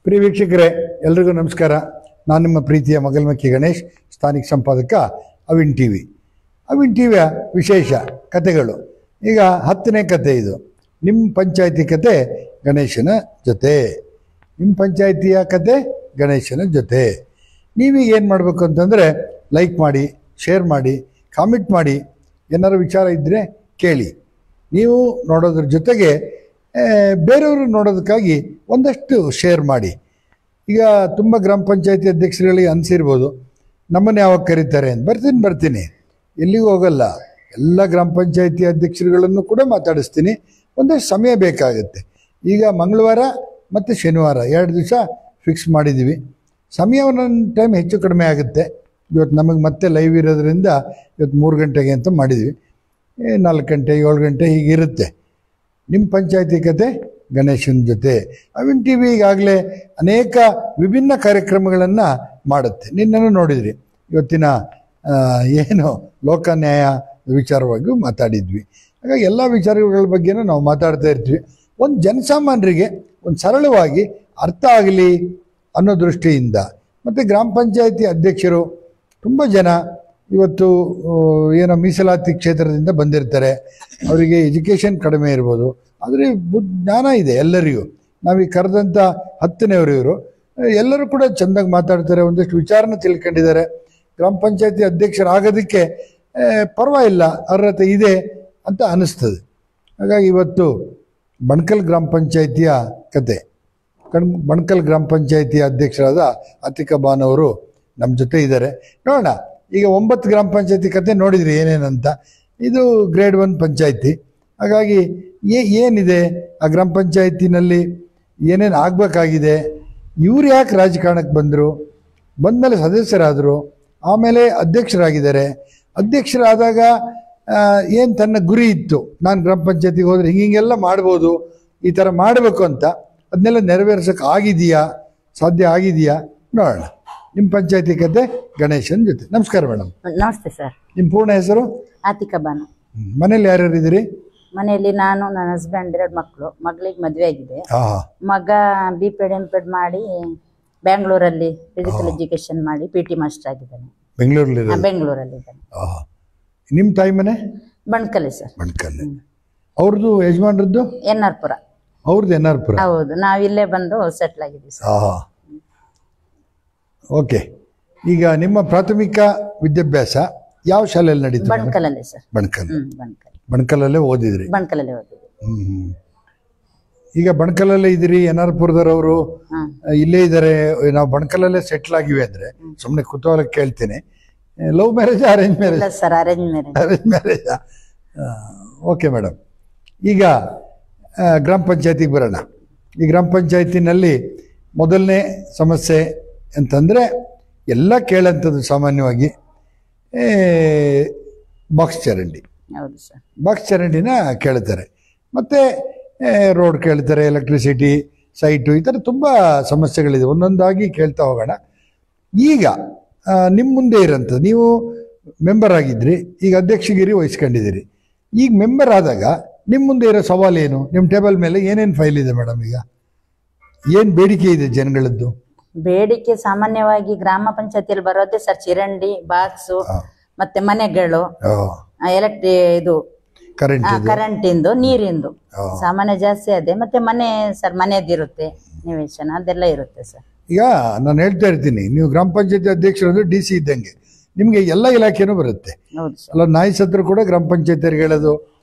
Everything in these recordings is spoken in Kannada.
ಪ್ರಿಯ ವೀಕ್ಷಕರೇ, ಎಲ್ರಿಗೂ ನಮಸ್ಕಾರ. ನಾನು ನಿಮ್ಮ ಪ್ರೀತಿಯ ಮಗಲ್ಮಕ್ಕಿ ಗಣೇಶ್, ಸ್ಥಾನಿಕ ಸಂಪಾದಕ ಅವಿನ್ ಟಿವಿ. ಅವಿನ್ ಟಿವಿಯ ವಿಶೇಷ ಕಥೆಗಳು. ಈಗ 10ನೇ ಕತೆ ಇದು. ನಿಮ್ಮ ಪಂಚಾಯಿತಿ ಕತೆ ಗಣೇಶನ ಜೊತೆ. ನಿಮ್ಮ ಪಂಚಾಯಿತಿಯ ಕತೆ ಗಣೇಶನ ಜೊತೆ. ನೀವೀಗ ಏನು ಮಾಡಬೇಕು ಅಂತಂದರೆ ಲೈಕ್ ಮಾಡಿ, ಶೇರ್ ಮಾಡಿ, ಕಾಮೆಂಟ್ ಮಾಡಿ. ಏನಾರು ವಿಚಾರ ಇದ್ದರೆ ಕೇಳಿ. ನೀವು ನೋಡೋದ್ರ ಜೊತೆಗೆ ಬೇರೆಯವರು ನೋಡೋದಕ್ಕಾಗಿ ಒಂದಷ್ಟು ಶೇರ್ ಮಾಡಿ. ಈಗ ತುಂಬ ಗ್ರಾಮ ಪಂಚಾಯತಿ ಅಧ್ಯಕ್ಷರುಗಳಿಗೆ ಅನಿಸಿರ್ಬೋದು, ನಮ್ಮನ್ನು ಯಾವಾಗ ಕರೀತಾರೆ ಅಂತ. ಬರ್ತೀನಿ, ಎಲ್ಲಿಗೂ ಹೋಗಲ್ಲ. ಎಲ್ಲ ಗ್ರಾಮ ಪಂಚಾಯತಿ ಅಧ್ಯಕ್ಷರುಗಳನ್ನು ಕೂಡ ಮಾತಾಡಿಸ್ತೀನಿ. ಒಂದಷ್ಟು ಸಮಯ ಬೇಕಾಗುತ್ತೆ. ಈಗ ಮಂಗಳವಾರ ಮತ್ತು ಶನಿವಾರ 2 ದಿವಸ ಫಿಕ್ಸ್ ಮಾಡಿದ್ದೀವಿ. ಸಮಯ ಒಂದೊಂದು ಟೈಮ್ ಹೆಚ್ಚು ಕಡಿಮೆ ಆಗುತ್ತೆ. ಇವತ್ತು ನಮಗೆ ಮತ್ತೆ ಲೈವ್ ಇರೋದ್ರಿಂದ ಇವತ್ತು 3 ಗಂಟೆಗೆ ಅಂತ ಮಾಡಿದ್ವಿ. 4 ಗಂಟೆ 7 ಗಂಟೆ ಹೀಗಿರುತ್ತೆ. ನಿಮ್ಮ ಪಂಚಾಯತಿ ಕತೆ ಗಣೇಶನ ಜೊತೆ. ಅವಿನ್ ಟಿವಿ ಈಗಾಗಲೇ ಅನೇಕ ವಿಭಿನ್ನ ಕಾರ್ಯಕ್ರಮಗಳನ್ನು ಮಾಡುತ್ತೆ. ನಿನ್ನನ್ನು ನೋಡಿದ್ರಿ. ಇವತ್ತಿನ ಏನು ಲೋಕ ನ್ಯಾಯ ವಿಚಾರವಾಗಿಯೂ ಮಾತಾಡಿದ್ವಿ. ಹಾಗಾಗಿ ಎಲ್ಲ ವಿಚಾರಗಳ ಬಗ್ಗೆನೂ ನಾವು ಮಾತಾಡ್ತಾ ಇರ್ತೀವಿ. ಒಂದು ಜನಸಾಮಾನ್ಯರಿಗೆ ಒಂದು ಸರಳವಾಗಿ ಅರ್ಥ ಆಗಲಿ ಅನ್ನೋ ದೃಷ್ಟಿಯಿಂದ. ಮತ್ತು ಗ್ರಾಮ ಪಂಚಾಯತಿ ಅಧ್ಯಕ್ಷರು ತುಂಬ ಜನ ಇವತ್ತು ಏನೋ ಮೀಸಲಾತಿ ಕ್ಷೇತ್ರದಿಂದ ಬಂದಿರ್ತಾರೆ. ಅವರಿಗೆ ಎಜುಕೇಷನ್ ಕಡಿಮೆ ಇರ್ಬೋದು, ಆದರೆ ಜ್ಞಾನ ಇದೆ ಎಲ್ಲರಿಗೂ. ನಾವೀಗ ಕರೆದಂಥ 10ನೇವರು ಇವರು ಎಲ್ಲರೂ ಕೂಡ ಚೆಂದಾಗಿ ಮಾತಾಡ್ತಾರೆ. ಒಂದಷ್ಟು ವಿಚಾರನ ತಿಳ್ಕೊಂಡಿದ್ದಾರೆ. ಗ್ರಾಮ ಪಂಚಾಯತಿ ಅಧ್ಯಕ್ಷರಾಗೋದಕ್ಕೆ ಪರವಾಗಿಲ್ಲ, ಅರ್ಹತೆ ಇದೆ ಅಂತ ಅನ್ನಿಸ್ತದೆ. ಹಾಗಾಗಿ ಇವತ್ತು ಬಣಕಲ್ ಗ್ರಾಮ ಪಂಚಾಯತಿಯ ಕತೆ. ಬಣಕಲ್ ಗ್ರಾಮ ಪಂಚಾಯತಿಯ ಅಧ್ಯಕ್ಷರಾದ ಅತಿಕಾ ಬಾನವರು ನಮ್ಮ ಜೊತೆ ಇದ್ದಾರೆ. ನೋಡೋಣ. ಈಗ 9 ಗ್ರಾಮ ಪಂಚಾಯತಿ ಕತೆ ನೋಡಿದ್ರಿ ಏನೇನಂತ. ಇದು ಗ್ರೇಡ್ 1 ಪಂಚಾಯತಿ. ಹಾಗಾಗಿ ಏನಿದೆ ಆ ಗ್ರಾಮ ಪಂಚಾಯತಿನಲ್ಲಿ, ಏನೇನು ಆಗಬೇಕಾಗಿದೆ, ಇವ್ರು ಯಾಕೆ ರಾಜಕಾರಣಕ್ಕೆ ಬಂದರು, ಬಂದಮೇಲೆ ಸದಸ್ಯರಾದರು, ಆಮೇಲೆ ಅಧ್ಯಕ್ಷರಾಗಿದ್ದಾರೆ. ಅಧ್ಯಕ್ಷರಾದಾಗ ಏನು ತನ್ನ ಗುರಿ ಇತ್ತು, ನಾನು ಗ್ರಾಮ ಪಂಚಾಯತಿಗೆ ಹೋದರೆ ಹಿಂಗೆಲ್ಲ ಮಾಡ್ಬೋದು, ಈ ಥರ ಮಾಡಬೇಕು ಅಂತ, ಅದನ್ನೆಲ್ಲ ನೆರವೇರ್ಸೋಕೆ ಆಗಿದೆಯಾ, ಸಾಧ್ಯ ಆಗಿದೆಯಾ ನೋಡೋಣ. ನಿಮ್ಮ ಪಂಚಾಯತಿ ಕತೆ ಗಣೇಶನ್ ಜೊತೆ. ನಮಸ್ಕಾರ ಮೇಡಮ್. ನಮಸ್ತೆ ಸರ್. ನಿಮ್ಮ ಪೂರ್ಣ ಹೆಸರು? ಅತಿಕಾ ಬಾನು. ಮನೇಲಿ ಯಾರ್ಯಾರು ಇದ್ದೀರಿ? ಮನೆಯಲ್ಲಿ ನಾನು, ನನ್ನ ಹಸ್ಬೆಂಡ್, 2 ಮಕ್ಕಳು. ಮಗಳಿಗೆ ಮದುವೆ ಆಗಿದೆ. ಮಗ B.Ped M.Ped ಮಾಡಿ ಬ್ಯಾಂಗ್ಳೂರಲ್ಲಿ ಫಿಸಿಕಲ್ ಎಜುಕೇಶನ್ ಮಾಡಿ PT ಮಾಸ್ಟರ್ ಆಗಿದ್ದಾನೆ. ಬೆಂಗಳೂರಲ್ಲಿ ಇದ್ದಾನೆ. ನಿಮ್ಮ ತಾಯಿ ಮನೆ? ಬಣಕಲ್ಲಿ ಸರ್. ಬಣಕಲ್ಲಿ. ಅವ್ರದ್ದು ಯಜಮಾನ್ರದ್ದು ಎನ್ನಾರ್ಪುರ. ಅವ್ರದ್ದು ಎನ್ನಾರ್ಪುರ. ಹೌದು, ನಾವಿಲ್ಲೇ ಬಂದು ಸೆಟ್ಲ್ ಆಗಿದ್ದೀವಿ ಸರ್. ಓಕೆ. ಈಗ ನಿಮ್ಮ ಪ್ರಾಥಮಿಕ ವಿದ್ಯಾಭ್ಯಾಸ ಯಾವ ಶಾಲೆಯಲ್ಲಿ ನಡೀತದೆ? ಬಣಕಲಲ್ಲಿ ಸರ್. ಬಣಕಲಲ್ಲೇ ಓದಿದ್ರಿ? ಬಣಕಲಲ್ಲೇ ಓದಿದ್ರಿ. ಈಗ ಬಣಕಲಲ್ಲೇ ಇದ್ದೀರಿ. ಎನ್ನಾರ್ಪುರದವರು ಇಲ್ಲೇ ಇದ್ದಾರೆ. ನಾವು ಬಣಕಲಲ್ಲೇ ಸೆಟ್ಲ್ ಆಗಿವೆ ಅಂದ್ರೆ ಸುಮ್ಮನೆ ಕುತೂಹಲ ಕೇಳ್ತೇನೆ. Love marriage, arrange marriage? Sir, arrange marriage. Okay madam. ಈಗ ಗ್ರಾಮ ಪಂಚಾಯತಿಗೆ ಬರೋಣ. ಈ ಗ್ರಾಮ ಪಂಚಾಯತಿನಲ್ಲಿ ಮೊದಲನೇ ಸಮಸ್ಯೆ ಅಂತಂದರೆ ಎಲ್ಲ ಕೇಳೋಂಥದ್ದು ಸಾಮಾನ್ಯವಾಗಿ ಬಾಕ್ಸ್ ಚರಂಡಿ. ಹೌದು ಸರ್. ಬಾಕ್ಸ್ ಚರಂಡಿನ ಕೇಳ್ತಾರೆ. ಮತ್ತು ರೋಡ್ ಕೇಳ್ತಾರೆ, ಎಲೆಕ್ಟ್ರಿಸಿಟಿ, ಸೈಟು, ಈ ಥರ ತುಂಬ ಸಮಸ್ಯೆಗಳಿದೆ. ಒಂದೊಂದಾಗಿ ಕೇಳ್ತಾ ಹೋಗೋಣ. ಈಗ ನಿಮ್ಮ ಮುಂದೆ ಇರೋಂಥದ್ದು, ನೀವು ಮೆಂಬರ್ ಆಗಿದ್ರಿ, ಈಗ ಅಧ್ಯಕ್ಷಗಿರಿ ವಹಿಸ್ಕೊಂಡಿದ್ದೀರಿ. ಈಗ ಮೆಂಬರ್ ಆದಾಗ ನಿಮ್ಮ ಮುಂದೆ ಇರೋ ಸವಾಲೇನು? ನಿಮ್ಮ ಟೇಬಲ್ ಮೇಲೆ ಏನೇನು ಫೈಲ್ ಇದೆ ಮೇಡಮ್? ಈಗ ಏನು ಬೇಡಿಕೆ ಇದೆ ಜನಗಳದ್ದು? ಬೇಡಿಕೆ ಸಾಮಾನ್ಯವಾಗಿ ಗ್ರಾಮ ಪಂಚಾಯತಿಯಲ್ಲಿ ಬರೋದೇ ಸರ್ ಚರಂಡಿ, ಬಾಕ್ಸು, ಮತ್ತೆ ಮನೆಗಳು, ಇದು ಕರೆಂಟಿಂದು, ನೀರಿಂದು ಸಾಮಾನ್ಯ ಜಾಸ್ತಿ ಅದೇ. ಮತ್ತೆ ಮನೆ ಸರ್, ಮನೆಯದಿರುತ್ತೆ, ನಿವೇಶನ ಅದೆಲ್ಲ ಇರುತ್ತೆ ಸರ್. ಈಗ ನಾನು ಹೇಳ್ತಾ ಇರ್ತೀನಿ, ನೀವು ಗ್ರಾಮ ಪಂಚಾಯತಿ ಅಧ್ಯಕ್ಷರು ಅಂದ್ರೆ DC ಇದ್ದಂಗೆ, ನಿಮ್ಗೆ ಎಲ್ಲ ಇಲಾಖೆನೂ ಬರುತ್ತೆ. ಅಲ್ಲ, ನಾಯಿ ಸತ್ರು ಕೂಡ ಗ್ರಾಮ ಪಂಚಾಯತಿಯವ್ರಿಗೆ ಹೇಳೋದು,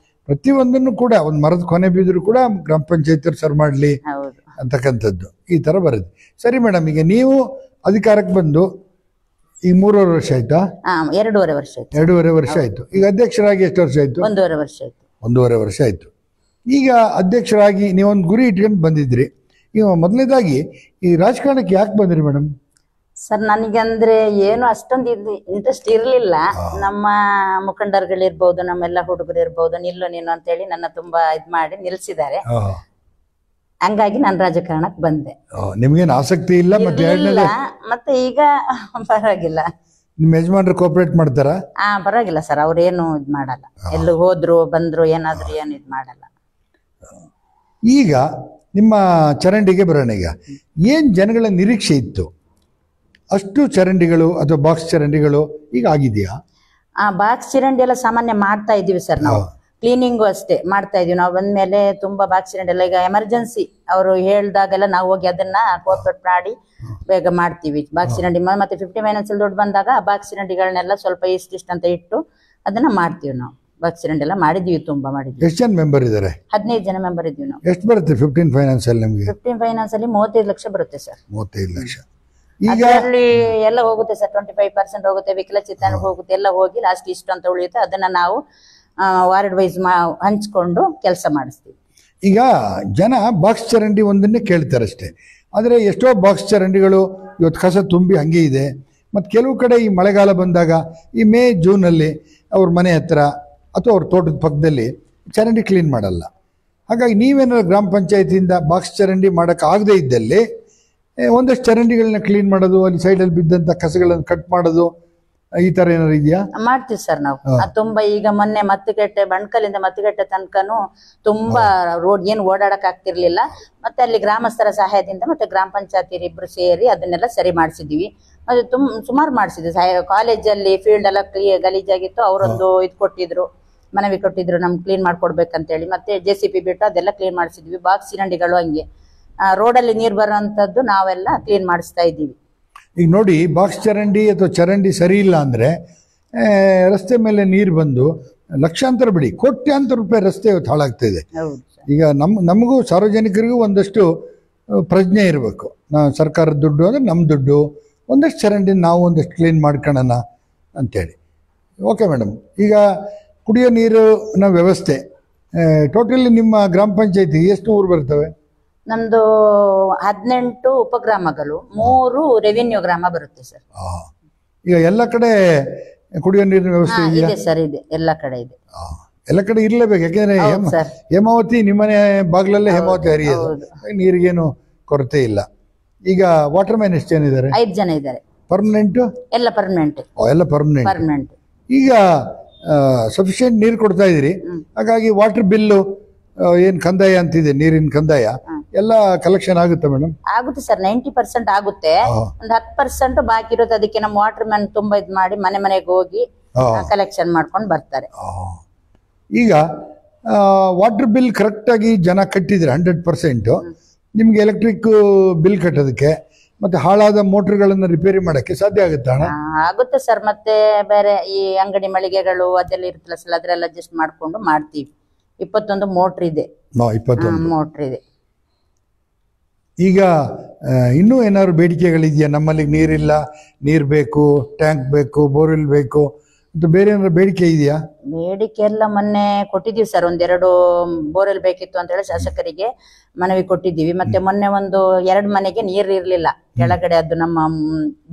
ಪ್ರತಿಯೊಂದನ್ನು ಕೂಡ ಒಂದು ಮರದ ಕೊನೆ ಬಿದ್ರು ಕೂಡ ಗ್ರಾಮ ಪಂಚಾಯತಿಯವ್ರು ಸರ್ ಮಾಡಲಿ ಅಂತಕ್ಕಂಥದ್ದು ಈ ಥರ ಬರುತ್ತೆ. ಸರಿ ಮೇಡಮ್, ಈಗ ನೀವು ಅಧಿಕಾರಕ್ಕೆ ಬಂದು ಈಗ 3.5 ವರ್ಷ ಆಯ್ತಾ? 2.5 ವರ್ಷ ಆಯ್ತು. 2.5 ವರ್ಷ ಆಯ್ತು. ಈಗ ಅಧ್ಯಕ್ಷರಾಗಿ ಎಷ್ಟು ವರ್ಷ ಆಯ್ತು? 1.5 ವರ್ಷ ಆಯ್ತು. 1.5 ವರ್ಷ ಆಯ್ತು. ಈಗ ಅಧ್ಯಕ್ಷರಾಗಿ ನೀವೊಂದು ಗುರಿ ಇಟ್ಕೊಂಡು ಬಂದಿದ್ರಿ. ಈಗ ಮೊದಲನೇದಾಗಿ ಈ ರಾಜಕಾರಣಕ್ಕೆ ಯಾಕೆ ಬಂದ್ರಿ ಮೇಡಮ್? ಸರ್, ನನಗಂದ್ರೆ ಏನು ಅಷ್ಟೊಂದು ಇಂಟ್ರೆಸ್ಟ್ ಇರ್ಲಿಲ್ಲ. ನಮ್ಮ ಮುಖಂಡರುಗಳಿರ್ಬೋದು, ನಮ್ಮೆಲ್ಲ ಹುಡುಗರು ಇರ್ಬೋದು, ನಿಲ್ಲು ನೀನು ಅಂತೇಳಿ ನನ್ನ ತುಂಬಾ ಇದ್ ಮಾಡಿ ನಿಲ್ಸಿದ್ದಾರೆ. ಹಂಗಾಗಿ ನಾನು ರಾಜಕಾರಣಕ್ಕೆ ಬಂದೆ. ನಿಮ್ಗೇನು ಆಸಕ್ತಿ ಇಲ್ಲ? ಮತ್ತೆ ಈಗ ಪರವಾಗಿಲ್ಲ. ನಿಮ್ಮ ಯಜಮಾನ್ರು ಕೋಆಪರೇಟ್ ಮಾಡ್ತಾರಾ? ಪರವಾಗಿಲ್ಲ ಸರ್, ಅವ್ರೇನು ಇದ್ ಮಾಡಲ್ಲ. ಎಲ್ಲೂ ಹೋದ್ರು ಬಂದ್ರು ಏನಾದ್ರು ಏನು ಇದ್ ಮಾಡಲ್ಲ. ಈಗ ನಿಮ್ಮ ಚರಂಡಿಗೆ ಬರೋಣ. ಈಗ ಏನು ಜನಗಳ ನಿರೀಕ್ಷೆ ಇತ್ತು ಅಷ್ಟು ಚರಂಡಿಗಳು ಅಥವಾ ಬಾಕ್ಸ್ ಚರಂಡಿಗಳು ಈಗ ಆಗಿದೆಯಾ? ಬಾಕ್ಸ್ ಚರಂಡಿ ಎಲ್ಲ ಸಾಮಾನ್ಯ ಮಾಡ್ತಾ ಇದೀವಿ ಸರ್. ನಾವು ಕ್ಲೀನಿಂಗು ಅಷ್ಟೇ ಮಾಡ್ತಾ ಇದೀವಿ. ನಾವು ಬಂದ್ಮೇಲೆ ತುಂಬಾ ಬಾಕ್ಸ್ ಚರಂಡಿ ಎಲ್ಲ ಈಗ ಎಮರ್ಜೆನ್ಸಿ ಅವರು ಹೇಳ್ದಾಗೆಲ್ಲ ನಾವು ಹೋಗಿ ಅದನ್ನ ಕೋಆಪರೇಟ್ ಮಾಡಿ ಬೇಗ ಮಾಡ್ತೀವಿ ಬಾಕ್ಸ್ ಚರಂಡಿ. ಮತ್ತೆ 50 ಫೈನಾನ್ಸಿಯಲ್ ದುಡ್ಡು ಬಂದಾಗ ಆ ಬಾಕ್ಸ್ ಚರಂಡಿಗಳನ್ನೆಲ್ಲ ಸ್ವಲ್ಪ ಇಷ್ಟಿಷ್ಟು ಅಂತ ಇಟ್ಟು ಅದನ್ನ ಮಾಡ್ತೀವಿ ನಾವು. ಬಾಕ್ಸ್ ಚರಂಡಿ ಎಲ್ಲ ಮಾಡಿದೀವಿ, ತುಂಬಾ ಮಾಡಿದ್ವಿ. ಎಷ್ಟು ಜನ ಮೆಂಬರ್ ಇದ್ದಾರೆ? 15 ಜನ ಮೆಂಬರ್ ಇದ್ದೀವಿ ನಾವು. ಎಷ್ಟು ಬರುತ್ತೆ 15 ಫೈನಾನ್ಸ್ ಅಲ್ಲಿ ನಿಮಗೆ? 15 ಫೈನಾನ್ಸ್ ಅಲ್ಲಿ 35 ಲಕ್ಷ ಬರುತ್ತೆ ಸರ್. 35 ಲಕ್ಷ. ಈಗ ಎಲ್ಲ ಹೋಗುತ್ತೆ ಸರ್, 25% ಹೋಗುತ್ತೆ, ವಿಕಲಚೇತನ ಹೋಗುತ್ತೆ, ಎಲ್ಲ ಹೋಗಿ ಲಾಸ್ಟ್ ಇಷ್ಟು ಅಂತ ಉಳಿಯುತ್ತೆ. ಅದನ್ನ ನಾವು ವಾರ್ಡ್ ವೈಸ್ ಹಂಚ್ಕೊಂಡು ಕೆಲಸ ಮಾಡಿಸ್ತೀವಿ. ಈಗ ಜನ ಬಾಕ್ಸ್ ಚರಂಡಿ ಒಂದನ್ನೇ ಕೇಳ್ತಾರೆ ಅಷ್ಟೇ. ಆದರೆ ಎಷ್ಟೋ ಬಾಕ್ಸ್ ಚರಂಡಿಗಳು ಇವತ್ತು ಕಸ ತುಂಬಿ ಹಂಗೆ ಇದೆ. ಮತ್ತು ಕೆಲವು ಕಡೆ ಈ ಮಳೆಗಾಲ ಬಂದಾಗ ಈ ಮೇ ಜೂನಲ್ಲಿ ಅವ್ರ ಮನೆ ಹತ್ರ ಅಥವಾ ಅವ್ರ ತೋಟದ ಪಕ್ಕದಲ್ಲಿ ಚರಂಡಿ ಕ್ಲೀನ್ ಮಾಡಲ್ಲ. ಹಾಗಾಗಿ ನೀವೇನಾದ್ರು ಗ್ರಾಮ ಪಂಚಾಯತಿಯಿಂದ ಬಾಕ್ಸ್ ಚರಂಡಿ ಮಾಡೋಕ್ಕಾಗದೇ ಇದ್ದಲ್ಲಿ ಒಂದಷ್ಟು ಚರಂಡಿಗಳನ್ನ ಕ್ಲೀನ್ ಮಾಡೋದು, ಅಲ್ಲಿ ಸೈಡಲ್ಲಿ ಬಿದ್ದಂಥ ಕಸಗಳನ್ನು ಕಟ್ ಮಾಡೋದು, ಈ ತರ ಏನಾದ್ರು ಇದೆಯಾ? ಮಾಡ್ತೀವಿ ಸರ್ ನಾವು. ತುಂಬಾ ಈಗ ಮೊನ್ನೆ ಮತ್ತಿಕಟ್ಟೆ ಬಣ್ಕಲಿಂದ ಮತ್ತಿಕಟ್ಟೆ ತನಕನು ತುಂಬಾ ರೋಡ್ ಏನು ಓಡಾಡಕ್ ಆಗ್ತಿರ್ಲಿಲ್ಲ. ಮತ್ತೆ ಅಲ್ಲಿ ಗ್ರಾಮಸ್ಥರ ಸಹಾಯದಿಂದ ಮತ್ತೆ ಗ್ರಾಮ ಪಂಚಾಯತಿ ಇಬ್ರು ಸೇರಿ ಅದನ್ನೆಲ್ಲ ಸರಿ ಮಾಡಿಸಿದ್ವಿ. ಅದು ಸುಮಾರು ಮಾಡಿಸಿದ್ವಿ. ಕಾಲೇಜಲ್ಲಿ ಫೀಲ್ಡ್ ಎಲ್ಲ ಗಲೀಜಾಗಿತ್ತು, ಅವರೊಂದು ಇದು ಕೊಟ್ಟಿದ್ರು, ಮನವಿ ಕೊಟ್ಟಿದ್ರು ನಮ್ಗೆ ಕ್ಲೀನ್ ಮಾಡ್ಕೊಡ್ಬೇಕಂತೇಳಿ. ಮತ್ತೆ JCB ಬಿಟ್ಟು ಅದೆಲ್ಲ ಕ್ಲೀನ್ ಮಾಡಿಸಿದ್ವಿ. ಬಾಕ್ಸ್ ಚರಂಡಿಗಳು ಹಂಗೆ ರೋಡಲ್ಲಿ ನೀರು ಬರುವಂತದ್ದು ನಾವೆಲ್ಲ ಕ್ಲೀನ್ ಮಾಡಿಸ್ತಾ ಇದ್ದೀವಿ. ಈಗ ನೋಡಿ, ಬಾಕ್ಸ್ ಚರಂಡಿ ಅಥವಾ ಚರಂಡಿ ಸರಿ ಇಲ್ಲ ಅಂದರೆ ರಸ್ತೆ ಮೇಲೆ ನೀರು ಬಂದು ಲಕ್ಷಾಂತರ ಬಿಡಿ ಕೋಟ್ಯಾಂತರ ರೂಪಾಯಿ ರಸ್ತೆ ಹಾಳಾಗ್ತಾ ಇದೆ. ಈಗ ನಮಗೂ ಸಾರ್ವಜನಿಕರಿಗೂ ಒಂದಷ್ಟು ಪ್ರಜ್ಞೆ ಇರಬೇಕು. ಸರ್ಕಾರದ ದುಡ್ಡು ಅಂದರೆ ನಮ್ಮ ದುಡ್ಡು, ಒಂದಷ್ಟು ಚರಂಡಿ ನಾವು ಒಂದಷ್ಟು ಕ್ಲೀನ್ ಮಾಡ್ಕೊಳ್ಳೋಣ ಅಂತೇಳಿ. ಓಕೆ ಮೇಡಮ್, ಈಗ ಕುಡಿಯೋ ನೀರಿನ ವ್ಯವಸ್ಥೆ ಟೋಟಲಿ ನಿಮ್ಮ ಗ್ರಾಮ ಪಂಚಾಯತಿ ಎಷ್ಟು ಊರು ಬರ್ತವೆ? ನಮ್ದು 18 ಉಪಗ್ರಾಮಗಳು, 3 ರೆವಿನ್ಯೂ ಗ್ರಾಮ ಬರುತ್ತೆ ಸರ್. ಈಗ ಎಲ್ಲ ಕಡೆ ಕುಡಿಯೋ ನೀರಿನ ವ್ಯವಸ್ಥೆ ಇದೆ ಸರ್? ಇದೆ, ಎಲ್ಲ ಕಡೆ ಇದೆ. ಎಲ್ಲ ಕಡೆ ಇರಲೇಬೇಕು, ಯಾಕೆಂದ್ರೆ ಹೇಮಾವತಿ ನಿಮ್ಮನೆ ಬಾಗ್ಲಲ್ಲೇ ಹೇಮಾವತಿ ಹರಿಯೋದು, ನೀರಿಗೇನು ಕೊರತೆ ಇಲ್ಲ. ಈಗ ವಾಟರ್ ಮ್ಯಾನ್ ಎಷ್ಟು ಜನ ಇದ್ದಾರೆ? 5 ಜನ ಇದ್ದಾರೆ. ಪರ್ಮನೆಂಟ್? ಎಲ್ಲ ಪರ್ಮನೆಂಟ್. ಎಲ್ಲ ಪರ್ಮನೆಂಟ್. ಈಗ ಸಫಿಶಿಯಂಟ್ ನೀರು ಕೊಡ್ತಾ ಇದ್ದೀರಿ, ಹಾಗಾಗಿ ವಾಟರ್ ಬಿಲ್ಲು ಏನ್ ಕಂದಾಯ ಅಂತಿದೆ, ನೀರಿನ ಕಂದಾಯ ಎಲ್ಲ ಕಲೆಕ್ಷನ್ ಆಗುತ್ತೆ ಮೇಡಮ್? ಆಗುತ್ತೆ ಸರ್, 90% ಆಗುತ್ತೆ. ಒಂದು 10% ಬಾಕಿ ಇರುತ್ತೆ. ಅದಕ್ಕೆ ನಮ್ಮ ವಾಟರ್ ಮ್ಯಾನ್ ತುಂಬಾ ಇದ್ ಮಾಡಿ ಮನೆ ಮನೆಗೆ ಹೋಗಿ ಕಲೆಕ್ಷನ್ ಮಾಡ್ಕೊಂಡು ಬರ್ತಾರೆ. ಈಗ ವಾಟರ್ ಬಿಲ್ ಕರೆಕ್ಟ್ ಆಗಿ ಜನ ಕಟ್ಟಿದ್ರೆ 100%, ನಿಮ್ಗೆ ಎಲೆಕ್ಟ್ರಿಕ್ ಬಿಲ್ ಕಟ್ಟೋದಕ್ಕೆ ಮತ್ತೆ ಹಾಳಾದ ಮೋಟರ್ಗಳನ್ನ ರಿಪೇರಿ ಮಾಡಕ್ಕೆ ಸಾಧ್ಯ ಆಗುತ್ತಾ? ಆಗುತ್ತೆ ಸರ್. ಮತ್ತೆ ಬೇರೆ ಈ ಅಂಗಡಿ ಮಳಿಗೆಗಳು ಅದೆಲ್ಲ ಇರುತ್ತಲ್ಲ ಸರ್, ಅದ್ರೆಲ್ಲ ಅಡ್ಜಸ್ಟ್ ಮಾಡ್ಕೊಂಡು ಮಾಡ್ತೀವಿ. 21 ಮೋಟ್ರ್ ಇದೆ. 21 ಮೋಟ್ರ್ ಇದೆ. ಈಗ ಇನ್ನೂ ಏನಾದ್ರು ಬೇಡಿಕೆಗಳಿದೆಯಾ? ನಮ್ಮಲ್ಲಿ ನೀರಿಲ್ಲ, ನೀರು ಬೇಕು, ಟ್ಯಾಂಕ್ ಬೇಕು, ಬೋರ್ವೆಲ್ ಬೇಕು ಅಂತ ಬೇರೆ ಏನಾದ್ರು ಬೇಡಿಕೆ ಇದೆಯಾ? ಬೇಡಿಕೆ ಎಲ್ಲ ಮೊನ್ನೆ ಕೊಟ್ಟಿದ್ದೀವಿ ಸರ್. 1-2 ಬೋರ್ವೆಲ್ ಬೇಕಿತ್ತು ಅಂತ ಹೇಳಿ ಶಾಸಕರಿಗೆ ಮನವಿ ಕೊಟ್ಟಿದ್ದೀವಿ. ಮತ್ತೆ ಮೊನ್ನೆ 2 ಮನೆಗೆ ನೀರು ಇರ್ಲಿಲ್ಲ ಕೆಳಗಡೆ. ಅದು ನಮ್ಮ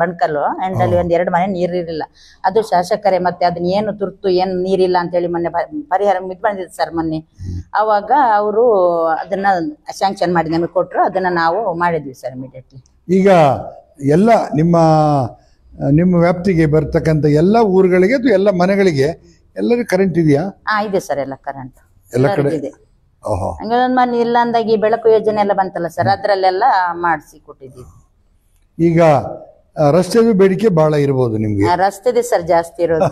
ಬಣ್ಕಲ್ಲು ಎಂಡಲ್ಲಿ 2 ಮನೆ ನೀರು ಇರ್ಲಿಲ್ಲ. ಅದು ಶಾಸಕರೇ ಮತ್ತೆ ಅದನ್ನ ಏನು ತುರ್ತು ಏನು ನೀರಿಲ್ಲ ಅಂತ ಹೇಳಿ ಮೊನ್ನೆ ಪರಿಹಾರ ಇದು ಬಂದಿದೆ ಸರ್ ಮೊನ್ನೆ. ಅವಾಗ ಅವರು ಅದನ್ನ ಸ್ಯಾಂಕ್ಷನ್ ಮಾಡಿ ನಮಗೆ ಕೊಟ್ಟರು. ಅದನ್ನ ನಾವು ಮಾಡಿದ್ವಿ ಸರ್ ಇಮಿಡಿಯೇಟ್ಲಿ. ಈಗ ಎಲ್ಲ ನಿಮ್ಮ ವ್ಯಾಪ್ತಿಗೆ ಬರ್ತಕ್ಕಂಥ ಎಲ್ಲ ಊರುಗಳಿಗೆ ಅಥವಾ ಎಲ್ಲ ಮನೆಗಳಿಗೆ ಎಲ್ಲರಿಗೂ ಕರೆಂಟ್ ಇದೆಯಾ? ಇದೆ ಸರ್, ಎಲ್ಲ ಕರೆಂಟ್ ಎಲ್ಲ ಕಡೆ ಇದೆ. ಹಂಗೆ ಒಂದ್ ಮನೆ ಇಲ್ಲ ಅಂದಾಗ ಈ ಬೆಳಕು ಯೋಜನೆ ಎಲ್ಲ ಬಂತಲ್ಲ ಸರ್, ಅದ್ರಲ್ಲೆಲ್ಲ ಮಾಡಿಸಿ ಕೊಟ್ಟಿದ್ದೀವಿ. ಈಗ ರಸ್ತೆದು ಬೇಡಿಕೆ ಬಹಳ ಇರಬಹುದು ನಿಮ್ಗೆ? ರಸ್ತೆದೆ ಸರ್ ಜಾಸ್ತಿ ಇರೋದು.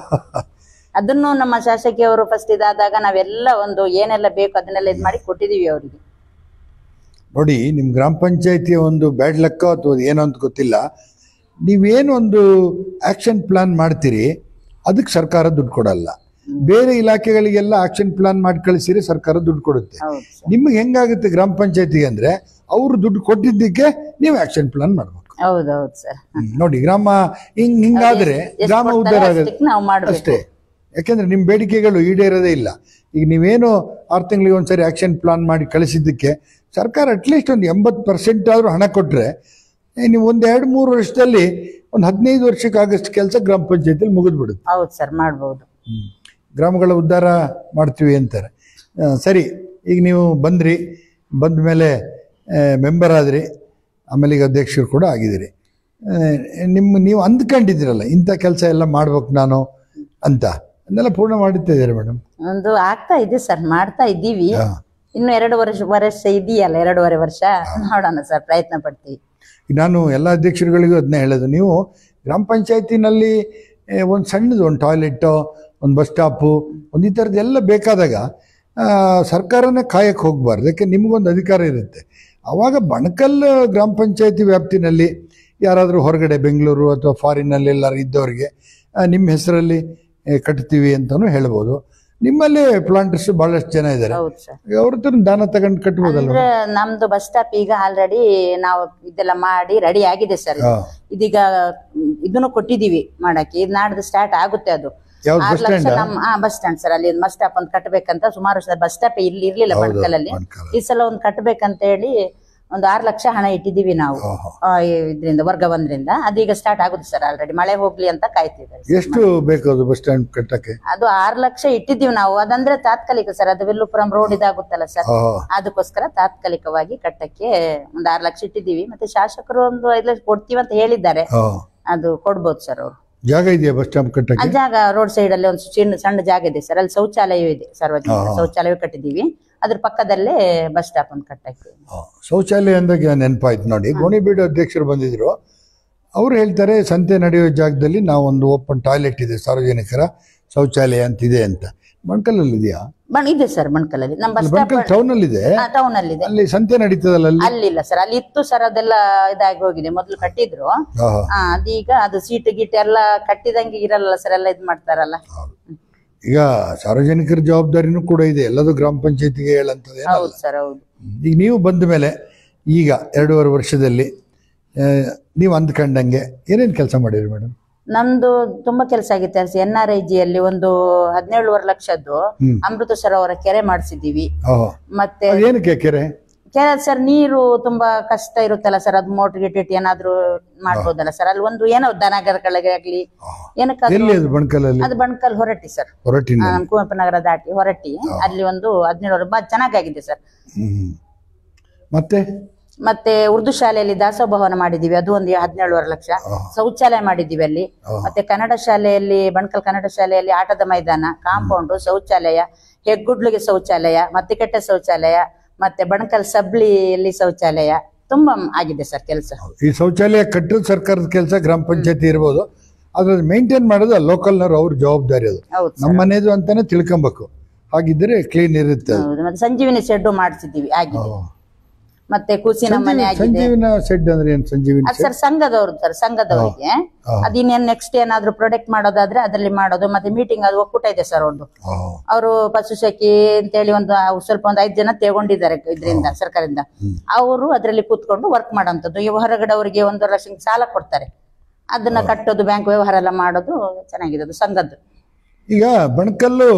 ಅದನ್ನು ನಮ್ಮ ಶಾಸಕಿಯವರು ಫಸ್ಟ್ ಇದಾದಾಗ ನಾವೆಲ್ಲ ಏನೆಲ್ಲ ಬೇಕು ಅದನ್ನೆಲ್ಲ ಇದು ಮಾಡಿ ಕೊಟ್ಟಿದೀವಿ ಅವರಿಗೆ. ನೋಡಿ, ನಿಮ್ ಗ್ರಾಮ ಪಂಚಾಯತಿಯ ಒಂದು ಬ್ಯಾಡ್ ಲಕ್ ಅಥವಾ ಏನೋ ಅಂತ ಗೊತ್ತಿಲ್ಲ, ನೀವೇನು ಒಂದು ಆಕ್ಷನ್ ಪ್ಲಾನ್ ಮಾಡ್ತೀರಿ ಅದಕ್ಕೆ ಸರ್ಕಾರ ದುಡ್ಡು ಕೊಡಲ್ಲ. ಬೇರೆ ಇಲಾಖೆಗಳಿಗೆಲ್ಲ ಆಕ್ಷನ್ ಪ್ಲಾನ್ ಮಾಡಿ ಕಳಿಸಿರಿ, ಸರ್ಕಾರ ದುಡ್ಡು ಕೊಡುತ್ತೆ. ನಿಮ್ಗೆ ಹೆಂಗಾಗುತ್ತೆ ಗ್ರಾಮ ಪಂಚಾಯತಿಗೆ ಅಂದ್ರೆ, ಅವರು ದುಡ್ಡು ಕೊಟ್ಟಿದ್ದಕ್ಕೆ ನೀವು ಆಕ್ಷನ್ ಪ್ಲಾನ್ ಮಾಡ್ಬೇಕು. ಹೌದೌದು ಸರ್. ನೋಡಿ, ಗ್ರಾಮ ಹಿಂಗಾದ್ರೆ ಗ್ರಾಮ ಉದ್ಧಾರ ಆಗುತ್ತೆ ಅಷ್ಟೇ. ಯಾಕೆಂದ್ರೆ ನಿಮ್ ಬೇಡಿಕೆಗಳು ಈಡೇರೋದೇ ಇಲ್ಲ. ಈಗ ನೀವೇನು 6 ತಿಂಗಳಿಗೆ ಒಂದ್ಸರಿ ಆಕ್ಷನ್ ಪ್ಲಾನ್ ಮಾಡಿ ಕಳಿಸಿದ್ದಕ್ಕೆ ಸರ್ಕಾರ ಅಟ್ಲೀಸ್ಟ್ ಒಂದು 80% ಆದ್ರೂ ಹಣ ಕೊಟ್ರೆ, ನೀವು 1-2-3 ವರ್ಷದಲ್ಲಿ ಒಂದು 15 ವರ್ಷಕ್ಕೆ ಆಗಷ್ಟು ಕೆಲಸ ಗ್ರಾಮ ಪಂಚಾಯತಿಯಲ್ಲಿ ಮುಗಿದ್ಬಿಡುತ್ತೆ. ಹೌದು ಸರ್, ಮಾಡ್ಬೋದು. ಗ್ರಾಮಗಳ ಉದ್ಧಾರ ಮಾಡ್ತೀವಿ ಅಂತಾರೆ. ಸರಿ, ಈಗ ನೀವು ಬಂದ ಮೇಲೆ ಮೆಂಬರ್ ಆದ್ರಿ, ಆಮೇಲೆ ಈಗ ಅಧ್ಯಕ್ಷರು ಕೂಡ ಆಗಿದ್ದೀರಿ. ನೀವು ಅಂದ್ಕೊಂಡಿದ್ದೀರಲ್ಲ ಇಂಥ ಕೆಲಸ ಎಲ್ಲ ಮಾಡ್ಬೇಕು ನಾನು ಅಂತ, ಅದನ್ನೆಲ್ಲ ಪೂರ್ಣ ಮಾಡುತ್ತಾ ಇದ್ದೀರಾ ಮೇಡಮ್? ಆಗ್ತಾ ಇದೆ ಸರ್, ಮಾಡ್ತಾ ಇದ್ದೀವಿ. ಇನ್ನು 2 ವರ್ಷ ಇದೆಯಲ್ಲ, 2.5 ವರ್ಷ ನೋಡೋಣ ಸರ್, ಪ್ರಯತ್ನ ಪಡ್ತೀವಿ. ನಾನು ಎಲ್ಲ ಅಧ್ಯಕ್ಷರುಗಳಿಗೂ ಅದನ್ನೇ ಹೇಳೋದು, ನೀವು ಗ್ರಾಮ ಪಂಚಾಯತಿನಲ್ಲಿ ಒಂದು ಸಣ್ಣದು ಒಂದು ಟಾಯ್ಲೆಟ್ಟು, ಒಂದು ಬಸ್ ಸ್ಟಾಪು, ಒಂದು ಈ ಥರದ್ದೆಲ್ಲ ಬೇಕಾದಾಗ ಸರ್ಕಾರನೇ ಕಾಯಕ್ಕೆ ಹೋಗಬಾರ್ದು. ಯಾಕೆ ನಿಮಗೊಂದು ಅಧಿಕಾರ ಇರುತ್ತೆ. ಆವಾಗ ಬಣಕಲ್ ಗ್ರಾಮ ಪಂಚಾಯತಿ ವ್ಯಾಪ್ತಿನಲ್ಲಿ ಯಾರಾದರೂ ಹೊರಗಡೆ ಬೆಂಗಳೂರು ಅಥವಾ ಫಾರಿನಲ್ಲಿ ಎಲ್ಲರೂ ಇದ್ದವರಿಗೆ ನಿಮ್ಮ ಹೆಸರಲ್ಲಿ ಕಟ್ತೀವಿ ಅಂತಲೂ ಹೇಳ್ಬೋದು. ನಿಮ್ಮಲ್ಲಿ ಪ್ಲಾಂಟರ್ಸ್ ಬಹಳಷ್ಟು ಜನ ಇದ್ದಾರೆ, ಅವ್ರ ಹತ್ರ ದಾನ ತಗೊಂಡು ಕಟ್ಬೋದಲ್ಲ. ನಮ್ದು ಬಸ್ ಸ್ಟಾಪ್ ಈಗ ಆಲ್ರೆಡಿ ನಾವು ಇದೆಲ್ಲ ಮಾಡಿ ರೆಡಿ ಆಗಿದೆ ಸರ್. ಇದೀಗ ಇದನ್ನು ಕೊಟ್ಟಿದೀವಿ ಮಾಡಕ್ಕೆ, ಇದು ನಾಡ್ದು ಸ್ಟಾರ್ಟ್ ಆಗುತ್ತೆ. ಅದು 6 ಲಕ್ಷ ಬಸ್ ಸ್ಟ್ಯಾಂಡ್ ಸರ್. ಅಲ್ಲಿ ಬಸ್ ಸ್ಟಾಪ್ ಒಂದು ಕಟ್ಟಬೇಕಂತ ಸುಮಾರು ಸರ್, ಬಸ್ ಸ್ಟಾಪ್ ಇಲ್ಲಿ ಇರ್ಲಿಲ್ಲ ಬಣಕಲಲ್ಲಿ. ಈ ಸಲ ಒಂದು ಕಟ್ಟಬೇಕಂತ ಹೇಳಿ ಒಂದು 6 ಲಕ್ಷ ಹಣ ಇಟ್ಟಿದ್ದೀವಿ ನಾವು ಇದರಿಂದ ವರ್ಗ 1ರಿಂದ. ಅದೀಗ ಸ್ಟಾರ್ಟ್ ಆಗುತ್ತೆ ಸರ್. ಆಲ್ರೆಡಿ ಮಳೆ ಹೋಗ್ಲಿ ಅಂತ ಕಾಯ್ತಿದ್ದಾರೆ. ಎಷ್ಟು ಬೇಕು ಅದು ಬಸ್ ಸ್ಟ್ಯಾಂಡ್ ಕಟ್ಟಕ್ಕೆ? ಅದು 6 ಲಕ್ಷ ಇಟ್ಟಿದ್ದೀವಿ ನಾವು. ಅದಂದ್ರೆ ತಾತ್ಕಾಲಿಕ ಸರ್, ಅದು ವಿಲ್ಲುಪುರಂ ರೋಡ್ ಇದಾಗುತ್ತಲ್ಲ ಸರ್, ಅದಕ್ಕೋಸ್ಕರ ತಾತ್ಕಾಲಿಕವಾಗಿ ಕಟ್ಟಕ್ಕೆ ಒಂದು 6 ಲಕ್ಷ ಇಟ್ಟಿದ್ದೀವಿ. ಮತ್ತೆ ಶಾಸಕರು ಒಂದು 5 ಲಕ್ಷ ಕೊಡ್ತೀವಿ ಅಂತ ಹೇಳಿದ್ದಾರೆ, ಅದು ಕೊಡ್ಬೋದು ಸರ್ ಅವರು. ಜಾಗ ಇದೆಯಾ ಬಸ್ ಸ್ಟಾಪ್ ಕಟ್ಟಕ್ಕೆ? ಜಾಗ ರೋಡ್ ಸೈಡ್ ಅಲ್ಲಿ ಒಂದು ಸಣ್ಣ ಜಾಗ ಇದೆ ಸರ್, ಅಲ್ಲಿ ಶೌಚಾಲಯ ಇದೆ, ಸಾರ್ವಜನಿಕ ಶೌಚಾಲಯ ಕಟ್ಟಿದೀವಿ. ಅದ್ರ ಪಕ್ಕದಲ್ಲೇ ಬಸ್ ಸ್ಟಾಪ್ ಒಂದು ಕಟ್ಟಕ್ಕೆ. ಶೌಚಾಲಯ ಅಂದಾಗ ನೆನಪಾಯ್ತು ನೋಡಿ, ಗೋಣಿಬೀಡು ಅಧ್ಯಕ್ಷರು ಬಂದಿದ್ರು. ಅವ್ರು ಹೇಳ್ತಾರೆ ಸಂತೆ ನಡೆಯೋ ಜಾಗದಲ್ಲಿ ನಾವು ಒಂದು ಓಪನ್ ಟಾಯ್ಲೆಟ್ ಇದೆ, ಸಾರ್ವಜನಿಕರ ಶೌಚಾಲಯ ಅಂತಿದೆ ಅಂತ. ಬಣಕಲಲ್ಲಿ ಇದೆಯಾ? ಇದೆ ಸರ್, ಬಣಕಲಲ್ಲಿ ನಮ್ಮ ಬಸ್ ಸ್ಟಾಪ್ ಟೌನ್ ಅಲ್ಲಿ ಇದೆ. ಟೌನ್ ಅಲ್ಲಿ ಇದೆ. ಅಲ್ಲಿ ಸಂತೆ ನಡೀತದಲ್ಲ? ಅಲ್ಲಿಲ್ಲ ಸರ್, ಅಲ್ಲಿ ಇತ್ತು ಸರ್, ಅದೆಲ್ಲ ಇದಾಗಿ ಹೋಗಿದೆ. ಮೊದ್ಲು ಕಟ್ಟಿದ್ರು, ಅದೀಗ ಅದು ಸೀಟ್ ಗೀಟ್ ಎಲ್ಲ ಕಟ್ಟಿದಂಗೆ ಇರಲ್ಲ ಸರ್, ಎಲ್ಲ ಇದ್ ಮಾಡ್ತಾರಲ್ಲ. ಈಗ ಸಾರ್ವಜನಿಕರ ಜವಾಬ್ದಾರಿನೂ ಕೂಡ ಇದೆ, ಎಲ್ಲದೂ ಗ್ರಾಮ ಪಂಚಾಯತಿಗೆ ಹೇಳಂತದೆ. ಹೌದು ಸರ್, ಹೌದು. ಈಗ ನೀವು ಬಂದ ಮೇಲೆ ಈಗ 2.5 ವರ್ಷದಲ್ಲಿ ನೀವು ಅಂದ್ಕೊಂಡಂಗೆ ಏನೇನು ಕೆಲಸ ಮಾಡಿರಿ ಮೇಡಮ್? ನಮ್ದು ತುಂಬಾ ಕೆಲಸ ಆಗಿತ್ತು. NRIG ಅಲ್ಲಿ ಒಂದು 17.5 ಲಕ್ಷದ್ದು ಅಮೃತ ಸರೋವರ ಕೆರೆ ಮಾಡಿಸಿದೀವಿ. ಮತ್ತೆ ಏನಕ್ಕೆ ಕೆರೆ? ಕೆರೆ ಸರ್, ನೀರು ತುಂಬಾ ಕಷ್ಟ ಇರುತ್ತಲ್ಲ ಸರ್, ಅದು ಮೋಟರ್ ಗಿಟ್ ಏನಾದ್ರು ಮಾಡ್ಬೋದಲ್ಲ ಸರ್. ಅಲ್ಲಿ ಒಂದು ಏನೋ ದನಗರಗಳಿಗೆ ಆಗ್ಲಿ ಏನಕ್ಕಾದ್ರೂ. ಅದು ಬಣಕಲ್ ಹೊರಟ್ಟಿ ಸರ್, ಕುವೆಂಪು ನಗರ ದಾಟಿ ಹೊರಟ್ಟಿ, ಅಲ್ಲಿ ಒಂದು 17 ಚೆನ್ನಾಗಾಗಿದೆ ಸರ್. ಮತ್ತೆ ಉರ್ದು ಶಾಲೆಯಲ್ಲಿ ದಾಸೋಭವನ ಮಾಡಿದೀವಿ, ಅದು ಒಂದು 17.5 ಲಕ್ಷ. ಶೌಚಾಲಯ ಮಾಡಿದೀವಿ ಅಲ್ಲಿ. ಮತ್ತೆ ಕನ್ನಡ ಶಾಲೆಯಲ್ಲಿ, ಬಣಕಲ್ ಕನ್ನಡ ಶಾಲೆಯಲ್ಲಿ ಆಟದ ಮೈದಾನ, ಕಾಂಪೌಂಡ್, ಶೌಚಾಲಯ, ಹೆಗ್ಗುಡ್ಲಿಗೆ ಶೌಚಾಲಯ, ಮತ್ತಿಕಟ್ಟೆ ಶೌಚಾಲಯ, ಮತ್ತೆ ಬಣಕಲ್ ಸಬ್ಳಿಯಲ್ಲಿ ಶೌಚಾಲಯ. ತುಂಬಾ ಆಗಿದೆ ಸರ್ ಕೆಲಸ. ಈ ಶೌಚಾಲಯ ಕಟ್ಟೋದು ಸರ್ಕಾರದ ಕೆಲಸ, ಗ್ರಾಮ ಪಂಚಾಯತಿ ಇರ್ಬೋದು, ಅದ್ರ ಮೇಂಟೈನ್ ಮಾಡೋದು ಲೋಕಲ್ನವ್ರು, ಅವ್ರ ಜವಾಬ್ದಾರಿ. ಅದು ನಮ್ಮ ಮನೆದು ಅಂತಾನೆ ತಿಳ್ಕೊಬೇಕು, ಹಾಗಿದ್ರೆ ಕ್ಲೀನ್ ಇರುತ್ತೆ. ಮತ್ತೆ ಸಂಜೀವಿನಿ ಶೆಡ್ ಮಾಡಿಸಿದೀವಿ, ಆಗಿದೆ. ಮತ್ತೆ ಕೂಸಿನ ಮನೆ ಆಗಿದೆ. ಸಂಜೀವಿನ ಶೆಡ್ ಅಂದ್ರೆ ಏನು? ಸಂಜೀವಿನಿ ಸರ್ ಸಂಘದವ್ರು ಸರ್, ಸಂಘದವರಿಗೆ ಅದಿನ್ನೇನ್ ನೆಕ್ಸ್ಟ್ ಏನಾದ್ರು ಪ್ರೊಡಕ್ಟ್ ಮಾಡೋದಾದ್ರೆ ಅದ್ರಲ್ಲಿ ಮಾಡೋದು. ಮತ್ತೆ ಮೀಟಿಂಗ್ ಅದು ಒಕ್ಕೂಟ ಇದೆ ಸರ್ ಒಂದು, ಅವರು ಪಶುಸಖಿ ಅಂತೇಳಿ ಒಂದು ಸ್ವಲ್ಪ ಒಂದು 5 ಜನ ತಗೊಂಡಿದ್ದಾರೆ ಇದರಿಂದ, ಸರ್ಕಾರದಿಂದ. ಅವರು ಅದ್ರಲ್ಲಿ ಕೂತ್ಕೊಂಡು ವರ್ಕ್ ಮಾಡೋಂಥದ್ದು. ಈ ಹೊರಗಡೆ ಅವರಿಗೆ 1.5 ಲಕ್ಷ ಸಾಲ ಕೊಡ್ತಾರೆ, ಅದನ್ನ ಕಟ್ಟೋದು, ಬ್ಯಾಂಕ್ ವ್ಯವಹಾರ ಎಲ್ಲ ಮಾಡೋದು ಚೆನ್ನಾಗಿದೆ ಅದು ಸಂಘದ್ದು. ಈಗ ಬಣಕಲ್ಲು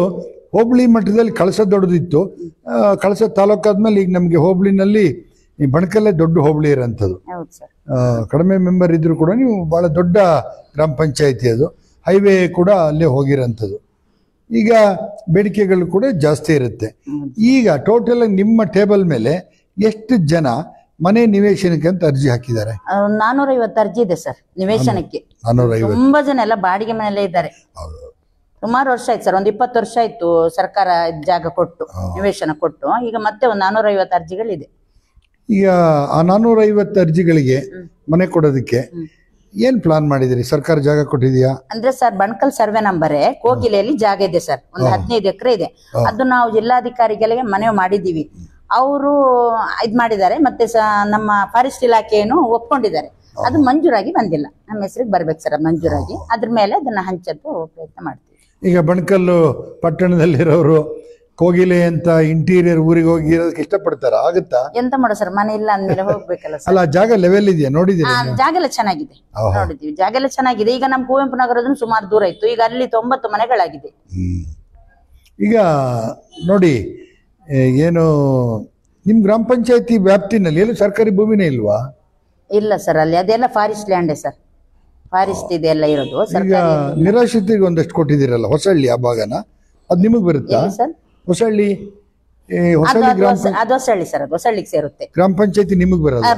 ಹೋಬಳಿ ಮಟ್ಟದಲ್ಲಿ ಕಳಸ ದೊಡ್ಡದಿತ್ತು, ಕಳಸ ತಾಲೂಕಾದ್ಮೇಲೆ ಈಗ ನಮ್ಗೆ ಹೋಬಳಿನಲ್ಲಿ ಈ ಬಣಕಲ್ಲೇ ದೊಡ್ಡ ಹೋಬಳಿ ಇರೋಂಥದ್ದು. ಕಡಿಮೆ ಮೆಂಬರ್ ಇದ್ರು ಕೂಡ ನೀವು ಬಹಳ ದೊಡ್ಡ ಗ್ರಾಮ ಪಂಚಾಯತಿ, ಅದು ಹೈವೇ ಕೂಡ ಅಲ್ಲೇ ಹೋಗಿರೋಂಥದ್ದು. ಈಗ ಬೇಡಿಕೆಗಳು ಕೂಡ ಜಾಸ್ತಿ ಇರುತ್ತೆ. ಈಗ ಟೋಟಲ್ ನಿಮ್ಮ ಟೇಬಲ್ ಮೇಲೆ ಎಷ್ಟು ಜನ ಮನೆ ನಿವೇಶನಕ್ಕೆ ಅಂತ ಅರ್ಜಿ ಹಾಕಿದ್ದಾರೆ? 450 ಅರ್ಜಿ ಇದೆ ಸರ್ ನಿವೇಶನಕ್ಕೆ. 450. ತುಂಬಾ ಜನ ಎಲ್ಲ ಬಾಡಿಗೆ ಮನೆಯಲ್ಲೇ ಇದ್ದಾರೆ. ಸುಮಾರು ವರ್ಷ ಆಯ್ತು ಸರ್, ಒಂದು 20 ವರ್ಷ ಆಯ್ತು ಸರ್ಕಾರ ಜಾಗ ಕೊಟ್ಟು, ನಿವೇಶನ ಕೊಟ್ಟು. ಈಗ ಮತ್ತೆ ಒಂದು 450 ಅರ್ಜಿಗಳಿದೆ. ಈಗ ಆ 450 ಅರ್ಜಿಗಳಿಗೆ ಮನೆ ಕೊಡೋದಕ್ಕೆ ಏನ್ ಪ್ಲಾನ್ ಮಾಡಿದಿರಿ? ಸರ್ಕಾರ ಜಾಗ ಕೊಟ್ಟಿದ್ಯಾ? ಅಂದ್ರೆ ಸರ್ ಬಣಕಲ್ ಸರ್ವೆ ನಂಬರ್ ಕೋಗಿಲೆಯಲ್ಲಿ ಜಾಗ ಇದೆ ಸರ್, ಒಂದು 15 ಎಕರೆ ಇದೆ. ಅದು ನಾವು ಜಿಲ್ಲಾಧಿಕಾರಿಗಳಿಗೆ ಮನವಿ ಮಾಡಿದೀವಿ, ಅವರು ಇದ್ ಮಾಡಿದ್ದಾರೆ. ಮತ್ತೆ ನಮ್ಮ ಫಾರೆಸ್ಟ್ ಇಲಾಖೆಯನ್ನು ಒಪ್ಕೊಂಡಿದ್ದಾರೆ. ಅದು ಮಂಜೂರಾಗಿ ಬಂದಿಲ್ಲ, ನಮ್ಮ ಹೆಸರಿಗೆ ಬರ್ಬೇಕು ಸರ್, ಮಂಜೂರಾಗಿ. ಅದ್ರ ಮೇಲೆ ಅದನ್ನ ಹಂಚದ್ದು ಪ್ರಯತ್ನ ಮಾಡ್ತೀವಿ. ಈಗ ಬಣಕಲ್ಲು ಪಟ್ಟಣದಲ್ಲಿರೋರು ಕೋಗಿಲೆ ಅಂತ ಇಂಟೀರಿಯರ್ ಊರಿಗೆ ಹೋಗಿ ಇರೋದಕ್ಕೆ ಇಷ್ಟಪಡ್ತಾರ? ಆಗುತ್ತಾ? ಎಂತ ಮಾಡೋ ಸರ್, ಮನೆ ಇಲ್ಲ ಅಂದ್ಮೇಲೆ ಹೋಗ್ಬೇಕಲ್ಲ ಸರ್. ಅಲ್ಲ, ಜಾಗ ಲೆವೆಲ್ ಇದೆಯಾ ನೋಡಿದೀರಾ? ಜಾಗ ಎಲ್ಲ ಚೆನ್ನಾಗಿದೆ, ನೋಡಿದೀವಿ. ಜಾಗ ಎಲ್ಲ ಚೆನ್ನಾಗಿದೆ. ಈಗ ನಮ್ಮ ಕುವೆಂಪು ನಗರದಿಂದ ಸುಮಾರು ದೂರ ಇತ್ತು, ಈಗ ಅಲ್ಲಿ 90 ಮನೆಗಳಾಗಿದೆ. ಈಗ ನೋಡಿ, ಏನು ನಿಮ್ ಗ್ರಾಮ ಪಂಚಾಯತಿ ವ್ಯಾಪ್ತಿನಲ್ಲಿ ಎಲ್ಲ ಸರ್ಕಾರಿ ಭೂಮಿನೇ ಇಲ್ವಾ? ಇಲ್ಲ ಸರ್, ಅಲ್ಲಿ ಅದೆಲ್ಲ ಫಾರೆಸ್ಟ್ ಲ್ಯಾಂಡೇ ಸರ್, ಫಾರೆಸ್ಟ್ ಇದೆ ಎಲ್ಲ ಇರೋದು. ಈಗ ನಿರಾಶ್ರಿತರಿಗೆ ಒಂದಷ್ಟು ಕೊಟ್ಟಿದ್ದೀರಲ್ಲ, ಹೊಸಳ್ಳಿ ಆ ಭಾಗನ, ಅದು ನಿಮಗೆ ಬರುತ್ತಾ ಸರ್? ಹೊಸಳ್ಳಿ ಅದು ಹೊಸಳ್ಳಿ ಸರ್, ಅದು ಹೊಸಳ್ಳಿಗೆ ಸೇರುತ್ತೆ. ಗ್ರಾಮ ಪಂಚಾಯತಿ ನಿಮಗೆ ಬರಲ್ಲ?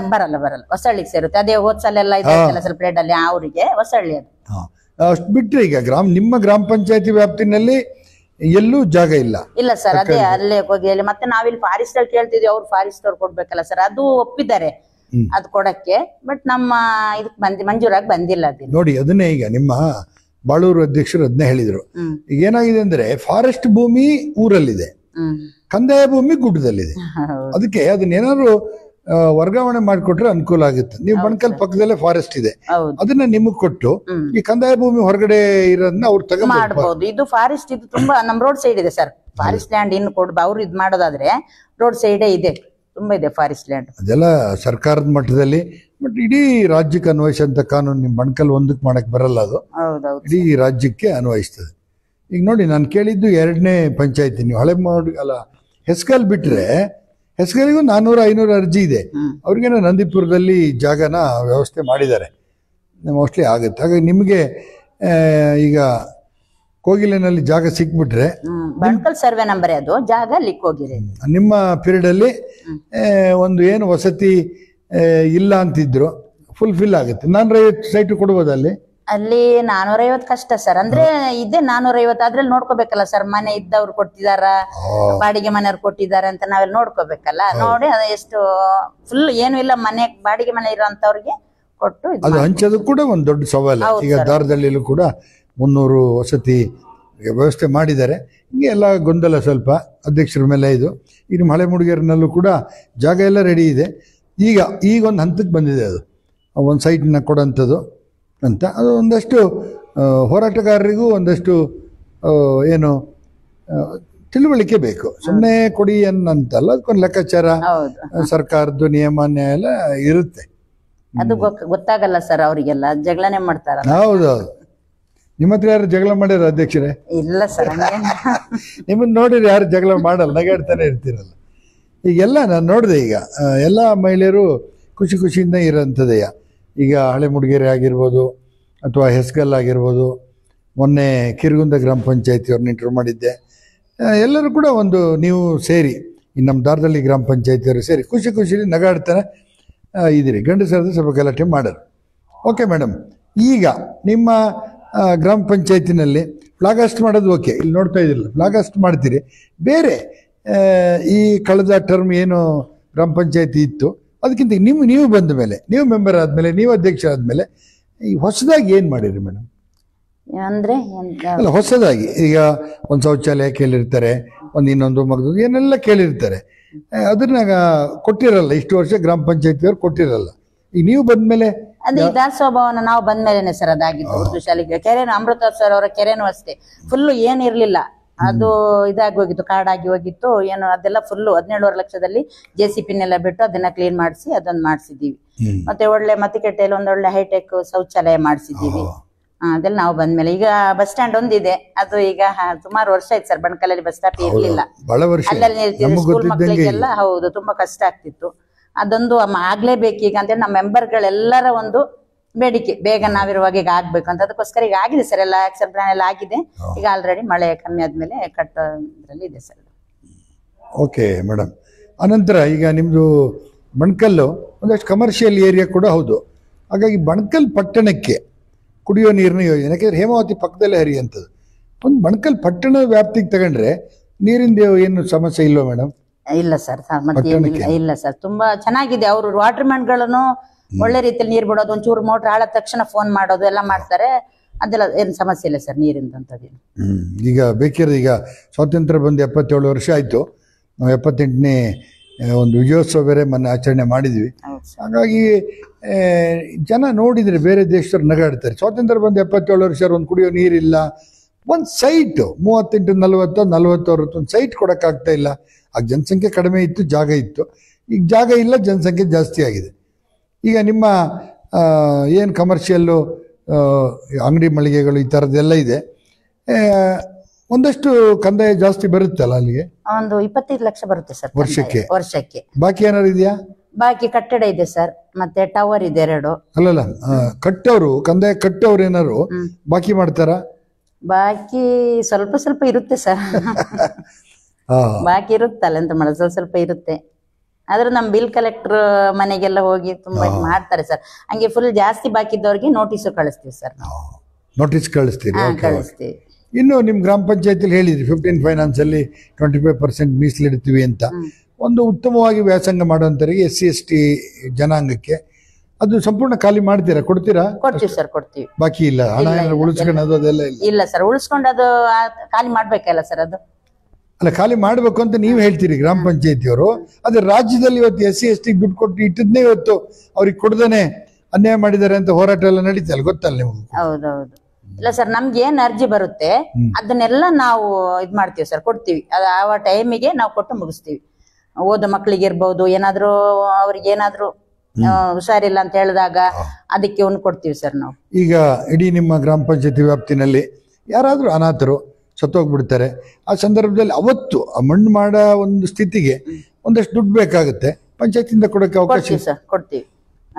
ಬರಲ್ಲ, ಹೊಸಳ್ಳಿಗೆ ಸೇರುತ್ತೆ. ಅದೇ ಹೋದ್ಸಲ ಎಲ್ಲ ಇದೆ ಸ್ವಲ್ಪ ರೇಟ್ ಅಲ್ಲಿ, ಅವರಿಗೆ ಹೊಸಳ್ಳಿ ಅದು. ಅಷ್ಟು ಬಿಟ್ಟರೆ ಈಗ ನಿಮ್ಮ ಗ್ರಾಮ ಪಂಚಾಯತಿ ವ್ಯಾಪ್ತಿನಲ್ಲಿ ಎಲ್ಲೂ ಜಾಗ ಇಲ್ಲ. ಇಲ್ಲ ಸರ್, ಅದೇ ಅಲ್ಲೇ ಹೋಗಿ ಅಲ್ಲಿ ಮತ್ತೆ ನಾವಿಲ್ಲಿ ಫಾರೆಸ್ಟ್ ಅಲ್ಲಿ ಕೇಳ್ತಿದ್ವಿ, ಅವ್ರು ಫಾರೆಸ್ಟ್ ಅವ್ರು ಕೊಡ್ಬೇಕಲ್ಲ ಸರ್, ಅದು ಒಪ್ಪಿದ್ದಾರೆ ಅದು ಕೊಡಕ್ಕೆ, ಬಟ್ ನಮ್ಮ ಇದಕ್ ಮಂಜೂರಾಗಿ ಬಂದಿಲ್ಲ ಅದು. ನೋಡಿ, ಅದನ್ನೇ ಈಗ ನಿಮ್ಮ ಬಾಳೂರು ಅಧ್ಯಕ್ಷರು ಅದನ್ನೇ ಹೇಳಿದ್ರು. ಈಗ ಏನಾಗಿದೆ ಅಂದ್ರೆ ಫಾರೆಸ್ಟ್ ಭೂಮಿ ಊರಲ್ಲಿದೆ, ಕಂದಾಯ ಭೂಮಿ ಗುಡ್ಡದಲ್ಲಿದೆ. ಅದಕ್ಕೆ ಅದನ್ನೇನಾದ್ರು ವರ್ಗಾವಣೆ ಮಾಡಿಕೊಟ್ರೆ ಅನುಕೂಲ ಆಗುತ್ತೆ. ನೀವು ಬಣಕಲ್ ಪಕ್ಕದಲ್ಲೇ ಫಾರೆಸ್ಟ್ ಇದೆ, ಅದನ್ನ ನಿಮಗ್ ಕೊಟ್ಟು ಈ ಕಂದಾಯ ಭೂಮಿ ಹೊರಗಡೆ ಇರೋದನ್ನ ಅವ್ರು ತಗೊಂಡ್ಬೋದು. ಇದು ಫಾರೆಸ್ಟ್ ಇದು ತುಂಬಾ ನಮ್ ರೋಡ್ ಸೈಡ್ ಇದೆ ಸರ್, ಫಾರೆಸ್ಟ್ ಲ್ಯಾಂಡ್ ಇನ್ನು ಕೊಡ್ ಅವ್ರು ಇದ್ ಮಾಡೋದಾದ್ರೆ ರೋಡ್ ಸೈಡೇ ಇದೆ, ತುಂಬಾ ಇದೆ ಫಾರೆಸ್ಟ್ ಲ್ಯಾಂಡ್. ಅದೆಲ್ಲ ಸರ್ಕಾರದ ಮಟ್ಟದಲ್ಲಿ, ಬಟ್ ಇಡೀ ರಾಜ್ಯಕ್ಕೆ ಅನ್ವಯಿಸಂತ ಕಾನೂನು ನಿಮ್ ಬಣಕಲ್ ಒಂದಕ್ಕೆ ಮಾಡಕ್ ಬರಲ್ಲ, ಅದು ಇಡೀ ರಾಜ್ಯಕ್ಕೆ ಅನ್ವಯಿಸ್ತದೆ. ಈಗ ನೋಡಿ, ನಾನು ಕೇಳಿದ್ದು 2ನೇ ಪಂಚಾಯತಿ, ನೀವು ಹಳೆ ಅಲ್ಲ ಹೆಸ್ಕಲ್ ಬಿಟ್ರೆ ಹೆಸ್ಕಲಿಗೂ 400-500 ಅರ್ಜಿ ಇದೆ. ಅವ್ರಿಗೇನೋ ನಂದಿಪುರದಲ್ಲಿ ಜಾಗನ ವ್ಯವಸ್ಥೆ ಮಾಡಿದ್ದಾರೆ, ಮೋಸ್ಟ್ಲಿ ಆಗುತ್ತೆ. ಹಾಗಾಗಿ ನಿಮಗೆ ಈಗ ಕೋಗಿಲೆನಲ್ಲಿ ಜಾಗ ಸಿಕ್ಬಿಟ್ರೆ ಬಣಕಲ್ ಸರ್ವೆ ನಂಬರ್ ಅದು ಜಾಗ ಲಿಕ್ ಹೋಗಿದೆ. ನಿಮ್ಮ ಪೀರಿಯಡ್ ಅಲ್ಲಿ ಒಂದು ಏನು ವಸತಿ ಇಲ್ಲ ಅಂತಿದ್ರು ಫುಲ್ಫಿಲ್ ಆಗುತ್ತೆ. 450 ಸೈಟ್ ಕೊಡ್ಬೋದಲ್ಲಿ? ಅಲ್ಲಿ 450 ಕಷ್ಟ ಸರ್, ಅಂದ್ರೆ ಇದೆ 450, ಅದ್ರಲ್ಲಿ ನೋಡ್ಕೋಬೇಕಲ್ಲ ಸರ್, ಮನೆ ಇದ್ದವ್ರು ಕೊಟ್ಟಿದಾರ, ಬಾಡಿಗೆ ಮನೆಯವ್ರು ಕೊಟ್ಟಿದ್ದಾರೆ ಅಂತ ನಾವೆಲ್ಲ ನೋಡ್ಕೋಬೇಕಲ್ಲ. ನೋಡಿ ಎಷ್ಟು ಫುಲ್ ಏನು ಇಲ್ಲ, ಮನೆ ಬಾಡಿಗೆ ಮನೆ ಇರೋಂತವ್ರಿಗೆ ಕೊಟ್ಟು ಅದು ಹಂಚೋದು ಕೂಡ ಒಂದು ದೊಡ್ಡ ಸವಾಲು. ಈಗ ದಾರದಳ್ಳಿಲೂ ಕೂಡ 300 ವಸತಿ ವ್ಯವಸ್ಥೆ ಮಾಡಿದ್ದಾರೆ. ಹಿಂಗೆ ಎಲ್ಲ ಗೊಂದಲ ಸ್ವಲ್ಪ ಅಧ್ಯಕ್ಷರ ಮೇಲೆ ಇದು. ಈಗ ನಿಮ್ಮ ಹಳೆ ಮುಡಿಗೇರಿನಲ್ಲೂ ಕೂಡ ಜಾಗ ಎಲ್ಲ ರೆಡಿ ಇದೆ. ಈಗ ಒಂದು ಹಂತಕ್ಕೆ ಬಂದಿದೆ, ಅದು ಒಂದು ಸೈಟ್ನ ಕೊಡೋಂಥದ್ದು ಅಂತ. ಅದು ಒಂದಷ್ಟು ಹೋರಾಟಗಾರರಿಗೂ ಒಂದಷ್ಟು ಏನು ತಿಳುವಳಿಕೆ ಬೇಕು. ಸುಮ್ಮನೆ ಕೊಡಿ ಅನ್ನಂತಲ್ಲ, ಅದಕ್ಕೊಂದು ಲೆಕ್ಕಾಚಾರ, ಸರ್ಕಾರದ್ದು ನಿಯಮ ನ್ಯಾಯ ಎಲ್ಲ ಇರುತ್ತೆ. ಅದು ಗೊತ್ತಾಗಲ್ಲ ಸರ್ ಅವರಿಗೆಲ್ಲ, ಜಗಳನೆ ಮಾಡ್ತಾರ. ಹೌದೌದು. ನಿಮ್ಮ ಹತ್ರ ಯಾರು ಜಗಳ ಮಾಡ್ಯಾರ ಅಧ್ಯಕ್ಷರೇ? ಇಲ್ಲ ಸರ್, ನಿಮ್ಮನ್ನ ನೋಡಿದ್ರೆ ಯಾರು ಜಗಳ ಮಾಡಲ್ಲ, ನಗಾಡ್ತಾನೆ ಇರ್ತೀರಲ್ಲ. ಈಗೆಲ್ಲ ನಾನು ನೋಡಿದೆ, ಈಗ ಎಲ್ಲ ಮಹಿಳೆಯರು ಖುಷಿಯಿಂದ ಇರೋಂಥದ್ದೆಯ. ಈಗ ಹಳೆ ಮುಡಿಗೇರಿ ಆಗಿರ್ಬೋದು ಅಥವಾ ಹೆಸ್ಗಲ್ ಆಗಿರ್ಬೋದು, ಮೊನ್ನೆ ಕಿರ್ಗುಂದ ಗ್ರಾಮ ಪಂಚಾಯತಿಯವ್ರನ್ನ ಇಂಟರ್ವ್ಯೂ ಮಾಡಿದ್ದೆ. ಎಲ್ಲರೂ ಕೂಡ ಒಂದು ನೀವು ಸೇರಿ, ಇನ್ನು ನಮ್ಮ ದಾರದಳ್ಳಿ ಗ್ರಾಮ ಪಂಚಾಯತಿಯವರು ಸೇರಿ ಖುಷಿಲಿ ನಗಾಡ್ತಾನೆ ಇದ್ದೀರಿ. ಗಂಡಸರದ್ದು ಸ್ವಲ್ಪ ಗಲಾಟೆ ಮಾಡೋರು. ಓಕೆ ಮೇಡಮ್, ಈಗ ನಿಮ್ಮ ಗ್ರಾಮ ಪಂಚಾಯತಿನಲ್ಲಿ ಫ್ಲಾಗಾಸ್ಟ್ ಮಾಡೋದು ಓಕೆ, ಇಲ್ಲಿ ನೋಡ್ತಾ ಇದ್ದಿಲ್ಲ, ಫ್ಲಾಗಾಸ್ಟ್ ಮಾಡ್ತೀರಿ. ಬೇರೆ ಈ ಕಳೆದ ಟರ್ಮ್ ಏನು ಗ್ರಾಮ ಪಂಚಾಯತಿ ಇತ್ತು ಅದಕ್ಕಿಂತ ನೀವು ಬಂದ ಮೇಲೆ, ನೀವು ಮೆಂಬರ್ ಆದಮೇಲೆ, ನೀವು ಅಧ್ಯಕ್ಷ ಆದಮೇಲೆ ಈ ಹೊಸದಾಗಿ ಏನು ಮಾಡಿರಿ ಮೇಡಮ್? ಅಂದ್ರೆ ಅಲ್ಲ, ಹೊಸದಾಗಿ ಈಗ ಒಂದು ಶೌಚಾಲಯ ಕೇಳಿರ್ತಾರೆ, ಇನ್ನೊಂದು ಮಗದೊಂದು ಏನೆಲ್ಲ ಕೇಳಿರ್ತಾರೆ, ಅದನ್ನ ಕೊಟ್ಟಿರಲ್ಲ. ಇಷ್ಟು ವರ್ಷ ಗ್ರಾಮ ಪಂಚಾಯತಿಯವ್ರು ಕೊಟ್ಟಿರಲ್ಲ. ಈಗ ನೀವು ಬಂದ್ಮೇಲೆ ಅದೇ ವಿಧಾನಸಭಾ ಭವನ ನಾವು ಬಂದ್ಮೇಲೆನೆ ಸರ್ ಅದಾಗಿತ್ತು. ಉರ್ದು ಶಾಲೆಗೆ ಕೆರೆನು, ಅಮೃತ ಸರ್ ಅವರ ಕೆರೆನೂ ಅಷ್ಟೇ ಫುಲ್ಲು ಏನಿರ್ಲಿಲ್ಲ, ಅದು ಇದಾಗಿ ಹೋಗಿತ್ತು, ಕಾಡಾಗಿ ಹೋಗಿತ್ತು. ಏನು ಅದೆಲ್ಲ ಫುಲ್ಲು 17.5 ಲಕ್ಷದಲ್ಲಿ JCPನೆಲ್ಲ ಬಿಟ್ಟು ಅದನ್ನ ಕ್ಲೀನ್ ಮಾಡಿಸಿ ಅದೊಂದು ಮಾಡಿಸಿದ್ದೀವಿ. ಮತ್ತೆ ಒಳ್ಳೆ ಮತ್ತಿಕೆಟ್ಟೆಯಲ್ಲಿ ಒಂದೊಳ್ಳೆ ಹೈಟೆಕ್ ಶೌಚಾಲಯ ಮಾಡಿಸಿದ್ದೀವಿ. ಅದೆಲ್ಲ ನಾವು ಬಂದ್ಮೇಲೆ. ಈಗ ಬಸ್ ಸ್ಟ್ಯಾಂಡ್ ಒಂದಿದೆ, ಅದು ಈಗ ಸುಮಾರು ವರ್ಷ ಆಯ್ತು ಸರ್, ಬಣಕಲಲ್ಲಿ ಬಸ್ ಸ್ಟಾಪ್ ಇರ್ಲಿಲ್ಲ, ಅಲ್ಲಲ್ಲಿ ಸ್ಕೂಲ್ ಮಕ್ಕಳಿಗೆಲ್ಲ ಹೌದು ತುಂಬಾ ಕಷ್ಟ ಆಗ್ತಿತ್ತು. ಅದೊಂದು ಆಗ್ಲೇಬೇಕು ಈಗ ಅಂತೇಳಿ ನಮ್ಮ ಮೆಂಬರ್ಗಳೆಲ್ಲರ ಒಂದು ಬೇಡಿಕೆ, ಬೇಗ ನಾವಿರುವಾಗ ಈಗ ಆಗ್ಬೇಕು ಅಂತ. ಅದಕ್ಕೋಸ್ಕರ ಈಗ ಆಗಿದೆ ಸರ್, ಎಲ್ಲ ಆಕ್ಷನ್ ಪ್ಲಾನ್ ಎಲ್ಲ ಆಗಿದೆ. ಈಗ ಆಲ್ರೆಡಿ ಮಳೆ ಕಮ್ಮಿ ಆದ್ಮೇಲೆ ಕಟ್ಟೋದ್ರಲ್ಲಿ ಇದೆ ಸರ್. Okay madam. ಅನಂತರ ಈಗ ನಿಮ್ದು ಬಣಕಲ್ಲು ಒಂದಷ್ಟು ಕಮರ್ಷಿಯಲ್ ಏರಿಯಾ ಕೂಡ ಹೌದು. ಹಾಗಾಗಿ ಬಣಕಲ್ ಪಟ್ಟಣಕ್ಕೆ ಕುಡಿಯೋ ನೀರಿನ ಯೋಜನೆ, ಯಾಕೆಂದ್ರೆ ಹೇಮಾವತಿ ಪಕ್ಕದಲ್ಲೇ ಹರಿಯುವಂಥದ್ದು. ಒಂದು ಬಣಕಲ್ ಪಟ್ಟಣ ವ್ಯಾಪ್ತಿಗೆ ತಗೊಂಡ್ರೆ ನೀರಿಂದ ಏನು ಸಮಸ್ಯೆ ಇಲ್ವಾ ಮೇಡಮ್? ಇಲ್ಲ ಸರ್, ಮತ್ತೆ ಇಲ್ಲ ಸರ್, ತುಂಬಾ ಚೆನ್ನಾಗಿದೆ. ಅವರು ವಾಟರ್ ಮ್ಯಾನ್ಗಳನ್ನು ಒಳ್ಳೆ ರೀತಿಯಲ್ಲಿ ನೀರು ಬಿಡೋದು, ಒಂಚೂರು ಮೋಟರ್ ಹಾಳಾದ ತಕ್ಷಣ ಫೋನ್ ಮಾಡೋದು ಎಲ್ಲ ಮಾಡ್ತಾರೆ. ಅದೆಲ್ಲ ಏನು ಸಮಸ್ಯೆ ಇಲ್ಲ ಸರ್ ನೀರಿಂದ ಅಂತದೇನು. ಈಗ ಬೇಕಿರೋದು, ಈಗ ಸ್ವಾತಂತ್ರ್ಯ ಬಂದು 77 ವರ್ಷ ಆಯ್ತು. ನಾವು 78ನೇ ಒಂದು ವಿಜಯೋತ್ಸವ ಬೇರೆ ಮೊನ್ನೆ ಆಚರಣೆ ಮಾಡಿದ್ವಿ. ಹಾಗಾಗಿ ಜನ ನೋಡಿದ್ರೆ ಬೇರೆ ದೇಶದವ್ರು ನಗಾಡ್ತಾರೆ. ಸ್ವಾತಂತ್ರ್ಯ ಬಂದು 77 ವರ್ಷ, ಒಂದು ಕುಡಿಯೋ ನೀರಿಲ್ಲ, ಒಂದು ಸೈಟ್ 38-40 ಒಂದು ಸೈಟ್ ಕೊಡೋಕ್ಕಾಗ್ತಾ ಇಲ್ಲ. ಆಗ ಜನಸಂಖ್ಯೆ ಕಡಿಮೆ ಇತ್ತು, ಜಾಗ ಇತ್ತು. ಈಗ ಜಾಗ ಇಲ್ಲ, ಜನಸಂಖ್ಯೆ ಜಾಸ್ತಿ ಆಗಿದೆ. ಈಗ ನಿಮ್ಮ ಏನು ಕಮರ್ಷಿಯಲ್ಲು ಅಂಗಡಿ ಮಳಿಗೆಗಳು ಈ ಥರದ್ದೆಲ್ಲ ಇದೆ, ಒಂದಷ್ಟು ಕಂದಾಯ ಜಾಸ್ತಿ ಬರುತ್ತಲ್ಲ ಅಲ್ಲಿಗೆ? ಒಂದು 25 ಲಕ್ಷ ಬರುತ್ತೆ ಸರ್ ವರ್ಷಕ್ಕೆ. ಬಾಕಿ ಏನಾದ್ರು ಇದೆಯಾ? ಬಾಕಿ ಕಟ್ಟಡ ಇದೆ ಸರ್, ಮತ್ತೆ ಟವರ್ ಇದೆ 2. ಅಲ್ಲಲ್ಲ, ಕಟ್ಟವ್ರು ಕಂದಾಯ ಕಟ್ಟವ್ರು ಏನಾರು ಬಾಕಿ ಮಾಡ್ತಾರಾ? ಬಾಕಿ ಸ್ವಲ್ಪ ಇರುತ್ತೆ ಸರ್. ಬಾಕಿ ಇರುತ್ತಲ್ಲ, ಎಂತ ಮಾಡೋದು, ಸ್ವಲ್ಪ ಇರುತ್ತೆ. ಆದ್ರೆ ನಮ್ ಬಿಲ್ ಕಲೆಕ್ಟರ್ ಮನೆಗೆಲ್ಲ ಹೋಗಿ ತುಂಬಾ ಮಾಡ್ತಾರೆ ಸರ್. ಹಂಗೆ ಫುಲ್ ಜಾಸ್ತಿ ಬಾಕಿ ಇದ್ದವ್ರಿಗೆ ನೋಟಿಸ್ ಕಳಿಸ್ತೀವಿ ಸರ್ ನಾವು. ನೋಟಿಸ್ ಕಳಿಸ್ತೀವಿ. ಇನ್ನು ನಿಮ್ಮ ಗ್ರಾಮ ಪಂಚಾಯತಿಲಿ ಹೇಳಿದ್ರಿ 15 ಫೈನಾನ್ಸಲ್ಲಿ 25% ಮೀಸಲಿಡ್ತೀವಿ ಅಂತ. ಒಂದು ಉತ್ತಮವಾಗಿ ವ್ಯಾಸಂಗ ಮಾಡುವಂಥವರಿಗೆ SC/ST ಜನಾಂಗಕ್ಕೆ ಅದು ಸಂಪೂರ್ಣ ಖಾಲಿ ಮಾಡ್ತೀರಾ, ಕೊಡ್ತೀರಾ? ಕೊಡ್ತೀವಿ ಸರ್, ಕೊಡ್ತೀವಿ. ಬಾಕಿ ಇಲ್ಲ, ಹಣ ಉಳಿಸ್ಕೊಳ್ಳೋದು ಅದೆಲ್ಲ ಇಲ್ಲ? ಇಲ್ಲ ಸರ್, ಉಳಿಸ್ಕೊಂಡು ಅದು ಖಾಲಿ ಮಾಡ್ಬೇಕಲ್ಲ ಸರ್. ಅದು ಅಲ್ಲ, ಖಾಲಿ ಮಾಡಬೇಕು ಅಂತ ನೀವು ಹೇಳ್ತೀರಿ ಗ್ರಾಮ ಪಂಚಾಯತಿಯವರು. ಅದೇ ರಾಜ್ಯದಲ್ಲಿ ಇವತ್ತು SC/ST ದುಡ್ಡು ಕೊಟ್ಟು ಇಟ್ಟದ್ನೇ ಇವತ್ತು ಅವ್ರಿಗೆ ಕೊಡದೇನೆ ಅನ್ಯಾಯ ಮಾಡಿದ್ದಾರೆ ಅಂತ ಹೋರಾಟ ಎಲ್ಲ ನಡೀತಲ್ಲ, ಗೊತ್ತಲ್ಲ ನಿಮ್ಗೆ? ಹೌದೌದು. ಇಲ್ಲ ಸರ್, ನಮ್ಗೆ ಏನ್ ಅರ್ಜಿ ಬರುತ್ತೆ ಅದನ್ನೆಲ್ಲ ನಾವು ಇದ್ ಮಾಡ್ತೀವಿ ಸರ್, ಕೊಡ್ತೀವಿ. ಅದು ಆ ಟೈಮಿಗೆ ನಾವು ಕೊಟ್ಟು ಮುಗಿಸ್ತೀವಿ. ಓದೋ ಮಕ್ಕಳಿಗೆ ಇರ್ಬೋದು, ಏನಾದ್ರು ಅವ್ರಿಗೆ ಏನಾದ್ರು ಹುಷಾರಿಲ್ಲ ಅಂತ ಹೇಳಿದಾಗ ಅದಕ್ಕೆ ಒಂದು ಕೊಡ್ತೀವಿ ಸರ್ ನಾವು. ಈಗ ಇಡೀ ನಿಮ್ಮ ಗ್ರಾಮ ಪಂಚಾಯತಿ ವ್ಯಾಪ್ತಿನಲ್ಲಿ ಯಾರಾದ್ರೂ ಅನಾಥರು ಸತ್ತೋಗ್ಬಿಡ್ತಾರೆ, ಆ ಸಂದರ್ಭದಲ್ಲಿ ಅವತ್ತು ಆ ಮಣ್ಣು ಮಾಡೋ ಒಂದು ಸ್ಥಿತಿಗೆ ಒಂದಷ್ಟು ದುಡ್ಡು ಬೇಕಾಗುತ್ತೆ, ಪಂಚಾಯತಿಯಿಂದ ಕೊಡೋಕೆ ಅವಕಾಶ? ಸರ್ ಕೊಡ್ತೀವಿ,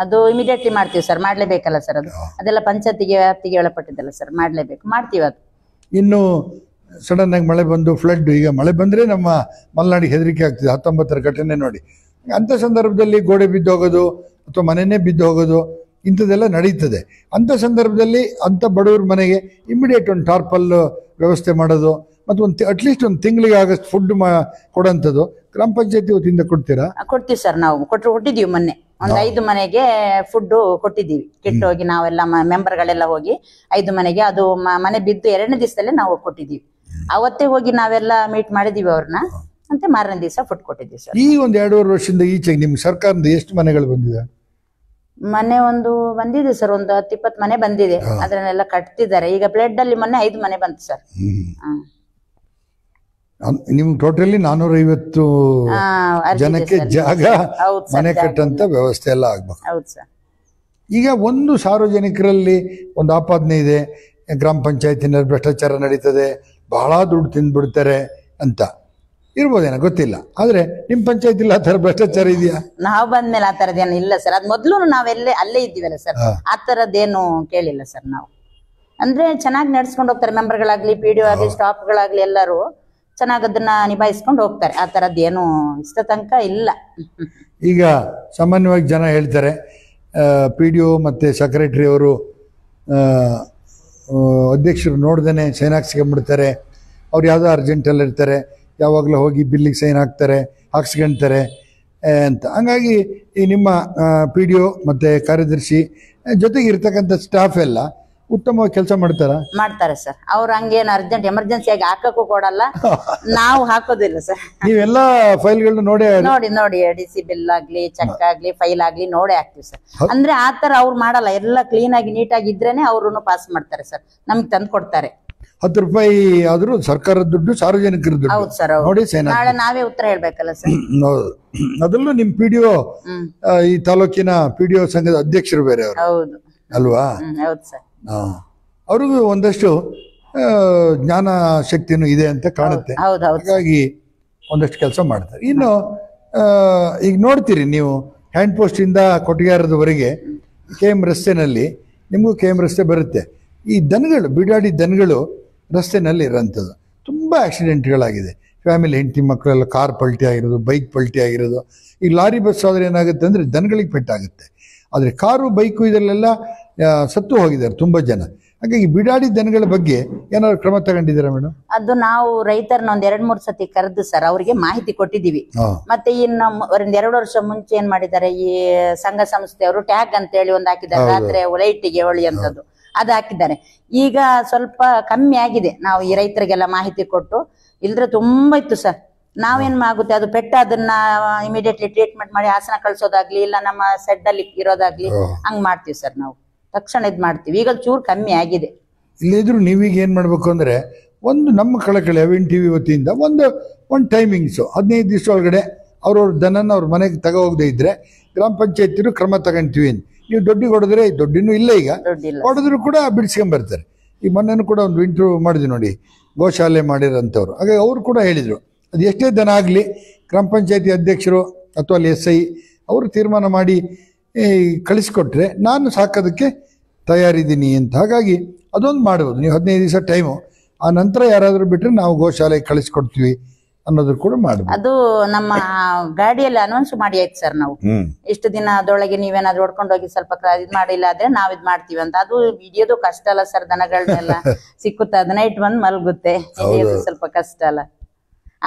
ಅದು ಇಮಿಡಿಯೇಟ್ಲಿ ಮಾಡ್ತೀವಿ ಸರ್. ಮಾಡ್ಲೇಬೇಕಲ್ಲ ಸರ್, ಅದೆಲ್ಲ ಪಂಚಾಯತಿಗೆ ವ್ಯಾಪ್ತಿಗೆ ಒಳಪಟ್ಟಿದ್ದಲ್ಲ ಸರ್, ಮಾಡ್ಲೇಬೇಕು, ಮಾಡ್ತೀವಿ ಅದು. ಇನ್ನು ಸಡನ್ ಆಗಿ ಮಳೆ ಬಂದು ಫ್ಲಡ್, ಈಗ ಮಳೆ ಬಂದ್ರೆ ನಮ್ಮ ಮಲೆನಾಡಿಗೆ ಹೆದರಿಕೆ ಆಗ್ತದೆ. 19ರ ಘಟನೆ ನೋಡಿ. ಅಂಥ ಸಂದರ್ಭದಲ್ಲಿ ಗೋಡೆ ಬಿದ್ದು ಹೋಗೋದು ಅಥವಾ ಮನೆಯೇ ಬಿದ್ದು ಹೋಗೋದು ಇಂಥದ್ದೆಲ್ಲ ನಡೀತದೆ. ಅಂಥ ಸಂದರ್ಭದಲ್ಲಿ ಅಂಥ ಬಡವ್ರ ಮನೆಗೆ ಇಮಿಡಿಯೇಟ್ ಒಂದು ಟಾರ್ಪಲ್ ವ್ಯವಸ್ಥೆ ಮಾಡೋದು ಮತ್ತು ಅಟ್ಲೀಸ್ಟ್ ಒಂದು ತಿಂಗಳಿಗೆ ಆಗಷ್ಟು ಫುಡ್ ಕೊಡೋಂಥದ್ದು ಗ್ರಾಮ ಪಂಚಾಯತಿ ವತಿಯಿಂದ ಕೊಡ್ತೀರಾ? ಕೊಡ್ತೀವಿ ಸರ್, ನಾವು ಕೊಟ್ಟಿದ್ದೀವಿ. ಮೊನ್ನೆ ಒಂದು 5 ಮನೆಗೆ ಫುಡ್ ಕೊಟ್ಟಿದ್ದೀವಿ. ಹೋಗಿ ನಾವೆಲ್ಲ ಮೆಂಬರ್ಗಳೆಲ್ಲ ಹೋಗಿ 5 ಮನೆಗೆ, ಅದು ಮನೆ ಬಿದ್ದು 2ನೇ ದಿವಸದಲ್ಲೇ ನಾವು ಕೊಟ್ಟಿದ್ದೀವಿ. ಅವತ್ತೇ ಹೋಗಿ ನಾವೆಲ್ಲ ಮೀಟ್ ಮಾಡಿದೀವಿ ಅವ್ರನ್ನ, ಅಂತ ಮಾರನೇ ದಿವಸ ಫುಡ್ ಕೊಟ್ಟಿದ್ದೀವಿ ಸರ್. ಈ ಒಂದು 2.5 ವರ್ಷದಿಂದ ಈಚೆಗೆ ನಿಮ್ಗೆ ಸರ್ಕಾರದಿಂದ ಎಷ್ಟು ಮನೆಗಳು ಬಂದಿದೆ? ಮನೆ ಒಂದು ಬಂದಿದೆ ಸರ್, ಒಂದು 10-20 ಮನೆ ಬಂದಿದೆ. ಅದನ್ನೆಲ್ಲ ಕಟ್ತಿದ್ದಾರೆ. ಈಗ ಬ್ಲಡ್ ಅಲ್ಲಿ ಮೊನ್ನೆ 5 ಮನೆ ಬಂತು ಸರ್. ನಿಮ್ ಟೋಟಲಿ 450 ಜನಕ್ಕೆ ಜಾಗ ಮನೆ ಕಟ್ಟಂತ ವ್ಯವಸ್ಥೆ ಎಲ್ಲ ಆಗ್ಬೇಕು. ಹೌದು ಸರ್. ಈಗ ಒಂದು ಸಾರ್ವಜನಿಕರಲ್ಲಿ ಒಂದು ಆಪಾದನೆ ಇದೆ, ಗ್ರಾಮ ಪಂಚಾಯತಿನಲ್ಲಿ ಭ್ರಷ್ಟಾಚಾರ ನಡೀತದೆ, ಬಹಳ ದುಡ್ಡು ತಿಂದ್ಬಿಡ್ತಾರೆ ಅಂತ. ಇರ್ಬೋದೇನೋ ಗೊತ್ತಿಲ್ಲ, ಆದ್ರೆ ನಿಮ್ ಪಂಚಾಯತಿಲಿ ಆ ತರ ಭ್ರಷ್ಟಾಚಾರ ಇದೆಯಾ? ನಾವು ಬಂದ್ಮೇಲೆ ಆ ತರದೇನು ಇಲ್ಲ ಸರ್. ಅದ್ ಮೊದ್ಲು ನಾವೆಲ್ಲೇ ಅಲ್ಲೇ ಇದ್ದೀವಲ್ಲ ಸರ್, ಆ ತರದ್ದೇನು ಕೇಳಿಲ್ಲ ಸರ್ ನಾವು. ಅಂದ್ರೆ ಚೆನ್ನಾಗಿ ನಡ್ಸ್ಕೊಂಡು ಹೋಗ್ತಾರೆ ಮೆಂಬರ್ಗಳಾಗ್ಲಿ, PDO ಆಗ್ಲಿ, ಸ್ಟಾಫ್ಗಳಾಗ್ಲಿ, ಎಲ್ಲರೂ ಚೆನ್ನಾಗಿ ಅದನ್ನ ನಿಭಾಯಿಸ್ಕೊಂಡು ಹೋಗ್ತಾರೆ. ಆ ತರದ್ದೇನು ಇಷ್ಟ ತನಕ ಇಲ್ಲ. ಈಗ ಸಾಮಾನ್ಯವಾಗಿ ಜನ ಹೇಳ್ತಾರೆ PDO ಮತ್ತೆ ಸೆಕ್ರೆಟರಿ ಅವರು ಅಧ್ಯಕ್ಷರು ನೋಡ್ದೇನೆ ಸೈನ್ ಹಾಕ್ಸ್ಕೊಂಡ್ಬಿಡ್ತಾರೆ, ಅವ್ರು ಯಾವುದೋ ಅರ್ಜೆಂಟಲ್ಲಿ ಇರ್ತಾರೆ, ಯಾವಾಗಲೂ ಹೋಗಿ ಬಿಲ್ಲಿಗೆ ಸೈನ್ ಹಾಕ್ಸ್ಕೊಳ್ತಾರೆ ಅಂತ. ಹಂಗಾಗಿ ಈ ನಿಮ್ಮ PDO ಮತ್ತು ಕಾರ್ಯದರ್ಶಿ ಜೊತೆಗೆ ಇರ್ತಕ್ಕಂಥ ಸ್ಟಾಫ್ ಎಲ್ಲ ಉತ್ತಮವಾಗಿ ಕೆಲಸ ಮಾಡ್ತಾರೆ ಸರ್. ಅವ್ರು ಹಂಗೇನು ಅರ್ಜೆಂಟ್ ಎಮರ್ಜೆನ್ಸಿಯಾಗಿ ಹಾಕಕ್ಕೂ ಕೊಡಲ್ಲ, ನಾವು ಹಾಕೋದಿಲ್ಲ ಸರ್. ನೀವೆಲ್ಲ ಫೈಲ್ಗಳನ್ನ ನೋಡಿ DC ಬಿಲ್ ಆಗ್ಲಿ, ಚೆಕ್ ಆಗ್ಲಿ, ಫೈಲ್ ಆಗ್ಲಿ ನೋಡೇ ಹಾಕ್ತಿವಿ ಸರ್. ಅಂದ್ರೆ ಆತರ ಅವ್ರು ಮಾಡಲ್ಲ, ಎಲ್ಲ ಕ್ಲೀನ್ ಆಗಿ ನೀಟಾಗಿ ಇದ್ರೇನೆ ಅವ್ರು ಪಾಸ್ ಮಾಡ್ತಾರೆ ಸರ್, ನಮ್ಗೆ ತಂದು ಕೊಡ್ತಾರೆ. 10 ರೂಪಾಯಿ ಆದ್ರೂ ಸರ್ಕಾರದ ದುಡ್ಡು, ಸಾರ್ವಜನಿಕರ ದುಡ್ಡು. ಹೌದು ಸರ್. ನೋಡಿ, ನಾಳೆ ನಾವೇ ಉತ್ತರ ಹೇಳ್ಬೇಕಲ್ಲ ಸರ್. ಅದರಲ್ಲೂ ನಿಮ್ PDO ಈ ತಾಲೂಕಿನ PDO ಸಂಘದ ಅಧ್ಯಕ್ಷರು ಬೇರೆ ಅವರು. ಹೌದು ಅಲ್ವಾ? ಹೌದು ಸರ್. ಅವ್ರಿಗೂ ಒಂದಷ್ಟು ಜ್ಞಾನ ಶಕ್ತಿನೂ ಇದೆ ಅಂತ ಕಾಣುತ್ತೆ. ಹಾಗಾಗಿ ಒಂದಷ್ಟು ಕೆಲಸ ಮಾಡ್ತಾರೆ. ಇನ್ನು ಈಗ ನೋಡ್ತೀರಿ ನೀವು, ಹ್ಯಾಂಡ್ ಪೋಸ್ಟ್ ಇಂದ ಕೊಟ್ಟಿಗೆಹಾರದವರೆಗೆ KM ರಸ್ತೆನಲ್ಲಿ ನಿಮಗೂ KM ರಸ್ತೆ ಬರುತ್ತೆ. ಈ ದನಗಳು, ಬಿಡಾಡಿ ದನಗಳು ರಸ್ತೆನಲ್ಲಿ ಇರೋಂಥದ್ದು ತುಂಬ ಆಕ್ಸಿಡೆಂಟ್ಗಳಾಗಿದೆ. ಫ್ಯಾಮಿಲಿ, ಹೆಂಡತಿ ಮಕ್ಕಳೆಲ್ಲ ಕಾರ್ ಪಲ್ಟಿ ಆಗಿರೋದು, ಬೈಕ್ ಪಲ್ಟಿ ಆಗಿರೋದು. ಈಗ ಲಾರಿ ಬಸ್ ಆದರೆ ಏನಾಗುತ್ತೆ ಅಂದರೆ ದನಗಳಿಗೆ ಪೆಟ್ಟಾಗುತ್ತೆ. ಆದರೆ ಕಾರು, ಬೈಕು ಇದರಲ್ಲೆಲ್ಲ ಸತ್ತು ಹೋಗಿದ್ದಾರೆ ತುಂಬ ಜನ. ಹಾಗಾಗಿ ಬಿಡಾಡಿ ದನಗಳ ಬಗ್ಗೆ ಏನಾದ್ರು ಕ್ರಮ ತಗೊಂಡಿದ್ದೀರಾ ಮೇಡಮ್? ಅದು ನಾವು ರೈತರನ್ನ ಒಂದ್ 2-3 ಸತಿ ಕರೆದು ಸರ್ ಅವರಿಗೆ ಮಾಹಿತಿ ಕೊಟ್ಟಿದ್ದೀವಿ. ಮತ್ತೆ ಇನ್ನು 2 ವರ್ಷ ಮುಂಚೆ ಏನ್ ಮಾಡಿದ್ದಾರೆ, ಈ ಸಂಘ ಸಂಸ್ಥೆಯವರು ಟ್ಯಾಗ್ ಅಂತ ಹೇಳಿ ಒಂದು ಹಾಕಿದ್ದಾರೆ, ರಾತ್ರಿ ಲೈಟಿಗೆ ಹೊಳೆಯುವಂಥದ್ದು, ಅದು ಹಾಕಿದ್ದಾರೆ. ಈಗ ಸ್ವಲ್ಪ ಕಮ್ಮಿ ಆಗಿದೆ. ನಾವು ಈ ರೈತರಿಗೆಲ್ಲ ಮಾಹಿತಿ ಕೊಟ್ಟು, ಇಲ್ದ್ರೆ ತುಂಬಾ ಇತ್ತು ಸರ್. ನಾವೇನ್ ಆಗುತ್ತೆ, ಅದು ಪೆಟ್ಟ ಅದನ್ನ ಇಮಿಡಿಯೇಟ್ಲಿ ಟ್ರೀಟ್ಮೆಂಟ್ ಮಾಡಿ ಹಾಸನ ಕಳ್ಸೋದಾಗ್ಲಿ, ಇಲ್ಲ ನಮ್ಮ ಸೆಡ್ ಅಲ್ಲಿ ಇರೋದಾಗ್ಲಿ, ಹಂಗ್ ಮಾಡ್ತೀವಿ ಸರ್. ನಾವು ತಕ್ಷಣ ಇದ್ ಮಾಡ್ತೀವಿ. ಈಗ ಚೂರು ಕಮ್ಮಿ ಆಗಿದೆ. ಇಲ್ಲಿದ್ರು ನೀವೀಗ ಏನ್ ಮಾಡ್ಬೇಕು ಅಂದ್ರೆ, ಒಂದು ನಮ್ಮ ಕಳಕಳಿ ಅವಿನ್ TV ವತಿಯಿಂದ ಒಂದು ಟೈಮಿಂಗ್ಸು 15 ದಿವಸ ಒಳಗಡೆ ಅವ್ರವ್ರ ದನನ ಅವ್ರ ಮನೆಗೆ ಹೋಗದೆ ಇದ್ರೆ ಗ್ರಾಮ ಪಂಚಾಯತಿರು ಕ್ರಮ ತಗೊಂತೀವಿ. ನೀವು ದೊಡ್ಡಿಗೆ ಹೊಡೆದ್ರೆ, ದೊಡ್ಡಿನೂ ಇಲ್ಲ, ಈಗ ಹೊಡೆದ್ರು ಕೂಡ ಬಿಡಿಸ್ಕೊಂಬರ್ತಾರೆ. ಈ ಮೊನ್ನೆನೂ ಕೂಡ ಒಂದು ಇಂಟರ್ವ್ಯೂ ಮಾಡಿದ್ವಿ ನೋಡಿ, ಗೋಶಾಲೆ ಮಾಡಿರೋಂಥವ್ರು. ಹಾಗಾಗಿ ಅವರು ಕೂಡ ಹೇಳಿದರು, ಅದು ಎಷ್ಟೇ ದನ ಆಗಲಿ ಗ್ರಾಮ ಪಂಚಾಯತಿ ಅಧ್ಯಕ್ಷರು ಅಥವಾ ಅಲ್ಲಿ SI ಅವರು ತೀರ್ಮಾನ ಮಾಡಿ ಕಳಿಸ್ಕೊಟ್ರೆ ನಾನು ಸಾಕೋದಕ್ಕೆ ತಯಾರಿದ್ದೀನಿ ಅಂತ. ಹಾಗಾಗಿ ಅದೊಂದು ಮಾಡ್ಬೋದು ನೀವು. 15 ದಿವಸ ಟೈಮು, ಆ ನಂತರ ಯಾರಾದರೂ ಬಿಟ್ಟರೆ ನಾವು ಗೋಶಾಲೆಗೆ ಕಳಿಸ್ಕೊಡ್ತೀವಿ ಅನ್ನೋದು ಕೂಡ ಮಾಡ್ಬೋದು. ಅದು ನಮ್ಮ ಗಾಡಿಯಲ್ಲಿ ಅನೌನ್ಸ್ ಮಾಡಿ ಆಯ್ತು ಸರ್ ನಾವು, ಇಷ್ಟು ದಿನದೊಳಗೆ ನೀವೇನಾದ್ರು ಹೊಡ್ಕೊಂಡು ಹೋಗಿ ಸ್ವಲ್ಪ ಇದ್ ಮಾಡಿಲ್ಲ ಆದ್ರೆ ನಾವ್ ಇದ್ ಮಾಡ್ತೀವಿ ಅಂತ. ಅದು ಹಿಡಿಯೋದು ಕಷ್ಟ ಅಲ್ಲ ಸರ್, ದನಗಳನ್ನೆಲ್ಲ ಸಿಕ್ಕುತ್ತೆ, ಅದು ನೈಟ್ ಬಂದ್ ಮಲ್ಗುತ್ತೆ, ಹಿಡಿಯೋದು ಸ್ವಲ್ಪ ಕಷ್ಟ ಅಲ್ಲ.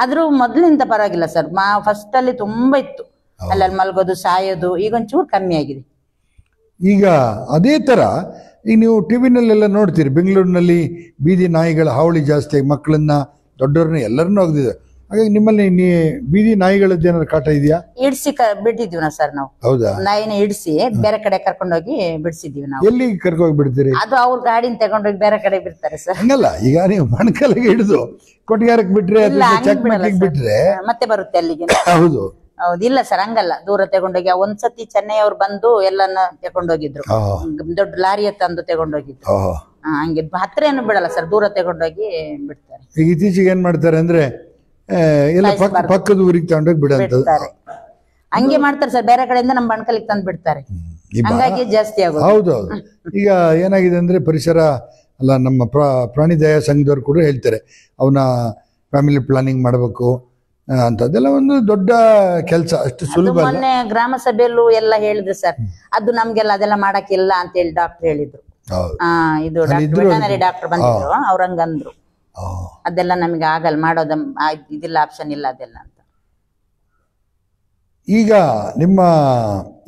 ಆದ್ರೂ ಮೊದ್ಲಿಂದ ಪರವಾಗಿಲ್ಲ ಸರ್, ಫಸ್ಟ್ ಅಲ್ಲಿ ತುಂಬಾ ಇತ್ತು ಅಲ್ಲಲ್ಲಿ ಮಲ್ಗೋದು ಸಾಯೋದು, ಈಗ ಒಂಚೂರು ಕಮ್ಮಿ ಆಗಿದೆ. ಈಗ ಅದೇ ತರ ಈಗ ನೀವು ಟಿವಿನಲ್ಲೆಲ್ಲ ನೋಡ್ತೀರಿ, ಬೆಂಗಳೂರಿನಲ್ಲಿ ಬೀದಿ ನಾಯಿಗಳ ಹಾವಳಿ ಜಾಸ್ತಿ ಆಗಿ ಮಕ್ಕಳನ್ನ ದೊಡ್ಡವ್ರನ್ನ ಎಲ್ಲರನ್ನೂ ಹೋಗ್ದಿದೆ. ಹಾಗಾಗಿ ನಿಮ್ಮಲ್ಲಿ ಬೀದಿ ನಾಯಿಗಳದ್ದು ಏನಾದ್ರು ಕಾಟ ಇದೆಯಾ? ಇಡ್ಸಿ ಬಿಟ್ಟಿದೀವಿ ನಾವು ಸರ್. ನಾವು ಹೌದಾ? ನಾಯಿನ ಇಡ್ಸಿ ಬೇರೆ ಕಡೆ ಕರ್ಕೊಂಡೋಗಿ ಬಿಡಿಸಿದೀವಿ ನಾವು. ಎಲ್ಲಿ ಕರ್ಕೋಗಿ ಬಿಡ್ತೀರಿ? ಅದು ಅವ್ರ ಗಾಡಿನ ತಗೊಂಡೋಗಿ ಬೇರೆ ಕಡೆ ಬಿಡ್ತಾರೆ ಸರ್. ಹಂಗಲ್ಲ, ಈಗ ನೀವು ಮಣಕಲ್ಲಿಗೆ ಹಿಡಿದು ಕೊಟ್ಟಿಗೆರಕ್ಕೆ ಬಿಟ್ರೆ ಬಿಟ್ರೆ ಮತ್ತೆ ಬರುತ್ತೆ ಅಲ್ಲಿಗೆ. ಹೌದು ಹೌದಿಲ್ಲ ಸರ್, ಹಂಗಲ್ಲ. ದೂರ ತಗೊಂಡೋಗಿ ಒಂದ್ಸತಿ ಚೆನ್ನೈ ಅವ್ರು ಬಂದು ಎಲ್ಲನ್ನ ತಗೊಂಡೋಗಿದ್ರು, ದೊಡ್ಡ ಲಾರಿ ತಂದು ತಗೊಂಡೋಗಿದ್ರು. ಹಂಗೆ ಹತ್ರ ಏನು ಬಿಡಲ್ಲ ಸರ್, ದೂರ ತಗೊಂಡೋಗಿ ಬಿಡ್ತಾರೆ. ಈಗ ಇತ್ತೀಚೆಗೆ ಏನ್ ಮಾಡ್ತಾರೆ ಅಂದ್ರೆ ಎಲ್ಲ ಪಕ್ಕದ ಊರಿಗೆ ತಗೊಂಡೋಗಿ ಬಿಡ್ತಾರೆ, ಹಂಗೆ ಮಾಡ್ತಾರೆ ಸರ್. ಬೇರೆ ಕಡೆಯಿಂದ ನಮ್ಮ ಬಣ್ಕಲಿಗೆ ತಂದು ಬಿಡ್ತಾರೆ, ಹಂಗಾಗಿ ಜಾಸ್ತಿ ಆಗೋದು. ಹೌದೌದು. ಈಗ ಏನಾಗಿದೆ ಅಂದ್ರೆ ಪರಿಸರ ಅಲ್ಲ, ನಮ್ಮ ಪ್ರಾಣಿ ದಯಾ ಸಂಘದವ್ರು ಕೂಡ ಹೇಳ್ತಾರೆ ಅವನ ಫ್ಯಾಮಿಲಿ ಪ್ಲಾನಿಂಗ್ ಮಾಡಬೇಕು ಅಂತದೆಲ್ಲ ಒಂದು ದೊಡ್ಡ ಕೆಲಸ, ಅಷ್ಟು ಸುಲಭ ಅಲ್ಲ. ಮೊನ್ನೆ ಗ್ರಾಮ ಸಭೆಯಲ್ಲೂ ಎಲ್ಲ ಹೇಳಿದ್ರು ಸರ್, ಅದು ನಮ್ಗೆಲ್ಲ ಅದೆಲ್ಲ ಮಾಡಕ್ಕಿಲ್ಲ ಅಂತ ಹೇಳಿ ಡಾಕ್ಟರ್ ಹೇಳಿದ್ರು. ಇದು ವೆಟರ್ನರಿ ಡಾಕ್ಟರ್ ಬಂದಿದ್ರು, ಅವ್ರಂಗಂದ್ರು ಅದೆಲ್ಲ ನಮಗೆ ಆಗಲ್ಲ, ಮಾಡೋದ ಇದಿಲ್ಲ, ಆಪ್ಷನ್ ಇಲ್ಲ ಅದೆಲ್ಲ ಅಂತ. ಈಗ ನಿಮ್ಮ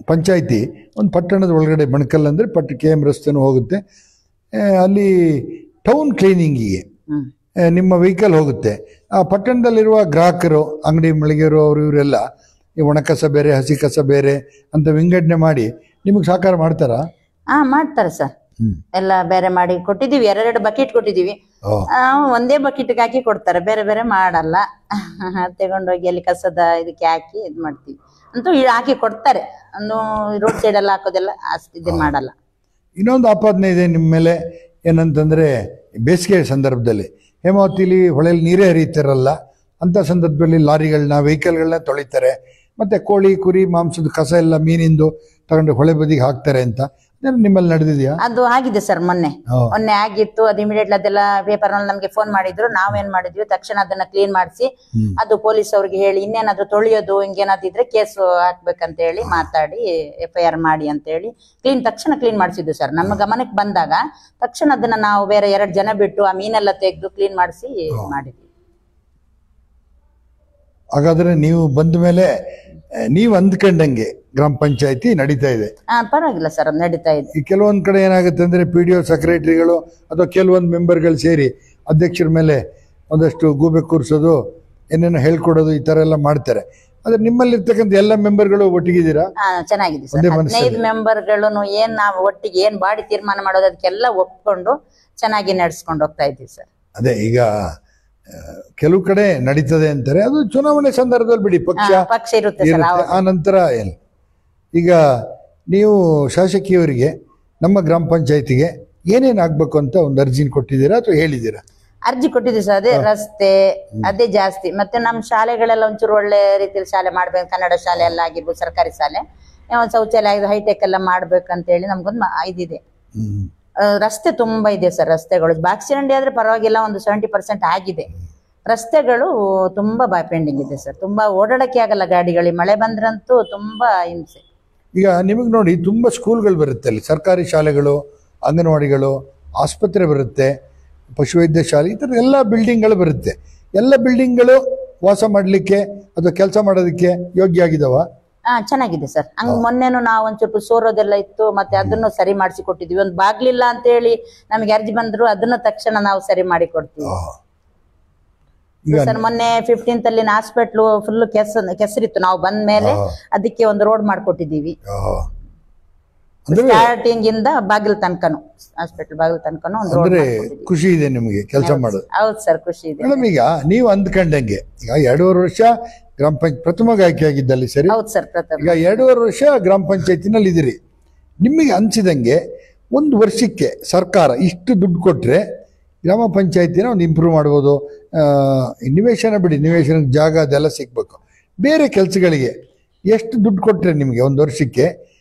ಪಂಚಾಯಿತಿ ಒಂದು ಪಟ್ಟಣದ ಒಳಗಡೆ, ಬಣಕಲ್ ಅಂದ್ರೆ KM ರಸ್ತೆನೂ ಹೋಗುತ್ತೆ, ಅಲ್ಲಿ ಟೌನ್ ಕ್ಲೀನಿಂಗಿಗೆ ನಿಮ್ಮ ವೆಹಿಕಲ್ ಹೋಗುತ್ತೆ. ಆ ಪಟ್ಟಣದಲ್ಲಿರುವ ಗ್ರಾಹಕರು, ಅಂಗಡಿ ಮಳಿಗೆರು, ಅವರು ಇವರೆಲ್ಲ ಈ ಒಣ ಕಸ ಬೇರೆ ಹಸಿ ಕಸ ಬೇರೆ ಅಂತ ವಿಂಗಡಣೆ ಮಾಡಿ ನಿಮಗೆ ಸಹಕಾರ ಮಾಡ್ತಾರಾ? ಮಾಡ್ತಾರೆ ಸರ್, ಎಲ್ಲ ಬೇರೆ ಮಾಡಿ ಕೊಟ್ಟಿದೀವಿ. 2 ಬಕೆಟ್ ಕೊಟ್ಟಿದೀವಿ, ಒಂದೇ ಬಕೆಟ್ಗೆ ಹಾಕಿ ಕೊಡ್ತಾರೆ, ಬೇರೆ ಬೇರೆ ಮಾಡಲ್ಲ. ತಗೊಂಡೋಗಿ ಅಲ್ಲಿ ಕಸದ ಇದಕ್ಕೆ ಹಾಕಿ ಇದ್ ಮಾಡ್ತೀವಿ ಅಂತೂ ಹಾಕಿ ಕೊಡ್ತಾರೆ. ಒಂದು ರೋಡ್ ಸೈಡ್ ಎಲ್ಲ ಹಾಕೋದೆಲ್ಲ ಅಷ್ಟು ಇದು ಮಾಡಲ್ಲ. ಇನ್ನೊಂದು ಆಪಾದನೆ ಇದೆ ನಿಮ್ಮ ಮೇಲೆ, ಏನಂತಂದ್ರೆ ಬೇಸಿಗೆ ಸಂದರ್ಭದಲ್ಲಿ ಹೇಮಾವತಿಲಿ ಹೊಳೆಯಲ್ಲಿ ನೀರೇ ಹರಿಯುತ್ತಾರಲ್ಲ, ಅಂತ ಸಂದರ್ಭದಲ್ಲಿ ಲಾರಿಗಳನ್ನ ವೆಹಿಕಲ್ಗಳನ್ನ ತೊಳಿತಾರೆ, ಮತ್ತೆ ಕೋಳಿ ಕುರಿ ಮಾಂಸದ ಕಸ ಎಲ್ಲ ಮೀನಿಂದು ತಗೊಂಡು ಹೊಳೆ ಬದಿಗೆ ಹಾಕ್ತಾರೆ ಅಂತ ನಿಮ್ಮಲ್ಲಿ ನಡೆದಿದೆಯಾ? ಅದು ಆಗಿದೆ ಸರ್, ಮೊನ್ನೆ ಆಗಿತ್ತು. ಅದು ಇಮಿಡಿಯೇಟ್ಲಿ ಅದೆಲ್ಲ ಪೇಪರ್ ನಲ್ಲಿ ನಮ್ಗೆ ಫೋನ್ ಮಾಡಿದ್ರು, ನಾವೇನ್ ಮಾಡಿದ್ವಿ ತಕ್ಷಣ ಅದನ್ನ ಕ್ಲೀನ್ ಮಾಡಿಸಿ, ಅದು ಪೊಲೀಸ್ ಅವ್ರಿಗೆ ಹೇಳಿ ಇನ್ನೇನಾದ್ರು ತೊಳೆಯೋದು ಹಿಂಗೇನಾದ್ರು ಇದ್ರೆ ಕೇಸು ಹಾಕ್ಬೇಕಂತ ಹೇಳಿ ಮಾತಾಡಿ FIR ಮಾಡಿ ಅಂತ ಹೇಳಿ ತಕ್ಷಣ ಕ್ಲೀನ್ ಮಾಡಿಸಿದ್ವಿ ಸರ್. ನಮ್ಮ ಗಮನಕ್ಕೆ ಬಂದಾಗ ತಕ್ಷಣ ಅದನ್ನ ನಾವು ಬೇರೆ 2 ಜನ ಬಿಟ್ಟು ಆ ಮೀನೆಲ್ಲ ತೆಗೆದು ಕ್ಲೀನ್ ಮಾಡಿಸಿ ಮಾಡಿದ್ವಿ. ಹಾಗಾದ್ರೆ ನೀವು ಬಂದ ಮೇಲೆ ನೀವು ಅಂದ್ಕೊಂಡಂಗೆ ಗ್ರಾಮ ಪಂಚಾಯತಿ ನಡೀತಾ ಇದೆ? ಪರವಾಗಿಲ್ಲ ಸರ್, ಅದು ನಡೀತಾ ಇದೆ. ಈ ಕೆಲವೊಂದ್ ಕಡೆ ಏನಾಗುತ್ತೆ ಅಂದ್ರೆ PDO ಸೆಕ್ರೆಟರಿಗಳು ಅಥವಾ ಕೆಲವೊಂದು ಮೆಂಬರ್ಗಳು ಸೇರಿ ಅಧ್ಯಕ್ಷರ ಮೇಲೆ ಒಂದಷ್ಟು ಗೂಬೆ ಕೂರಿಸೋದು, ಏನೇನೋ ಹೇಳ್ಕೊಡೋದು, ಈ ತರ ಎಲ್ಲ ಮಾಡ್ತಾರೆ. ಆದ್ರೆ ನಿಮ್ಮಲ್ಲಿ ಇರ್ತಕ್ಕಂಥ ಎಲ್ಲ ಮೆಂಬರ್ಗಳು ಒಟ್ಟಿಗಿದ್ದೀರಾ? ಚೆನ್ನಾಗಿದೆ ಸರ್. 15 ಮೆಂಬರ್ಗಳು ಏನ್ ನಾವು ಒಟ್ಟಿಗೆ ಏನ್ ಬಾಡಿ ತೀರ್ಮಾನ ಮಾಡೋದು ಅದಕ್ಕೆಲ್ಲ ಒಪ್ಕೊಂಡು ಚೆನ್ನಾಗಿ ನಡೆಸ್ಕೊಂಡು ಹೋಗ್ತಾ ಇದ್ದೀವಿ ಸರ್. ಅದೇ ಈಗ ಕೆಲವು ಕಡೆ ನಡೀತದೆ ಅಂತಾರೆ, ಅದು ಚುನಾವಣೆ ಸಂದರ್ಭದಲ್ಲಿ ಬಿಡಿ, ಪಕ್ಷ ಇರುತ್ತೆ ಆ ನಂತರ ಏನು. ಈಗ ನೀವು ಶಾಸಕಿಯವರಿಗೆ ನಮ್ಮ ಗ್ರಾಮ ಪಂಚಾಯತಿಗೆ ಏನೇನು ಆಗ್ಬೇಕು ಅಂತ ಒಂದು ಅರ್ಜಿ ಕೊಟ್ಟಿದ್ದೀರಾ ಅಥವಾ ಹೇಳಿದ್ದೀರಾ? ಅರ್ಜಿ ಕೊಟ್ಟಿದ್ದೀವಿ ಸರ್. ಅದೇ ರಸ್ತೆ ಅದೇ ಜಾಸ್ತಿ, ಮತ್ತೆ ನಮ್ಮ ಶಾಲೆಗಳೆಲ್ಲ ಒಂಚೂರು ಒಳ್ಳೆ ರೀತಿಯಲ್ಲಿ ಶಾಲೆ ಮಾಡ್ಬೇಕು, ಕನ್ನಡ ಶಾಲೆ ಎಲ್ಲ ಆಗಿರ್ಬೋದು, ಸರ್ಕಾರಿ ಶಾಲೆ, ಒಂದು ಶೌಚಾಲಯ ಹೈಟೆಕ್ ಎಲ್ಲ ಮಾಡ್ಬೇಕಂತ ಹೇಳಿ ನಮ್ಗೊಂದು ಇದಿದೆ. ರಸ್ತೆ ತುಂಬಾ ಇದೆ ಸರ್, ರಸ್ತೆಗಳು ಬಾಕ್ಸಿರಂಡಿ ಆದ್ರೆ ಪರವಾಗಿಲ್ಲ, ಒಂದು 70% ಆಗಿದೆ. ರಸ್ತೆಗಳು ತುಂಬಾ ಪೆಂಡಿಂಗ್ ಇದೆ ಸರ್, ತುಂಬಾ ಓಡಾಡಕ್ಕೆ ಆಗಲ್ಲ ಗಾಡಿಗಳಿಗೆ, ಮಳೆ ಬಂದ್ರಂತೂ ತುಂಬಾ ಹಿಂಸೆ. ಈಗ ನಿಮಗೆ ನೋಡಿ ತುಂಬಾ ಸ್ಕೂಲ್ಗಳು ಬರುತ್ತೆ ಅಲ್ಲಿ, ಸರ್ಕಾರಿ ಶಾಲೆಗಳು, ಅಂಗನವಾಡಿಗಳು, ಆಸ್ಪತ್ರೆ ಬರುತ್ತೆ, ಪಶುವೈದ್ಯ ಶಾಲೆ, ಈ ಥರ ಎಲ್ಲ ಬಿಲ್ಡಿಂಗ್ಗಳು ಬರುತ್ತೆ. ಎಲ್ಲ ಬಿಲ್ಡಿಂಗ್ಗಳು ವಾಸ ಮಾಡಲಿಕ್ಕೆ ಅಥವಾ ಕೆಲಸ ಮಾಡೋದಕ್ಕೆ ಯೋಗ್ಯ ಆಗಿದಾವ? ಚೆನ್ನಾಗಿದೆ ಸರ್. ಹಂಗ ಮೊನ್ನೆನು ನಾವು ಒಂಚೂರು ಸೋರೋದೆಲ್ಲ ಇತ್ತು, ಮತ್ತೆ ಅದನ್ನು ಸರಿ ಮಾಡಿಸಿ ಕೊಟ್ಟಿದ್ವಿ. ಒಂದು ಬಾಗ್ಲಿಲ್ಲ ಅಂತ ಹೇಳಿ ನಮಗೆ ಅರ್ಜಿ ಬಂದ್ರು, ಅದನ್ನ ತಕ್ಷಣ ನಾವು ಸರಿ ಮಾಡಿ ಕೊಡ್ತೀವಿ ಸರ್. ಮೊನ್ನೆ 15th ಅಲ್ಲಿ ಹಾಸ್ಪಿಟ್ಲು ಫುಲ್ ಕೆಸರಿತ್ತು, ನಾವು ಬಂದ ಮೇಲೆ ಅದಕ್ಕೆ ಒಂದು ರೋಡ್ ಮಾಡ್ಕೊಟ್ಟಿದೀವಿ. ಸ್ಟಾರ್ಟಿಂಗ್ ಇಂದ ಬಾಗಿಲು ತನಕನು, ಹಾಸ್ಪಿಟಲ್ ಬಾಗಿಲು ತನಕನು ಒಂದು ರೋಡ್. ಖುಷಿ ಇದೆ ನಿಮಗೆ ಕೆಲಸ ಮಾಡೋದು? ಹೌದು ಸರ್, ಖುಷಿ ಇದೆ. ಮೇಡಮ್, ಈಗ ನೀವು ಅಂದ್ಕೊಂಡಂಗೆ ಈಗ 2.5 ವರ್ಷ ಗ್ರಾಮ ಪಂಚಾಯತ್ ಪ್ರಥಮ ಆಯ್ಕೆ ಆಗಿದ್ದಲ್ಲಿ ಸರಿ? ಹೌದು ಸರ್, ಈಗ 2.5 ವರ್ಷ ಗ್ರಾಮ ಪಂಚಾಯತಿನಲ್ಲಿ ಇದ್ದೀರಿ. ನಿಮಗೆ ಅನ್ಸಿದಂಗೆ ಒಂದು ವರ್ಷಕ್ಕೆ ಸರ್ಕಾರ ಇಷ್ಟು ದುಡ್ಡು ಕೊಟ್ರೆ ಗ್ರಾಮ ಪಂಚಾಯತಿನ ಒಂದು ಇಂಪ್ರೂವ್ ಮಾಡ್ಬೋದು, ನಿವೇಶನ ಬಿಡಿ, ನಿವೇಶನಕ್ಕೆ ಜಾಗ ಅದೆಲ್ಲ ಸಿಗ್ಬೇಕು, ಬೇರೆ ಕೆಲಸಗಳಿಗೆ ಎಷ್ಟು ದುಡ್ಡು ಕೊಟ್ಟರೆ ನಿಮಗೆ ಒಂದು ವರ್ಷಕ್ಕೆ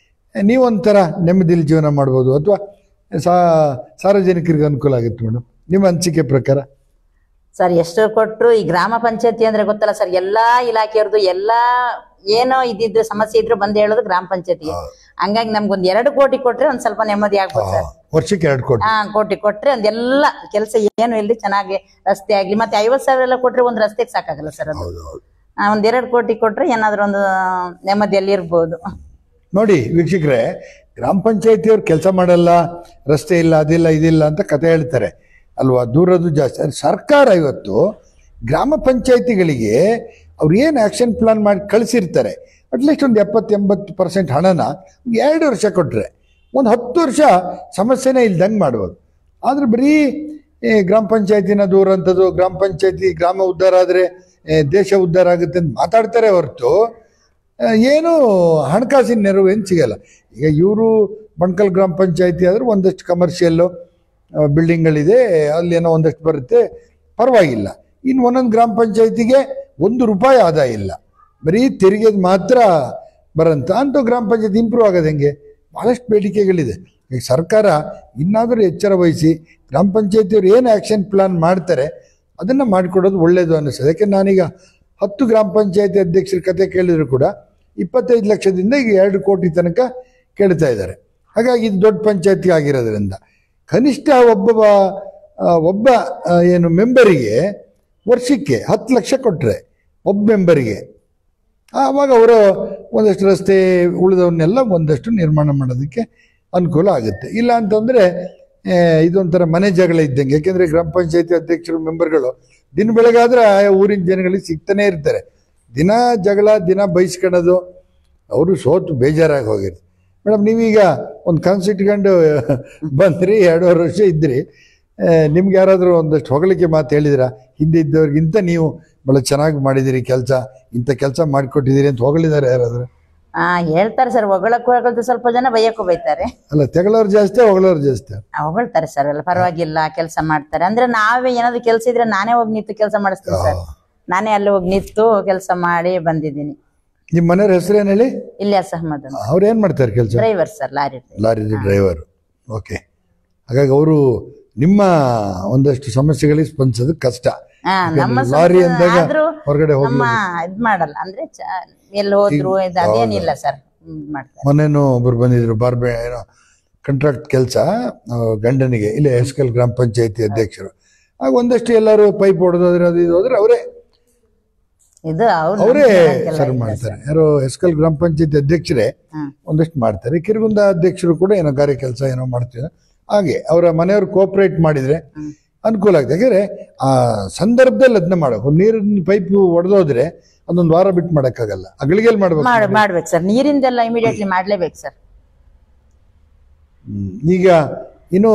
ನೀವೊಂಥರ ನೆಮ್ಮದಿಲಿ ಜೀವನ ಮಾಡ್ಬೋದು, ಅಥವಾ ಸಾರ್ವಜನಿಕರಿಗೆ ಅನುಕೂಲ ಆಗುತ್ತೆ ಮೇಡಮ್ ನಿಮ್ಮ ಅನಿಸಿಕೆ ಪ್ರಕಾರ? ಸರ್ ಎಷ್ಟು ಕೊಟ್ರು ಈ ಗ್ರಾಮ ಪಂಚಾಯತಿ ಅಂದ್ರೆ ಗೊತ್ತಲ್ಲ ಸರ್, ಎಲ್ಲಾ ಇಲಾಖೆಯವ್ರದ್ದು ಎಲ್ಲಾ ಏನೋ ಇದ್ದಿದ್ದು ಸಮಸ್ಯೆ ಇದ್ರು ಬಂದ್ ಹೇಳೋದು ಗ್ರಾಮ ಪಂಚಾಯತಿಗೆ. ಹಂಗಾಗಿ ನಮ್ಗೊಂದ್ 2 ಕೋಟಿ ಕೊಟ್ರೆ ಒಂದ್ ಸ್ವಲ್ಪ ನೆಮ್ಮದಿ ಆಗ್ಬೋದು ಸರ್. ವರ್ಷಕ್ಕೆ 2 ಕೋಟಿ ಕೋಟಿ ಕೊಟ್ರೆ ಒಂದೆಲ್ಲ ಕೆಲಸ ಏನು ಇಲ್ಲಿ ಚೆನ್ನಾಗಿ ರಸ್ತೆ ಆಗ್ಲಿ, ಮತ್ತೆ 50,000 ಎಲ್ಲ ಕೊಟ್ರೆ ಒಂದ್ ರಸ್ತೆಗೆ ಸಾಕಾಗಲ್ಲ ಸರ್. ಅದು ಒಂದ್ 2 ಕೋಟಿ ಕೊಟ್ರೆ ಏನಾದ್ರು ಒಂದು ನೆಮ್ಮದಿಯಲ್ಲಿ ಇರ್ಬೋದು. ನೋಡಿ ವೀಕ್ಷಕರೇ, ಗ್ರಾಮ ಪಂಚಾಯತಿಯವ್ರು ಕೆಲಸ ಮಾಡಲ್ಲ, ರಸ್ತೆ ಇಲ್ಲ, ಅದಿಲ್ಲ ಇದಿಲ್ಲ ಅಂತ ಕತೆ ಹೇಳ್ತಾರೆ ಅಲ್ವಾ, ದೂರದ್ದು ಜಾಸ್ತಿ. ಸರ್ಕಾರ ಇವತ್ತು ಗ್ರಾಮ ಪಂಚಾಯತಿಗಳಿಗೆ ಅವ್ರು ಏನು ಆ್ಯಕ್ಷನ್ ಪ್ಲಾನ್ ಮಾಡಿ ಕಳಿಸಿರ್ತಾರೆ, ಅಟ್ಲೀಸ್ಟ್ ಒಂದು 70-80% ಹಣನ 2 ವರ್ಷ ಕೊಟ್ಟರೆ ಒಂದು 10 ವರ್ಷ ಸಮಸ್ಯೆನೇ ಇಲ್ದಂಗೆ ಮಾಡ್ಬೋದು. ಆದರೆ ಬರೀ ಗ್ರಾಮ ಪಂಚಾಯತಿನ ದೂರ ಅಂಥದ್ದು, ಗ್ರಾಮ ಪಂಚಾಯತಿ ಗ್ರಾಮ ಉದ್ಧಾರ ಆದರೆ ದೇಶ ಉದ್ಧಾರ ಆಗುತ್ತೆ ಅಂತ ಮಾತಾಡ್ತಾರೆ ಹೊರತು ಏನು ಹಣಕಾಸಿನ ನೆರವು ಏನು ಸಿಗಲ್ಲ. ಈಗ ಇವರು ಬಣ್ಕಲ್ ಗ್ರಾಮ ಪಂಚಾಯತಿ ಆದರೂ ಒಂದಷ್ಟು ಕಮರ್ಷಿಯಲ್ಲು ಬಿಲ್ಡಿಂಗ್ಗಳಿದೆ, ಅಲ್ಲಿ ಏನೋ ಒಂದಷ್ಟು ಬರುತ್ತೆ, ಪರವಾಗಿಲ್ಲ. ಇನ್ನು ಒಂದೊಂದು ಗ್ರಾಮ ಪಂಚಾಯತಿಗೆ ₹1 ಆದಾಯ ಇಲ್ಲ, ಬರೀ ತೆರಿಗೆದು ಮಾತ್ರ ಬರಂತ ಅಂಥ ಗ್ರಾಮ ಪಂಚಾಯತಿ ಇಂಪ್ರೂವ್ ಆಗೋದು ಹೆಂಗೆ? ಭಾಳಷ್ಟು ಬೇಡಿಕೆಗಳಿದೆ. ಈಗ ಸರ್ಕಾರ ಇನ್ನಾದರೂ ಎಚ್ಚರ ವಹಿಸಿ ಗ್ರಾಮ ಪಂಚಾಯತಿಯವ್ರು ಏನು ಆ್ಯಕ್ಷನ್ ಪ್ಲಾನ್ ಮಾಡ್ತಾರೆ ಅದನ್ನು ಮಾಡಿಕೊಡೋದು ಒಳ್ಳೆಯದು ಅನ್ನಿಸ್ತದೆ. ಯಾಕೆಂದ್ರೆ ನಾನೀಗ 10 ಗ್ರಾಮ ಪಂಚಾಯತಿ ಅಧ್ಯಕ್ಷರ ಕತೆ ಕೇಳಿದ್ರು ಕೂಡ 25 ಲಕ್ಷದಿಂದ ಈಗ 2 ಕೋಟಿ ತನಕ ಕೇಳ್ತಾ ಇದ್ದಾರೆ. ಹಾಗಾಗಿ ಇದು ದೊಡ್ಡ ಪಂಚಾಯತಿ ಆಗಿರೋದ್ರಿಂದ ಕನಿಷ್ಠ ಒಬ್ಬ ಏನು ಮೆಂಬರಿಗೆ ವರ್ಷಕ್ಕೆ 10 ಲಕ್ಷ ಕೊಟ್ಟರೆ ಒಬ್ಬ ಮೆಂಬರಿಗೆ, ಆವಾಗ ಅವರು ಒಂದಷ್ಟು ರಸ್ತೆ ಉಳಿದವನ್ನೆಲ್ಲ ಒಂದಷ್ಟು ನಿರ್ಮಾಣ ಮಾಡೋದಕ್ಕೆ ಅನುಕೂಲ ಆಗುತ್ತೆ. ಇಲ್ಲ ಅಂತಂದರೆ ಇದೊಂಥರ ಮನೆ ಜಗಳ ಇದ್ದಂಗೆ. ಯಾಕೆಂದರೆ ಗ್ರಾಮ ಪಂಚಾಯತಿ ಅಧ್ಯಕ್ಷರು ಮೆಂಬರ್ಗಳು ದಿನ ಬೆಳಗಾದ್ರೆ ಊರಿನ ಜನಗಳಿಗೆ ಸಿಗ್ತಾನೆ ಇರ್ತಾರೆ. ದಿನ ಜಗಳ, ದಿನ ಬೈಸ್ಕೊಳ್ಳೋದು, ಅವರು ಸೋತು ಬೇಜಾರಾಗಿ ಹೋಗಿರ್ತಾರೆ. ಮೇಡಮ್ ನೀವೀಗ ಒಂದು ಕನಸು ಇಟ್ಕೊಂಡು ಬಂದ್ರಿ, 2.5 ವರ್ಷ ಇದ್ರಿ, ನಿಮ್ಗೆ ಯಾರಾದರೂ ಒಂದಷ್ಟು ಹೊಗಳಿಕೆ ಮಾತು ಹೇಳಿದಿರಾ? ಹಿಂದೆ ಇದ್ದವ್ರಿಗಿಂತ ನೀವು ಭಾಳ ಚೆನ್ನಾಗಿ ಮಾಡಿದಿರಿ ಕೆಲಸ, ಇಂಥ ಕೆಲಸ ಮಾಡಿಕೊಟ್ಟಿದ್ದೀರಿ ಅಂತ ಹೊಗಳಿದ್ದಾರೆ ಯಾರಾದರೂ? ಹೇಳ್ತಾರೆ ಸರ್, ಹೊಗಳಕ್ಕೂ ಸ್ವಲ್ಪ ಜನ ಬೈಯಕ್ಕೂ ಬೈತಾರೆ. ಅಲ್ಲ, ತೆಗಳವ್ರು ಜಾಸ್ತಿ, ಹೊಗಳವ್ರು ಜಾಸ್ತಿ? ಹೊಗಳ್ತಾರೆ ಸರ್, ಎಲ್ಲ ಪರವಾಗಿಲ್ಲ ಕೆಲಸ ಮಾಡ್ತಾರೆ. ಅಂದ್ರೆ ನಾವೇ ಏನಾದ್ರು ಕೆಲಸ ಇದ್ರೆ ನಾನೇ ಹೋಗಿ ನಿಂತು ಕೆಲಸ ಮಾಡಿಸ್ತೀನಿ ಸರ್. ನಾನೇ ಅಲ್ಲಿ ಹೋಗಿ ನಿಂತು ಕೆಲಸ ಮಾಡಿ ಬಂದಿದ್ದೀನಿ. ನಿಮ್ಮ ಮನೆಯವ್ರ ಹೆಸರೇನು ಹೇಳಿ? ಇಲಿಯಾಸ್ ಅಹಮದ್ ಅಂತ. ಅವ್ರು ಏನು ಮಾಡ್ತಾರೆ ಕೆಲಸ? Driver sir, lorry driver. Okay. ಹಾಗಾಗಿ ಅವರು ನಿಮ್ಮ ಒಂದಷ್ಟು ಸಮಸ್ಯೆಗಳಿಗೆ ಸ್ಪಂದಿಸೋದು ಕಷ್ಟ. ಲಾರಿ ಅಂದಾಗ ಹೊರಗಡೆ ಹೋಗಿ ಇದ್ ಮಾಡಲ್ಲ, ಅಂದ್ರೆ ಎಲ್ಲಿ ಹೋದ್ರು ಅದೇನಿಲ್ಲ ಸರ್, ಮಾಡ್ತಾರೆ. ಮೊನ್ನೆನೂ ಒಬ್ರು ಬಂದಿದ್ರು, ಬಾರ್ಬೆ ಏನೋ ಕಾಂಟ್ರಾಕ್ಟ್ ಕೆಲಸ ಗಂಡನಿಗೆ, ಇಲ್ಲಿ ಎಸ್ಕಲ್ ಗ್ರಾಮ ಪಂಚಾಯತಿ ಅಧ್ಯಕ್ಷರು. ಆಗ ಒಂದಷ್ಟು ಎಲ್ಲರೂ ಪೈಪ್ ಹೊಡೆದೋದ್ರೆ ಅದು ಇದು ಹೋದ್ರೆ ಅವರೇ ಸರ್ವ್ ಮಾಡ್ತಾರೆ. ಯಾರೋ ಎಸ್ಕಲ್ ಗ್ರಾಮ ಪಂಚಾಯತಿ ಅಧ್ಯಕ್ಷರೇ ಒಂದಷ್ಟು ಮಾಡ್ತಾರೆ. ಕಿರುಗುಂದ ಅಧ್ಯಕ್ಷರು ಕೂಡ ಏನೋ ಗಾರೆ ಕೆಲಸ ಏನೋ ಮಾಡ್ತೀವಿ. ಹಾಗೆ ಅವರ ಮನೆಯವರು ಕೋಆಪರೇಟ್ ಮಾಡಿದ್ರೆ ಅನುಕೂಲ ಆಗುತ್ತೆ. ಯಾಕಂದ್ರೆ ಆ ಸಂದರ್ಭದಲ್ಲಿ ಅದನ್ನ ಮಾಡಬೇಕು. ನೀರಿನ ಪೈಪ್ ಒಡೆದೋದ್ರೆ ಅದೊಂದು ವಾರ ಬಿಟ್ಟು ಮಾಡೋಕ್ಕಾಗಲ್ಲ, ಅಗಳಿಗೆಲ್ ಮಾಡ್ಬೇಕು ಸರ್. ನೀರಿಂದೆಲ್ಲ ಇಮಿಡಿಯೇಟ್ಲಿ ಮಾಡ್ಲೇಬೇಕು ಸರ್. ಈಗ ಇನ್ನು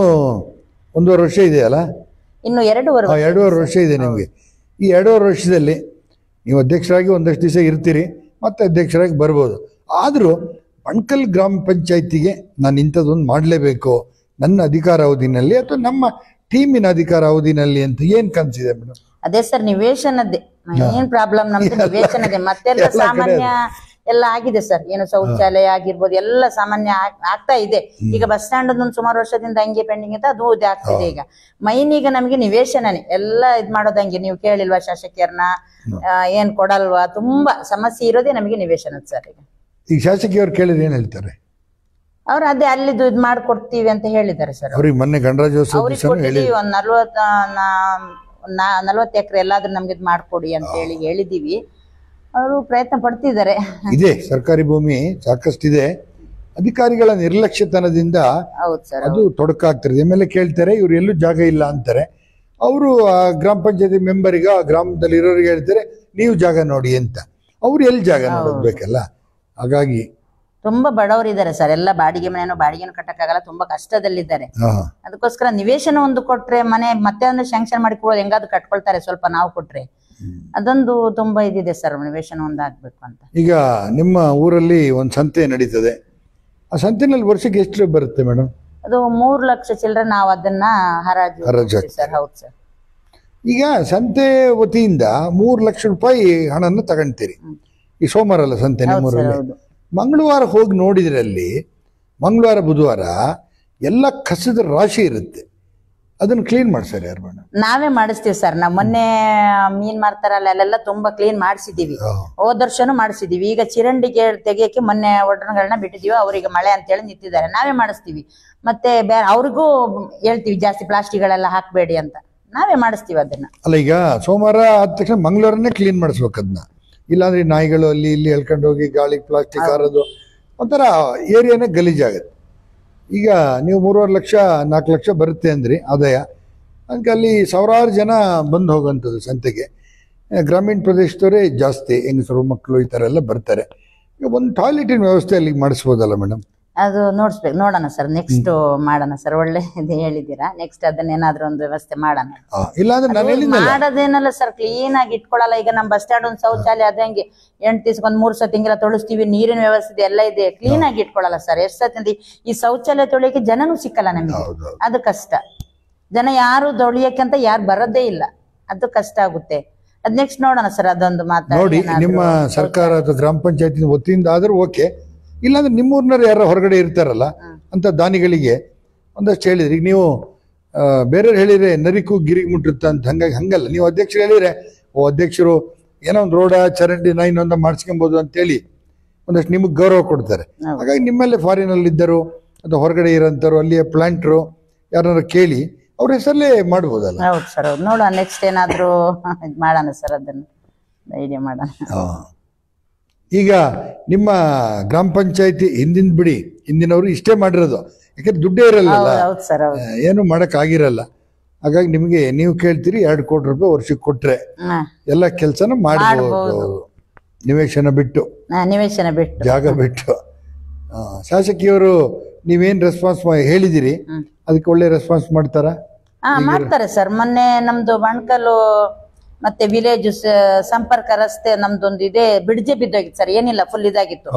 1.5 ವರ್ಷ ಇದೆಯಲ್ಲ? ಇನ್ನು 2.5 ವರ್ಷ ಇದೆ ನಿಮಗೆ. ಈ 2.5 ವರ್ಷದಲ್ಲಿ ನೀವು ಅಧ್ಯಕ್ಷರಾಗಿ ಒಂದಷ್ಟು ದಿವಸ ಇರ್ತೀರಿ, ಮತ್ತೆ ಅಧ್ಯಕ್ಷರಾಗಿ ಬರ್ಬೋದು. ಆದರೂ ಬಣ್ಕಲ್ ಗ್ರಾಮ ಪಂಚಾಯತಿಗೆ ನಾನು ಇಂಥದ್ದೊಂದು ಮಾಡಲೇಬೇಕು ನನ್ನ ಅಧಿಕಾರ ಅವಧಿನಲ್ಲಿ ಅಥವಾ ನಮ್ಮ ಟೀಮಿನ ಅಧಿಕಾರ ಅವಧಿನಲ್ಲಿ ಅಂತ ಏನು ಕನಸಿದೆ ಮೇಡಮ್? ಅದೇ ಸರ್, ನಿವೇಶನದ್ದೇ ಏನ್ ಪ್ರಾಬ್ಲಮ್ ನಮ್ದು, ನಿವೇಶನದೇ. ಮತ್ತೆಲ್ಲ ಸಾಮಾನ್ಯ ಎಲ್ಲ ಆಗಿದೆ ಸರ್, ಏನು ಶೌಚಾಲಯ ಆಗಿರ್ಬೋದು ಎಲ್ಲ ಸಾಮಾನ್ಯ ಆಗ್ತಾ ಇದೆ. ಈಗ ಬಸ್ ಸ್ಟ್ಯಾಂಡ್ ಒಂದು ಸುಮಾರು ವರ್ಷದಿಂದ ಹಂಗೆ ಪೆಂಡಿಂಗ್ ಇತ್ತು, ಅದು ಆಗ್ತಿದೆ. ಈಗ ಮೈನ್ ಈಗ ನಮಗೆ ನಿವೇಶನನೇ ಎಲ್ಲ ಇದ್ ಮಾಡೋದಂಗೆ. ನೀವು ಕೇಳಿಲ್ವಾ ಶಾಸಕಿಯರ್ನ, ಏನ್ ಕೊಡಲ್ವಾ? ತುಂಬಾ ಸಮಸ್ಯೆ ಇರೋದೇ ನಮಗೆ ನಿವೇಶನ ಸರ್. ಈಗ ಶಾಸಕಿಯವ್ರು ಕೇಳಿದ್ರೆ ಏನ್ ಹೇಳ್ತಾರೆ? ಅವ್ರು ಅದೇ ಅಲ್ಲಿದ್ದು ಇದ್ ಮಾಡ್ಕೊಡ್ತೀವಿ ಅಂತ ಹೇಳಿದ್ದಾರೆ ಸರ್. ಅವ್ರಿಗೆ ಮೊನ್ನೆ ಗಣರಾಜ್ಯೋತ್ಸವ ಅವ್ರಿಗೆ ಕೊಟ್ಟಿದ್ದೀವಿ, ಒಂದ್ 40 ಎಕರೆ ಎಲ್ಲಾದ್ರೂ ನಮ್ಗೆ ಇದ್ ಮಾಡ್ಕೊಡಿ ಅಂತ ಹೇಳಿದೀವಿ. ಅವರು ಪ್ರಯತ್ನ ಪಡ್ತಿದ್ದಾರೆ. ಇದೆ, ಸರ್ಕಾರಿ ಭೂಮಿ ಸಾಕಷ್ಟಿದೆ. ಅಧಿಕಾರಿಗಳ ನಿರ್ಲಕ್ಷ್ಯತನದಿಂದ ಅದು ತೊಡಕಾಗ್ತಿರೋದು. ಎಮ್ಮೆಲ್ಲೆ ಕೇಳ್ತಾರೆ, ಇವ್ರು ಎಲ್ಲೂ ಜಾಗ ಇಲ್ಲ ಅಂತಾರೆ. ಅವರು ಆ ಗ್ರಾಮ ಪಂಚಾಯತಿ ಮೆಂಬರಿಗೆ, ಆ ಗ್ರಾಮದಲ್ಲಿ ಇರೋರಿಗೆ ಹೇಳ್ತಾರೆ ನೀವು ಜಾಗ ನೋಡಿ ಅಂತ. ಅವ್ರು ಎಲ್ಲಿ ಜಾಗ ನೋಡಬೇಕಲ್ಲ. ಹಾಗಾಗಿ ತುಂಬಾ ಬಡವರು ಇದ್ದಾರೆ ಸರ್, ಎಲ್ಲ ಬಾಡಿಗೆ ಬಾಡಿಗೆನೂ ಕಟ್ಟಕ್ಕಾಗಲ್ಲ, ತುಂಬಾ ಕಷ್ಟದಲ್ಲಿದ್ದಾರೆ. ಅದಕ್ಕೋಸ್ಕರ ನಿವೇಶನ ಒಂದು ಕೊಟ್ರೆ ಮನೆ ಮತ್ತೆ ಒಂದು ಶಾಂಕ್ಷನ್ ಮಾಡಿ ಕೊಡೋದು, ಹೆಂಗಾದ್ರು ಕಟ್ಕೊಳ್ತಾರೆ ಸ್ವಲ್ಪ ನಾವು ಕೊಟ್ರೆ. ಅದೊಂದು ತುಂಬಾ ಇದಿದೆ ಸರ್, ನಿವೇಶನ ಒಂದು ಆಗ್ಬೇಕು ಅಂತ. ಈಗ ನಿಮ್ಮ ಊರಲ್ಲಿ ಒಂದು ಸಂತೆ ನಡೀತದೆ, ಆ ಸಂತೆನಲ್ಲಿ ವರ್ಷಕ್ಕೆ ಎಷ್ಟು ಬರುತ್ತೆ ಮೇಡಮ್? ಅದು 3 ಲಕ್ಷ ಚಿಲ್ಲರೆ. ನಾವು ಅದನ್ನ ಹರಾಜು ಸರ್. ಹೌದು ಸರ್. ಈಗ ಸಂತೆ ವತಿಯಿಂದ 3 ಲಕ್ಷ ರೂಪಾಯಿ ಹಣನ ತಗೊಂತೀರಿ. ಈ ಸೋಮವಾರ ಅಲ್ಲ ಸಂತೆ ನಿಮ್ಮೂರಲ್ಲಿ? ಮಂಗಳವಾರ ಹೋಗಿ ನೋಡಿದ್ರೆ ಅಲ್ಲಿ ಮಂಗಳವಾರ ಬುಧವಾರ ಎಲ್ಲ ಕಸದ ರಾಶಿ ಇರುತ್ತೆ. ಅದನ್ನ ಕ್ಲೀನ್ ಮಾಡ್ತಾರೆ ಯಾರು ಮೇಡಮ್? ನಾವೇ ಮಾಡಿಸ್ತೀವಿ ಸರ್. ನಾವು ಮೊನ್ನೆ ಮೀನ್ ಮಾರ್ತಾರಲ್ಲ ಅಲ್ಲೆಲ್ಲ ತುಂಬಾ ಕ್ಲೀನ್ ಮಾಡಿಸಿದೀವಿ, ಹೋದ ವರ್ಷನೂ ಮಾಡಿಸಿದೀವಿ. ಈಗ ಚಿರಂಡಿಗೆ ತೆಗಿಯಕ್ಕೆ ಮೊನ್ನೆ ಒಡ್ರಗಳನ್ನ ಬಿಟ್ಟಿದೀವಿ, ಅವ್ರಿಗೆ ಮಳೆ ಅಂತ ಹೇಳಿ ನಿಂತಿದ್ದಾರೆ. ನಾವೇ ಮಾಡಿಸ್ತೀವಿ. ಮತ್ತೆ ಬೇರೆ ಅವ್ರಿಗೂ ಹೇಳ್ತೀವಿ ಜಾಸ್ತಿ ಪ್ಲಾಸ್ಟಿಕ್ಗಳೆಲ್ಲ ಹಾಕ್ಬೇಡಿ ಅಂತ, ನಾವೇ ಮಾಡಿಸ್ತೀವಿ ಅದನ್ನ. ಅಲ್ಲ, ಈಗ ಸೋಮವಾರ ಆದ ತಕ್ಷಣ ಮಂಗಳವಾರನೇ ಕ್ಲೀನ್ ಮಾಡಿಸ್ಬೇಕು ಅದನ್ನ. ಇಲ್ಲಾಂದ್ರೆ ನಾಯಿಗಳು ಅಲ್ಲಿ ಇಲ್ಲಿ ಎಳ್ಕೊಂಡು ಹೋಗಿ ಗಾಳಿ ಪ್ಲಾಸ್ಟಿಕ್ ಹಾರೋದು ಒಂಥರ ಏರಿಯಾನೇ ಗಲೀಜಾಗುತ್ತೆ. ಈಗ ನೀವು 3.5 ಲಕ್ಷ 4 ಲಕ್ಷ ಬರುತ್ತೆ ಅಂದ್ರಿ ಆದಾಯ, ಅದಕ್ಕೆ ಅಲ್ಲಿ ಸಾವಿರಾರು ಜನ ಬಂದು ಹೋಗುವಂಥದ್ದು ಸಂತೆಗೆ. ಗ್ರಾಮೀಣ ಪ್ರದೇಶದವರೇ ಜಾಸ್ತಿ, ಹೆಂಗಸರು ಮಕ್ಕಳು ಈ ಥರ ಎಲ್ಲ ಬರ್ತಾರೆ. ಈಗ ಒಂದು ಟಾಯ್ಲೆಟಿನ ವ್ಯವಸ್ಥೆ ಅಲ್ಲಿಗೆ ಮಾಡಿಸ್ಬೋದಲ್ಲ ಮೇಡಮ್? ಅದು ನೋಡೋಣ ಸರ್, ನೆಕ್ಸ್ಟ್ ಮಾಡೋಣ ಸರ್. ಒಳ್ಳೆ ಇದು ಹೇಳಿದ್ದೀರಾ. ನೆಕ್ಸ್ಟ್ ಅದನ್ನೇನಾದ್ರೂ ಒಂದು ವ್ಯವಸ್ಥೆ ಮಾಡೋಣ. ಇಲ್ಲಾಂದ್ರೆ ನಾನು ಹೇಳಿದ್ನಲ್ಲ, ಮಾಡೋದೇನಲ್ಲ ಸರ್, ಕ್ಲೀನ್ ಆಗಿ ಇಟ್ಕೊಳ್ಳಲ್ಲ. ಈಗ ನಮ್ಮ ಬಸ್ ಸ್ಟ್ಯಾಂಡ್ ಒಂದು ಶೌಚಾಲಯ ಅದಂಗೆ 8 ದಿವಸಕ್ಕೆ 3 ಸತಿ ಹಿಂಗೆಲ್ಲ ತೊಳಿಸ್ತೀವಿ, ನೀರಿನ ವ್ಯವಸ್ಥೆ ಎಲ್ಲ ಇದೆ, ಕ್ಲೀನ್ ಆಗಿ ಇಟ್ಕೊಳ್ಳಲ್ಲ ಸರ್. ಎಷ್ಟು ಸತಿ ಈ ಶೌಚಾಲಯ ತೊಳಿಯಕ್ಕೆ ಜನನೂ ಸಿಕ್ಕಲ್ಲ ನಮಗೆ, ಅದು ಕಷ್ಟ. ಜನ ಯಾರು ತೊಳಿಯಕ್ಕೆ ಅಂತ ಯಾರು ಬರೋದೇ ಇಲ್ಲ, ಅದು ಕಷ್ಟ ಆಗುತ್ತೆ. ಅದ್ ನೆಕ್ಸ್ಟ್ ನೋಡೋಣ ಸರ್, ಅದೊಂದು ನೋಡಿ. ನಿಮ್ಮ ಸರ್ಕಾರ ಅಥವಾ ಗ್ರಾಮ ಪಂಚಾಯತಿ ವತಿಯಿಂದ ಆದ್ರೂ ಓಕೆ, ಇಲ್ಲಾಂದ್ರೆ ನಿಮ್ಮೂರ್ನವ್ರು ಯಾರು ಹೊರಗಡೆ ಇರ್ತಾರಲ್ಲ ಅಂತ ದಾನಿಗಳಿಗೆ ಒಂದಷ್ಟು ಹೇಳಿದ್ರಿ. ಈಗ ನೀವು ಬೇರೆಯವ್ರು ಹೇಳಿದ್ರೆ ನರಿಕು ಗಿರಿಗೆ ಮುಟ್ಟಿರುತ್ತ ಅಂತ, ಹಂಗಾಗಿ ಹಂಗಲ್ಲ. ನೀವು ಅಧ್ಯಕ್ಷರು ಹೇಳಿದ್ರೆ, ಅಧ್ಯಕ್ಷರು ಏನೋ ಒಂದು ರೋಡ ಚರಂಡಿ ಇನ್ನೊಂದ ಮಾಡಿಸ್ಕೊಬೋದು ಅಂತೇಳಿ ಒಂದಷ್ಟು ನಿಮಗೆ ಗೌರವ ಕೊಡ್ತಾರೆ. ಹಾಗಾಗಿ ನಿಮ್ಮಲ್ಲೇ ಫಾರಿನಲ್ಲಿ ಇದ್ದರು ಅಥವಾ ಹೊರಗಡೆ ಇರೋಂಥವ್ರು, ಅಲ್ಲಿಯ ಪ್ಲಾಂಟ್ರು ಯಾರನ್ನಾರು ಕೇಳಿ ಅವ್ರ ಹೆಸರಲ್ಲೇ ಮಾಡ್ಬೋದಲ್ಲ? ಹೌದು ಸರ್, ನೋಡೋಣ ನೆಕ್ಸ್ಟ್ ಏನಾದ್ರು ಇದು ಮಾಡೋಣ ಸರ್, ಅದನ್ನು ಐಡಿಯಾ ಮಾಡೋಣ. ಈಗ ನಿಮ್ಮ ಗ್ರಾಮ ಪಂಚಾಯತಿ ಹಿಂದಿನ ಬಿಡಿ, ಹಿಂದಿನವರು ಇಷ್ಟೇ ಮಾಡಿರೋದು, ಯಾಕಂದ್ರೆ ದುಡ್ಡೇ ಇರಲ್ಲ, ಏನು ಮಾಡಕ್ ಆಗಿರಲ್ಲ. ಹಾಗಾಗಿ ನಿಮಗೆ ನೀವು ಕೇಳ್ತೀರಿ 2 ಕೋಟಿ ರೂಪಾಯಿ ವರ್ಷಕ್ಕೆ ಕೊಟ್ರೆ ಎಲ್ಲ ಕೆಲಸನ ಮಾಡಬಹುದು, ನಿವೇಶನ ಬಿಟ್ಟು ಜಾಗ ಬಿಟ್ಟು. ಶಾಸಕಿಯವರು ನೀವೇನ್ ರೆಸ್ಪಾನ್ಸ್ ಹೇಳಿದಿರಿ ಅದಕ್ಕೆ ಒಳ್ಳೆ ರೆಸ್ಪಾನ್ಸ್ ಮಾಡ್ತಾರ? ಮಾಡ್ತಾರೆ ಸರ್. ಮೊನ್ನೆ ನಮ್ದು ಬಣ್ಕಲ್ಲು ಮತ್ತೆ ವಿಲೇಜ್ ಸಂಪರ್ಕ ರಸ್ತೆ ನಮ್ದೊಂದು ಇದೆ, ಬಿಡ್ಜೆ ಬಿದ್ದೋಗಿತ್ತು ಸರ್, ಏನಿಲ್ಲ ಫುಲ್ ಇದಾಗಿತ್ತು.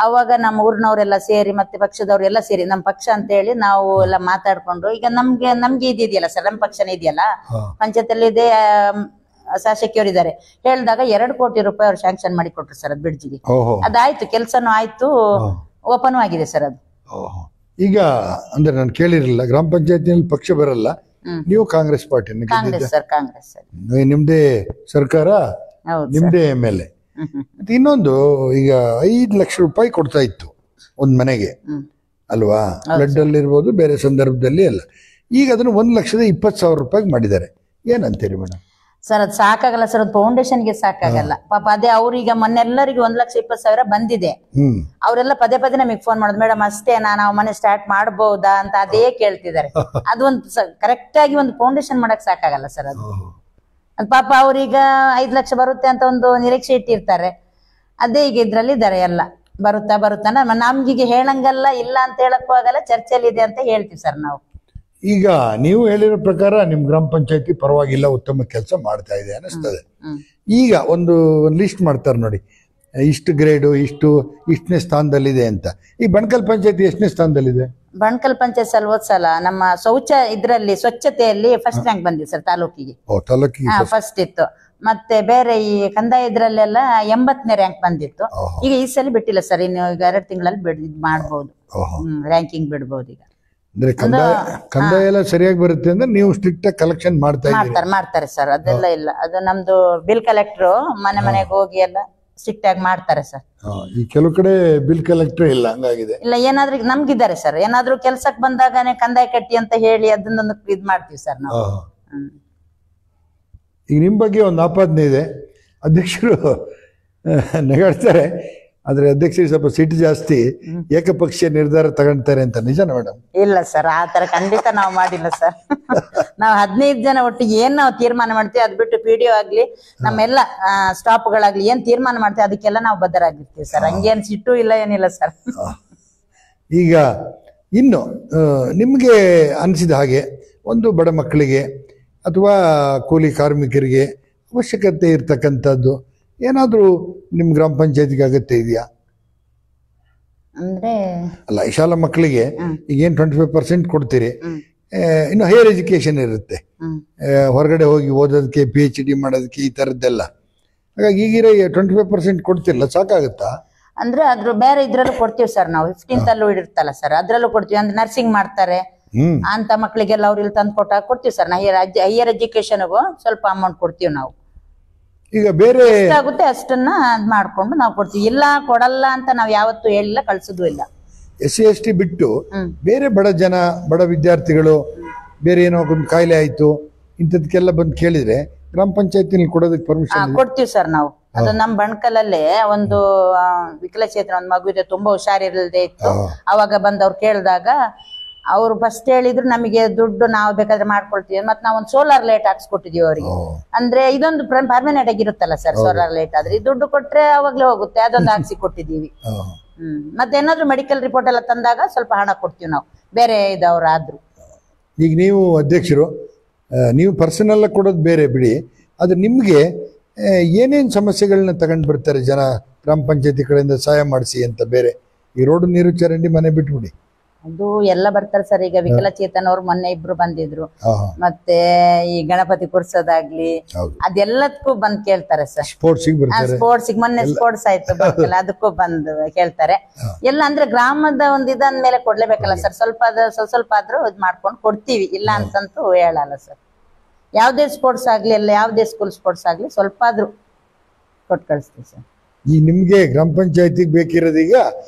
ಅವಾಗ ನಮ್ಮ ಊರಿನವರೆಲ್ಲ ಸೇರಿ ಮತ್ತೆ ಪಕ್ಷದವ್ರೆಲ್ಲ ಸೇರಿ, ನಮ್ಮ ಪಕ್ಷ ಅಂತ ಹೇಳಿ ನಾವು ಎಲ್ಲ ಮಾತಾಡ್ಕೊಂಡು, ಈಗ ನಮ್ಗೆ ಇದೆಯಲ್ಲ ಸರ್, ನಮ್ಮ ಪಕ್ಷನೇ ಇದೆಯಲ್ಲ ಪಂಚಾಯತ್ ಇದೆ, ಶಾಸಕಿಯವರಿದ್ದಾರೆ, ಹೇಳಿದಾಗ 2 ಕೋಟಿ ರೂಪಾಯಿ ಅವ್ರು ಶಾಂಕ್ಷನ್ ಮಾಡಿ ಕೊಟ್ರು ಸರ್ ಅದ್ ಬ್ರಿಡ್ಜಿಗೆ. ಅದಾಯ್ತು, ಕೆಲ್ಸನೂ ಆಯ್ತು, ಓಪನ್ ಆಗಿದೆ ಸರ್ ಅದು. ಈಗ ಅಂದ್ರೆ ನಾನು ಕೇಳಿರಲಿಲ್ಲ, ಗ್ರಾಮ ಪಂಚಾಯತಿನಲ್ಲಿ ಪಕ್ಷ ಬರಲ್ಲ, ನೀವು ಕಾಂಗ್ರೆಸ್ ಪಾರ್ಟಿ, ನಿಮ್ದೇ ಸರ್ಕಾರ, ನಿಮ್ದೇ MLA. ಇನ್ನೊಂದು, ಈಗ 5 ಲಕ್ಷ ರೂಪಾಯಿ ಕೊಡ್ತಾ ಇತ್ತು ಒಂದ್ ಮನೆಗೆ ಅಲ್ವಾ, ಬ್ಲಡ್ ಅಲ್ಲಿ ಇರ್ಬೋದು, ಬೇರೆ ಸಂದರ್ಭದಲ್ಲಿ ಎಲ್ಲ. ಈಗ ಅದನ್ನು 1,20,000 ರೂಪಾಯಿಗೆ ಮಾಡಿದ್ದಾರೆ. ಏನಂತೀರಿ ಮೇಡಮ್? ಸರ್ ಅದು ಸಾಕಾಗಲ್ಲ ಸರ್, ಅದು ಫೌಂಡೇಶನ್ಗೆ ಸಾಕಾಗಲ್ಲ ಪಾಪ. ಅದೇ ಅವ್ರೀಗ ಮೊನ್ನೆಲ್ಲರಿಗೂ 1,20,000 ಬಂದಿದೆ. ಅವರೆಲ್ಲ ಪದೇ ಪದೇ ನಮಗೆ ಫೋನ್ ಮಾಡೋದು, ಮೇಡಮ್ ಅಷ್ಟೇನಾ, ನಾವು ಮನೆ ಸ್ಟಾರ್ಟ್ ಮಾಡಬಹುದಾ ಅಂತ ಅದೇ ಕೇಳ್ತಿದ್ದಾರೆ. ಅದೊಂದು ಕರೆಕ್ಟ್ ಆಗಿ ಒಂದು ಫೌಂಡೇಶನ್ ಮಾಡಕ್ ಸಾಕಾಗಲ್ಲ ಸರ್ ಅದು. ಪಾಪ ಅವ್ರೀಗ 5 ಲಕ್ಷ ಬರುತ್ತೆ ಅಂತ ಒಂದು ನಿರೀಕ್ಷೆ ಇಟ್ಟಿರ್ತಾರೆ. ಅದೇ ಈಗ ಇದ್ರಲ್ಲಿ ಇದ್ದಾರೆ, ಎಲ್ಲ ಬರುತ್ತಾ ನಮ್ಗೀಗ ಹೇಳಂಗಲ್ಲ, ಇಲ್ಲ ಅಂತ ಹೇಳಕ್ಕೂ ಆಗಲ್ಲ, ಚರ್ಚೆಯಲ್ಲಿ ಇದೆ ಅಂತ ಹೇಳ್ತೀವಿ ಸರ್ ನಾವು. ಈಗ ನೀವು ಹೇಳಿರೋ ಪ್ರಕಾರ ನಿಮ್ ಗ್ರಾಮ ಪಂಚಾಯತಿ ಪರವಾಗಿಲ್ಲ, ಉತ್ತಮ ಕೆಲಸ ಮಾಡ್ತಾ ಇದೆ ಅನಿಸ್ತದೆ. ಈಗ ಒಂದು ಲಿಸ್ಟ್ ಮಾಡ್ತಾರೆ ನೋಡಿ, ಇಷ್ಟು ಗ್ರೇಡು, ಇಷ್ಟನೇ ಸ್ಥಾನದಲ್ಲಿದೆ ಅಂತ. ಈ ಬಣ್ಕಲ್ ಪಂಚಾಯತಿ ಎಷ್ಟನೇ ಸ್ಥಾನದಲ್ಲಿದೆ? ಬಣ್ಕಲ್ ಪಂಚಾಯತ್ ಹೋದ್ ಸಲ ನಮ್ಮ ಇದ್ರಲ್ಲಿ ಸ್ವಚ್ಛತೆಯಲ್ಲಿ ಫಸ್ಟ್ ರ್ಯಾಂಕ್ ಬಂದಿದೆ ಸರ್, ತಾಲೂಕಿಗೆ ಫಸ್ಟ್ ಇತ್ತು. ಮತ್ತೆ ಬೇರೆ ಈ ಕಂದಾಯ ಇದ್ರಲ್ಲೆಲ್ಲ 80ನೇ ರ್ಯಾಂಕ್ ಬಂದಿತ್ತು. ಈಗ ಈ ಸಲ ಬಿಟ್ಟಿಲ್ಲ ಸರ್, ಇನ್ನು ಈಗ 2 ತಿಂಗಳಲ್ಲಿ ಮಾಡ್ಬೋದು, ರ್ಯಾಂಕಿಂಗ್ ಬಿಡ್ಬೋದು. ಈಗ ಅಂದ್ರೆ ಕಂದಾಯ ಎಲ್ಲ ಸರಿಯಾಗಿ ಬರುತ್ತೆ ಅಂದ್ರೆ ನೀವು ಸ್ಟ್ರಿಕ್ಟ್ ಆಗಿ ಕಲೆಕ್ಷನ್ ಮಾಡ್ತಾರೆ ಸರ್. ಅದೆಲ್ಲ ಇಲ್ಲ, ಅದು ನಮ್ದು ಬಿಲ್ ಕಲೆಕ್ಟರ್ ಮನೆಗೆ ಹೋಗಿ ಎಲ್ಲ ಸ್ಟ್ರಿಕ್ಟ್ ಆಗಿ ಮಾಡ್ತಾರೆ ಸರ್. ಈ ಕೆಲವು ಕಡೆ ಬಿಲ್ ಕಲೆಕ್ಟರ್ ಇಲ್ಲ, ಹಂಗಾಗಿದೆ. ಇಲ್ಲ, ಏನಾದ್ರೂ ನಮ್ಗಿದ್ದಾರೆ ಸರ್, ಏನಾದ್ರೂ ಕೆಲ್ಸಕ್ಕೆ ಬಂದಾಗನೇ ಕಂದಾಯ ಕಟ್ಟಿ ಅಂತ ಹೇಳಿ ಅದನ್ನೊಂದು ಇದ್ ಮಾಡ್ತೀವಿ ಸರ್ ನಾವು. ಈಗ ನಿಮ್ ಬಗ್ಗೆ ಒಂದು ಆಪಾದನೆ ಇದೆ, ಅಧ್ಯಕ್ಷರು ನಗಾಡ್ತಾರೆ, ಆದ್ರೆ ಅಧ್ಯಕ್ಷರಿಗೆ ಸ್ವಲ್ಪ ಸಿಟ್ಟು ಜಾಸ್ತಿ, ಏಕಪಕ್ಷೀಯ ನಿರ್ಧಾರ ತಗೊಂತಾರೆ ಅಂತ. ನಿಜನಾ ಮೇಡಮ್? ಇಲ್ಲ ಸರ್, ಆ ತರ ಖಂಡಿತ ನಾವು ಮಾಡಿಲ್ಲ ಸರ್. ನಾವು 15 ಜನ ಒಟ್ಟಿಗೆ ಏನ್ ನಾವು ತೀರ್ಮಾನ ಮಾಡ್ತೀವಿ, ಅದ್ ಬಿಟ್ಟು PDO ಆಗ್ಲಿ ನಮ್ಮೆಲ್ಲ ಸ್ಟಾಪ್ಗಳಾಗ್ಲಿ ಏನ್ ತೀರ್ಮಾನ ಮಾಡ್ತೀವಿ ಅದಕ್ಕೆಲ್ಲ ನಾವು ಬದ್ಧರಾಗಿರ್ತೀವಿ ಸರ್. ಹಂಗೇನ್ ಸಿಟ್ಟು ಇಲ್ಲ, ಏನಿಲ್ಲ ಸರ್. ಈಗ ಇನ್ನು ನಿಮ್ಗೆ ಅನಿಸಿದ ಹಾಗೆ ಒಂದು ಬಡ ಮಕ್ಕಳಿಗೆ ಅಥವಾ ಕೂಲಿ ಕಾರ್ಮಿಕರಿಗೆ ಅವಶ್ಯಕತೆ ಇರ್ತಕ್ಕಂಥದ್ದು ಏನಾದ್ರೂ ನಿಮ್ ಗ್ರಾಮ ಪಂಚಾಯತಿಗೆ ಅಗತ್ಯ ಇದೆಯಾ? ಅಂದ್ರೆ ಅಲ್ಲ, ಈ ಶಾಲಾ ಮಕ್ಕಳಿಗೆ ಈಗೇನು 25% ಕೊಡ್ತೀರಿ, ಇನ್ನು ಹೈಯರ್ ಎಜುಕೇಶನ್ ಇರುತ್ತೆ, ಹೊರಗಡೆ ಹೋಗಿ ಓದೋದಕ್ಕೆ, PhD ಮಾಡೋದಕ್ಕೆ, ಈ ಥರದ್ದೆಲ್ಲ. ಹಾಗಾಗಿ ಈಗಿರೋ 25% ಕೊಡ್ತಿರಲ್ಲ, ಸಾಕಾಗುತ್ತಾ? ಅಂದ್ರೆ ಅದ್ರ ಬೇರೆ ಇದ್ರಲ್ಲೂ ಕೊಡ್ತೀವಿ ಸರ್ ನಾವು. 15th ಅಲ್ಲೂ ಇಡಿರ್ತಲ್ಲ ಸರ್, ಅದ್ರಲ್ಲೂ ಕೊಡ್ತೀವಿ. ಅಂದ್ರೆ ನರ್ಸಿಂಗ್ ಮಾಡ್ತಾರೆ, ಅಂತ ಮಕ್ಕಳಿಗೆಲ್ಲ ಅವ್ರು ಇಲ್ಲಿ ತಂದು ಕೊಡ್ತೀವಿ ಸರ್. ಹೈಯರ್ ಎಜುಕೇಶನ್ಗೂ ಸ್ವಲ್ಪ ಅಮೌಂಟ್ ಕೊಡ್ತೀವಿ ನಾವು. ಈಗ ಬೇರೆ ಆಗುತ್ತೆ ಅಷ್ಟನ್ನ ಮಾಡ್ಕೊಂಡು ನಾವು ಕೊಡ್ತೀವಿ. ಇಲ್ಲ ಕೊಡಲ್ಲ ಅಂತ ನಾವ್ ಯಾವತ್ತು ಹೇಳಿಲ್ಲ, ಕಳ್ಸೋದು ಇಲ್ಲ. SC/ST ಬಿಟ್ಟು ಬೇರೆ ಬಡ ವಿದ್ಯಾರ್ಥಿಗಳು ಬೇರೆ ಏನೋ ಒಂದು ಕಾಯಿಲೆ ಆಯ್ತು ಇಂಥದಕ್ಕೆಲ್ಲ ಬಂದು ಕೇಳಿದ್ರೆ ಗ್ರಾಮ ಪಂಚಾಯತಿ ಕೊಡೋದಕ್ಕೆ ಪರ್ಮಿಷನ್ ಕೊಡ್ತೀವಿ ಸರ್ ನಾವು. ಅದು ನಮ್ ಬಣ್ಕಲಲ್ಲೇ ಒಂದು ವಿಕಲಚೇತನ ಒಂದು ಮಗು ಇದೆ, ತುಂಬಾ ಹುಷಾರಿಲ್ಲದೆ ಇತ್ತು. ಅವಾಗ ಬಂದ್ ಅವ್ರು ಕೇಳಿದಾಗ ಅವ್ರು ಫಸ್ಟ್ ಹೇಳಿದ್ರು ನಮಗೆ ದುಡ್ಡು ನಾವು ಬೇಕಾದ್ರೆ ಮಾಡ್ಕೊಳ್ತೀವಿ. ಮತ್ತೆ ನಾವು ಒಂದು ಸೋಲಾರ್ ಲೈಟ್ ಹಾಕ್ಸ್ಕೊಟ್ಟಿದೀವಿ ಅವ್ರಿಗೆ. ಅಂದ್ರೆ ಇದೊಂದು ಪರ್ಮನೆಂಟ್ ಆಗಿರುತ್ತಲ್ಲ ಸರ್ ಸೋಲಾರ್ ಲೈಟ್ ಆದ್ರೆ. ಈ ದುಡ್ಡು ಕೊಟ್ರೆ ಅವಾಗ್ಲೇ ಹೋಗುತ್ತೆ, ಅದೊಂದು ಹಾಕ್ಸಿ ಕೊಟ್ಟಿದೀವಿ. ಮತ್ತೆ ಏನಾದ್ರು ಮೆಡಿಕಲ್ ರಿಪೋರ್ಟ್ ಎಲ್ಲ ತಂದಾಗ ಸ್ವಲ್ಪ ಹಣ ಕೊಡ್ತೀವಿ ನಾವು, ಬೇರೆ ಇದ್ದವ್ರಾದ್ರು. ಈಗ ನೀವು ಅಧ್ಯಕ್ಷರು, ನೀವು ಪರ್ಸನಲ್ ಕೊಡೋದು ಬೇರೆ ಬಿಡಿ, ಆದ್ರೆ ನಿಮ್ಗೆ ಏನೇನು ಸಮಸ್ಯೆಗಳನ್ನ ತಗೊಂಡು ಬರ್ತಾರೆ ಜನ ಗ್ರಾಮ ಪಂಚಾಯತಿ ಕಡೆಯಿಂದ ಸಹಾಯ ಮಾಡಿಸಿ ಅಂತ? ಬೇರೆ ಈ ರೋಡ್, ನೀರು, ಚರಂಡಿ, ಮನೆ ಬಿಟ್ಬಿಡಿ, ಅದು ಎಲ್ಲ ಬರ್ತಾರೆ ಸರ್. ಈಗ ವಿಕಲಚೇತನ ಅವ್ರು ಮೊನ್ನೆ ಇಬ್ರು ಬಂದಿದ್ರು. ಮತ್ತೆ ಈ ಗಣಪತಿ ಕೂರ್ಸೋದಾಗ್ಲಿ ಅದೆಲ್ಲದಕ್ಕೂ ಬಂದ್ ಕೇಳ್ತಾರೆ ಸರ್. ಸ್ಪೋರ್ಟ್ಸ್ ಮೊನ್ನೆ ಸ್ಪೋರ್ಟ್ಸ್ ಆಯ್ತು ಬರ್ತಲ್ಲ, ಅದಕ್ಕೂ ಬಂದು ಕೇಳ್ತಾರೆ ಎಲ್ಲ. ಅಂದ್ರೆ ಗ್ರಾಮದ ಒಂದು ಇದಂದ ಮೇಲೆ ಕೊಡ್ಲೇಬೇಕಲ್ಲ ಸರ್. ಸ್ವಲ್ಪ ಆದ್ರೂ ಇದ್ ಮಾಡ್ಕೊಂಡು ಕೊಡ್ತೀವಿ, ಇಲ್ಲ ಅಂತಂತೂ ಹೇಳಲ್ಲ ಸರ್. ಯಾವ್ದೇ ಸ್ಪೋರ್ಟ್ಸ್ ಆಗ್ಲಿ ಎಲ್ಲ, ಯಾವ್ದೇ ಸ್ಕೂಲ್ ಸ್ಪೋರ್ಟ್ಸ್ ಆಗ್ಲಿ ಸ್ವಲ್ಪ ಆದ್ರೂ ಕೊಟ್ಟು ಕಳಿಸ್ತೀವಿ ಸರ್. ಈ ನಿಮ್ಗೆ ಗ್ರಾಮ ಪಂಚಾಯತಿಗೆ ಬೇಕಿರೋದೀಗ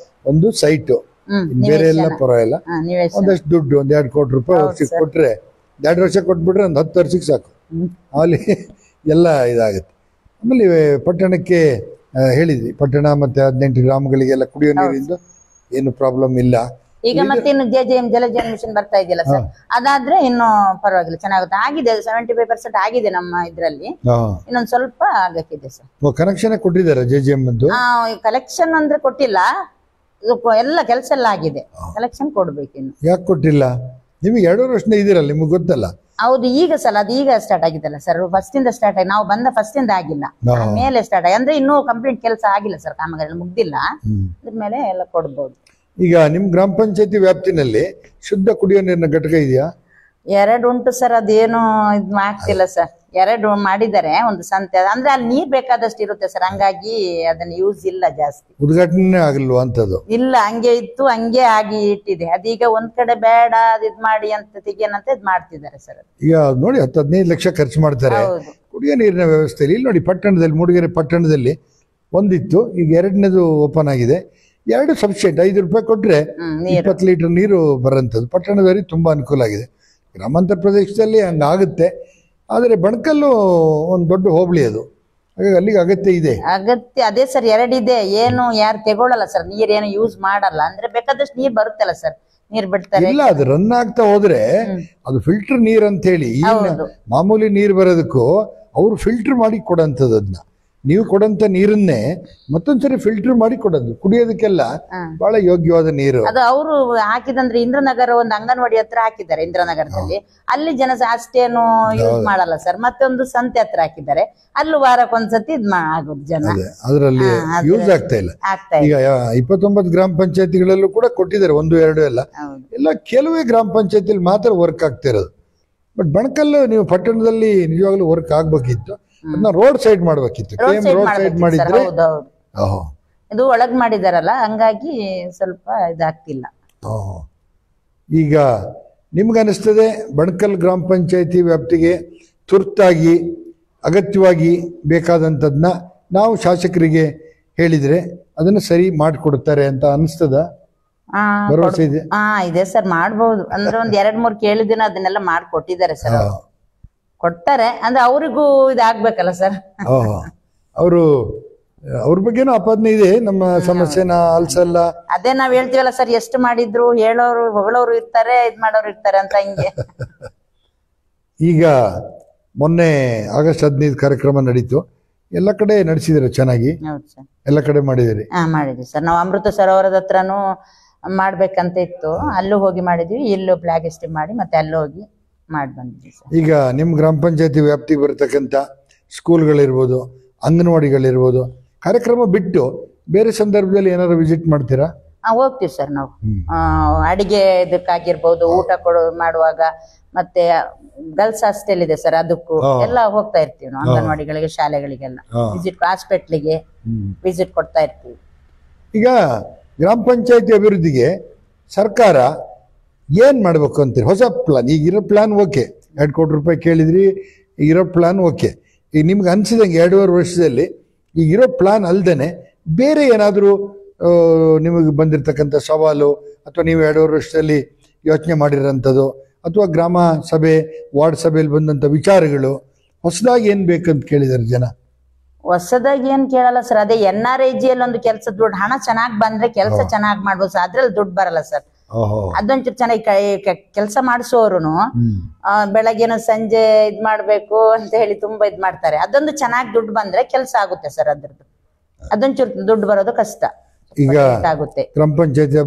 ಒಂದು ಸೈಟು, ಬೇರೆ ಎಲ್ಲ ಪರವಾಗಿಲ್ಲ, ಒಂದಷ್ಟು ದುಡ್ಡು, 1-2 ಕೋಟಿ ರೂಪಾಯಿ ವರ್ಷಕ್ಕೆ ಕೊಟ್ರೆ, 2 ವರ್ಷ ಕೊಟ್ಬಿಟ್ರೆ ಒಂದು 10 ವರ್ಷಕ್ಕೆ ಸಾಕು, ಅಲ್ಲಿ ಎಲ್ಲ ಇದಾಗುತ್ತೆ. ಆಮೇಲೆ ಪಟ್ಟಣಕ್ಕೆ ಹೇಳಿದ್ವಿ, ಪಟ್ಟಣ ಮತ್ತೆ 18 ಗ್ರಾಮಗಳಿಗೆಲ್ಲ ಕುಡಿಯೋ ನೀರಿಂದು ಏನು ಪ್ರಾಬ್ಲಮ್ ಇಲ್ಲ. ಈಗ ಮತ್ತೆ ಇನ್ನು JJM ಜಲಜೀವನ್ ಮಿಷನ್ ಬರ್ತಾ ಇದೆಯಲ್ಲ ಸರ್, ಅದಾದ್ರೆ ಇನ್ನು ಪರವಾಗಿಲ್ಲ, ಚೆನ್ನಾಗುತ್ತೆ. ಆಗಿದೆ 75% ಆಗಿದೆ ನಮ್ಮ ಇದ್ರಲ್ಲಿ, ಇನ್ನೊಂದ್ ಸ್ವಲ್ಪ ಆಗಕ್ಕಿದೆ ಸರ್. ಕನೆಕ್ಷನ್ ಕೊಟ್ಟಿದ್ದಾರೆ JJM ಅಂತ? ಕಲೆಕ್ಷನ್ ಅಂದ್ರೆ ಕೊಟ್ಟಿಲ್ಲ, ಎಲ್ಲ ಕೆಲಸ ಎಲ್ಲ ಆಗಿದೆ. ಕಲೆಕ್ಷನ್ ಕೊಡ್ಬೇಕಿನ್ನು. ಯಾಕೆ ಕೊಟ್ಟಿಲ್ಲ? ನಿಮಗೆ 2 ವರ್ಷದಿಂದ ಇದೀರಲ್ಲ, ನಿಮ್ಗೆ ಗೊತ್ತಲ್ಲ. ಹೌದು, ಈಗ ಸಲ ಅದು ಈಗ ಸ್ಟಾರ್ಟ್ ಆಗಿದ್ದಲ್ಲ ಸರ್, ಫಸ್ಟ್ ಇಂದ ಸ್ಟಾರ್ಟ್ ಆಗಿ, ನಾವು ಬಂದ ಫಸ್ಟ್ ಇಂದ ಆಗಿಲ್ಲ, ಮೇಲೆ ಸ್ಟಾರ್ಟ್ ಆಗಿ. ಅಂದ್ರೆ ಇನ್ನೂ ಕಂಪ್ಲೀಟ್ ಕೆಲಸ ಆಗಿಲ್ಲ ಸರ್, ಕಾಮಗಾರಿ ಮುಗ್ದಿಲ್ಲ, ಅದ್ರ ಮೇಲೆ ಎಲ್ಲ ಕೊಡ್ಬೋದು. ಈಗ ನಿಮ್ ಗ್ರಾಮ ಪಂಚಾಯತಿ ವ್ಯಾಪ್ತಿನಲ್ಲಿ ಶುದ್ಧ ಕುಡಿಯೋ ನೀರಿನ ಘಟಕ ಇದೆಯಾ? 2 ಉಂಟು ಸರ್, ಅದೇನು ಇದ್ ಆಗ್ತಿಲ್ಲ ಸರ್. 2 ಮಾಡಿದ್ದಾರೆ, ಒಂದು ಸಂತೆ. ಅಂದ್ರೆ ಅಲ್ಲಿ ನೀರ್ ಬೇಕಾದಷ್ಟು ಇರುತ್ತೆ ಸರ್, ಹಂಗಾಗಿ ಅದನ್ನ ಯೂಸ್ ಇಲ್ಲ ಜಾಸ್ತಿ. ಉದ್ಘಾಟನೆ ಆಗಿಲ್ವಾ ಅಂತದ್ದು? ಇಲ್ಲ, ಹಂಗೆ ಇತ್ತು, ಹಂಗೆ ಆಗಿ ಇಟ್ಟಿದೆ. ಅದೀಗ ಒಂದ್ ಕಡೆ ಬೇಡ ಅದ್ ಇದ್ ಮಾಡಿ ಅಂತ ತೆಗಿಯನಂತ ಇದ್ ಮಾಡ್ತಿದ್ದಾರೆ ಸರ್. ಈಗ ನೋಡಿ 10-15 ಲಕ್ಷ ಖರ್ಚು ಮಾಡ್ತಾರೆ ಕುಡಿಯೋ ನೀರಿನ ವ್ಯವಸ್ಥೆಯಲ್ಲಿ. ಇಲ್ಲಿ ನೋಡಿ ಪಟ್ಟಣದಲ್ಲಿ, ಮೂಡಿಗೆರೆ ಪಟ್ಟಣದಲ್ಲಿ ಒಂದಿತ್ತು, ಈಗ 2ನೇದು ಓಪನ್ ಆಗಿದೆ. 2 ಸಬ್ಸ್ಟೇಟ್, 5 ರೂಪಾಯಿ ಕೊಟ್ರೆ 20 ಲೀಟರ್ ನೀರು ಬರೋಂಥದ್ದು. ಪಟ್ಟಣದಲ್ಲಿ ತುಂಬಾ ಅನುಕೂಲ ಆಗಿದೆ. ಗ್ರಾಮಾಂತರ ಪ್ರದೇಶದಲ್ಲಿ ಹಂಗಾಗುತ್ತೆ, ಆದರೆ ಬಣಕಲ್ಲು ಒಂದು ದೊಡ್ಡ ಹೋಬಳಿ ಅದು, ಹಾಗಾಗಿ ಅಲ್ಲಿಗೆ ಅಗತ್ಯ ಇದೆ. ಅದೇ ಸರ್, 2 ಇದೆ. ಏನು ಯಾರು ತಗೊಳ್ಳಲ್ಲ ಸರ್, ನೀರೇನು ಯೂಸ್ ಮಾಡಲ್ಲ. ಅಂದ್ರೆ ಬೇಕಾದಷ್ಟು ನೀರ್ ಬರುತ್ತಲ್ಲ ಸರ್, ನೀರ್ ಬಿಡ್ತಾರೆ. ಇಲ್ಲ, ಅದು ರನ್ ಆಗ್ತಾ ಹೋದ್ರೆ ಅದು ಫಿಲ್ಟರ್ ನೀರ್ ಅಂತ ಹೇಳಿ, ಮಾಮೂಲಿ ನೀರ್ ಬರೋದಕ್ಕೂ ಅವ್ರು ಫಿಲ್ಟರ್ ಮಾಡಿ ಕೊಡಂಥದ್ದು. ಅದನ್ನ ನೀವು ಕೊಡಂತ ನೀರನ್ನೇ ಮತ್ತೊಂದ್ಸರಿ ಫಿಲ್ಟರ್ ಮಾಡಿ ಕೊಡೋದು, ಕುಡಿಯೋದಕ್ಕೆಲ್ಲ ಬಹಳ ಯೋಗ್ಯವಾದ ನೀರು. ಅದು ಅವರು ಹಾಕಿದಂದ್ರೆ ಇಂದ್ರನಗರ ಒಂದು ಅಂಗನವಾಡಿ ಹತ್ರ ಹಾಕಿದ್ದಾರೆ, ಇಂದ್ರನಗರದಲ್ಲಿ. ಅಲ್ಲಿ ಜನ ಅಷ್ಟೇನು ಯೂಸ್ ಮಾಡಲ್ಲ ಸರ್. ಮತ್ತೊಂದು ಸಂತೆ ಹತ್ರ ಹಾಕಿದ್ದಾರೆ, ಅಲ್ಲೂ ವಾರಕ್ಕೊಂದ್ಸತಿ ಇದ್ ಆಗೋದು ಜನ, ಅದರಲ್ಲಿ ಯೂಸ್ ಆಗ್ತಾ ಇಲ್ಲ. ಈಗ 29 ಗ್ರಾಮ ಪಂಚಾಯತಿಗಳಲ್ಲೂ ಕೂಡ ಕೊಟ್ಟಿದ್ದಾರೆ, 1-2 ಎಲ್ಲ ಕೆಲವೇ ಗ್ರಾಮ ಪಂಚಾಯತಿಲಿ ಮಾತ್ರ ವರ್ಕ್ ಆಗ್ತಾ ಇರೋದು. ಬಟ್ ಬಣಕಲ್ಲು ನೀವು ಪಟ್ಟಣದಲ್ಲಿ ನಿಜವಾಗ್ಲೂ ವರ್ಕ್ ಆಗ್ಬೇಕಿತ್ತು. ಅದನ್ನ ರೋಡ್ ಸೈಡ್ ಮಾಡ್ಬೇಕಿತ್ತು. ರೋಡ್ ಸೈಡ್ ಮಾಡಿದ್ರೆ ಇದು ಒಳಗ್ ಮಾಡಿದಾರಲ್ಲ, ಹಂಗಾಗಿ ಸ್ವಲ್ಪ ಇದಾಗ್ತಿಲ್ಲ. ಈಗ ನಿಮ್ಗನಿಸ್ತದೆ ಬಣಕಲ್ ಗ್ರಾಮ ಪಂಚಾಯತಿ ವ್ಯಾಪ್ತಿಗೆ ತುರ್ತಾಗಿ ಅಗತ್ಯವಾಗಿ ಬೇಕಾದಂಥದ್ನ ನಾವು ಶಾಸಕರಿಗೆ ಹೇಳಿದ್ರೆ ಅದನ್ನ ಸರಿ ಮಾಡಿಕೊಡ್ತಾರೆ ಅಂತ ಅನಿಸ್ತದ? ಭರವಸೆ ಇದೆ? ಇದೆ ಸರ್, ಮಾಡ್ಬೋದು. ಅಂದ್ರೆ ಒಂದ್ 2-3 ಕೇಳಿದಿನ ಅದನ್ನೆಲ್ಲ ಮಾಡ್ಕೊಟ್ಟಿದ್ದಾರೆ ಸರ್, ಕೊಡ್ತಾರೆ. ಅಂದ್ರೆ ಅವ್ರಿಗೂ ಇದಾಗ್ಬೇಕಲ್ಲ ಸರ್. ಅವ್ರ ಬಗ್ಗೆನೂ ಅಪಾದನೆ ಇದೆ, ನಮ್ಮ ಸಮಸ್ಯೆನ ಅಲ್ಸಲ್ಲ. ಅದೇ ನಾವ್ ಹೇಳ್ತೀವಲ್ಲ ಸರ್, ಎಷ್ಟು ಮಾಡಿದ್ರು ಹೇಳೋರು ಹೊಗಳೋರು ಇರ್ತಾರೆ, ಇದ್ ಮಾಡೋರು ಇರ್ತಾರೆ ಅಂತ, ಹಿಂಗೆ. ಈಗ ಮೊನ್ನೆ ಆಗಸ್ಟ್ 15 ಕಾರ್ಯಕ್ರಮ ನಡೀತು, ಎಲ್ಲ ಕಡೆ ನಡೆಸಿದ್ರೆ ಚೆನ್ನಾಗಿ? ಹೌದು ಸರ್, ಎಲ್ಲ ಕಡೆ ಮಾಡಿದಿರಿ? ಮಾಡಿದ್ವಿ ಸರ್. ನಾವು ಅಮೃತ ಸರೋವರದ ಹತ್ರನೂ ಮಾಡ್ಬೇಕಂತ ಇತ್ತು, ಅಲ್ಲೂ ಹೋಗಿ ಮಾಡಿದ್ವಿ. ಇಲ್ಲೂ ಫ್ಲಾಗ್ ಎಸ್ಟಿಂಗ್ ಮಾಡಿ ಮತ್ತೆ ಅಲ್ಲೂ ಹೋಗಿ ಮಾಡಿ ಬಂದಿದ್ವಿ ಸರ್. ಈಗ ನಿಮ್ಮ ಗ್ರಾಮ ಪಂಚಾಯತಿ ವ್ಯಾಪ್ತಿಗೆ ಬರತಕ್ಕಂಥ ಸ್ಕೂಲ್ಗಳಿರ್ಬೋದು, ಅಂಗನವಾಡಿಗಳಿರ್ಬೋದು, ಕಾರ್ಯಕ್ರಮ ಬಿಟ್ಟು ಬೇರೆ ಸಂದರ್ಭದಲ್ಲಿ ಏನಾದ್ರು ವಿಸಿಟ್ ಮಾಡ್ತೀರಾ? ಹೋಗ್ತೀವಿ ಸರ್ ನಾವು. ಅಡಿಗೆ ಇದಕ್ಕಾಗಿರ್ಬೋದು, ಊಟ ಮಾಡುವಾಗ, ಮತ್ತೆ ಗರ್ಲ್ಸ್ ಹಾಸ್ಟೆಲ್ ಇದೆ ಸರ್, ಅದಕ್ಕೂ ಎಲ್ಲ ಹೋಗ್ತಾ ಇರ್ತೀವಿ ನಾವು. ಅಂಗನವಾಡಿಗಳಿಗೆ, ಶಾಲೆಗಳಿಗೆಲ್ಲ ವಿಸಿಟ್, ಹಾಸ್ಪಿಟ್ಲಿಗೆ ವಿಸಿಟ್ ಕೊಡ್ತಾ ಇರ್ತೀವಿ. ಈಗ ಗ್ರಾಮ ಪಂಚಾಯತಿ ಅಭಿವೃದ್ಧಿಗೆ ಸರ್ಕಾರ ಏನು ಮಾಡಬೇಕು ಅಂತೀರಿ? ಹೊಸ ಪ್ಲಾನ್, ಈಗಿರೋ ಪ್ಲಾನ್ ಓಕೆ, 2 ಕೋಟಿ ರೂಪಾಯಿ ಕೇಳಿದ್ರಿ, ಈಗಿರೋ ಪ್ಲಾನ್ ಓಕೆ. ಈಗ ನಿಮ್ಗೆ ಅನಿಸಿದಂಗೆ 2.5 ವರ್ಷದಲ್ಲಿ ಈಗಿರೋ ಪ್ಲಾನ್ ಅಲ್ದೇ ಬೇರೆ ಏನಾದರೂ ನಿಮಗೆ ಬಂದಿರತಕ್ಕಂಥ ಸವಾಲು, ಅಥವಾ ನೀವು 2.5 ವರ್ಷದಲ್ಲಿ ಯೋಚನೆ ಮಾಡಿರೋಂಥದ್ದು, ಅಥವಾ ಗ್ರಾಮ ಸಭೆ ವಾರ್ಡ್ ಸಭೆಯಲ್ಲಿ ಬಂದಂಥ ವಿಚಾರಗಳು, ಹೊಸದಾಗಿ ಏನು ಬೇಕಂತ ಕೇಳಿದಾರೆ ಜನ? ಹೊಸದಾಗಿ ಏನ್ ಕೇಳಲ್ಲ ಸರ್, ಅದೇ NRIG ಅಲ್ಲಿ ಒಂದು ಕೆಲಸ ದುಡ್ಡು ಹಣ ಚೆನ್ನಾಗ್ ಬಂದ್ರೆ ಕೆಲಸ ಚೆನ್ನಾಗ್ ಮಾಡ್ಬೋದು ಸರ್. ಅದ್ರಲ್ಲಿ ದುಡ್ಡು ಬರಲ್ಲ ಸರ್. ಅದೊಂಚೂರು ಚೆನ್ನಾಗಿ ಕೆಲಸ ಮಾಡಿಸೋರುನು ಬೆಳಗ್ಗೆನು ಸಂಜೆ ಇದ್ ಮಾಡ್ಬೇಕು ಅಂತ ಹೇಳಿ ತುಂಬಾ ಇದ್ ಮಾಡ್ತಾರೆ. ಅದೊಂದು ಚೆನ್ನಾಗಿ ದುಡ್ಡು ಬಂದ್ರೆ ಕೆಲಸ ಆಗುತ್ತೆ ಸರ್. ಅದ್ರದ್ದು ಅದೊಂಚೂರು ದುಡ್ಡು ಬರೋದು ಕಷ್ಟ. ಈಗ ಆಗುತ್ತೆ. ಗ್ರಾಮ ಪಂಚಾಯತಿ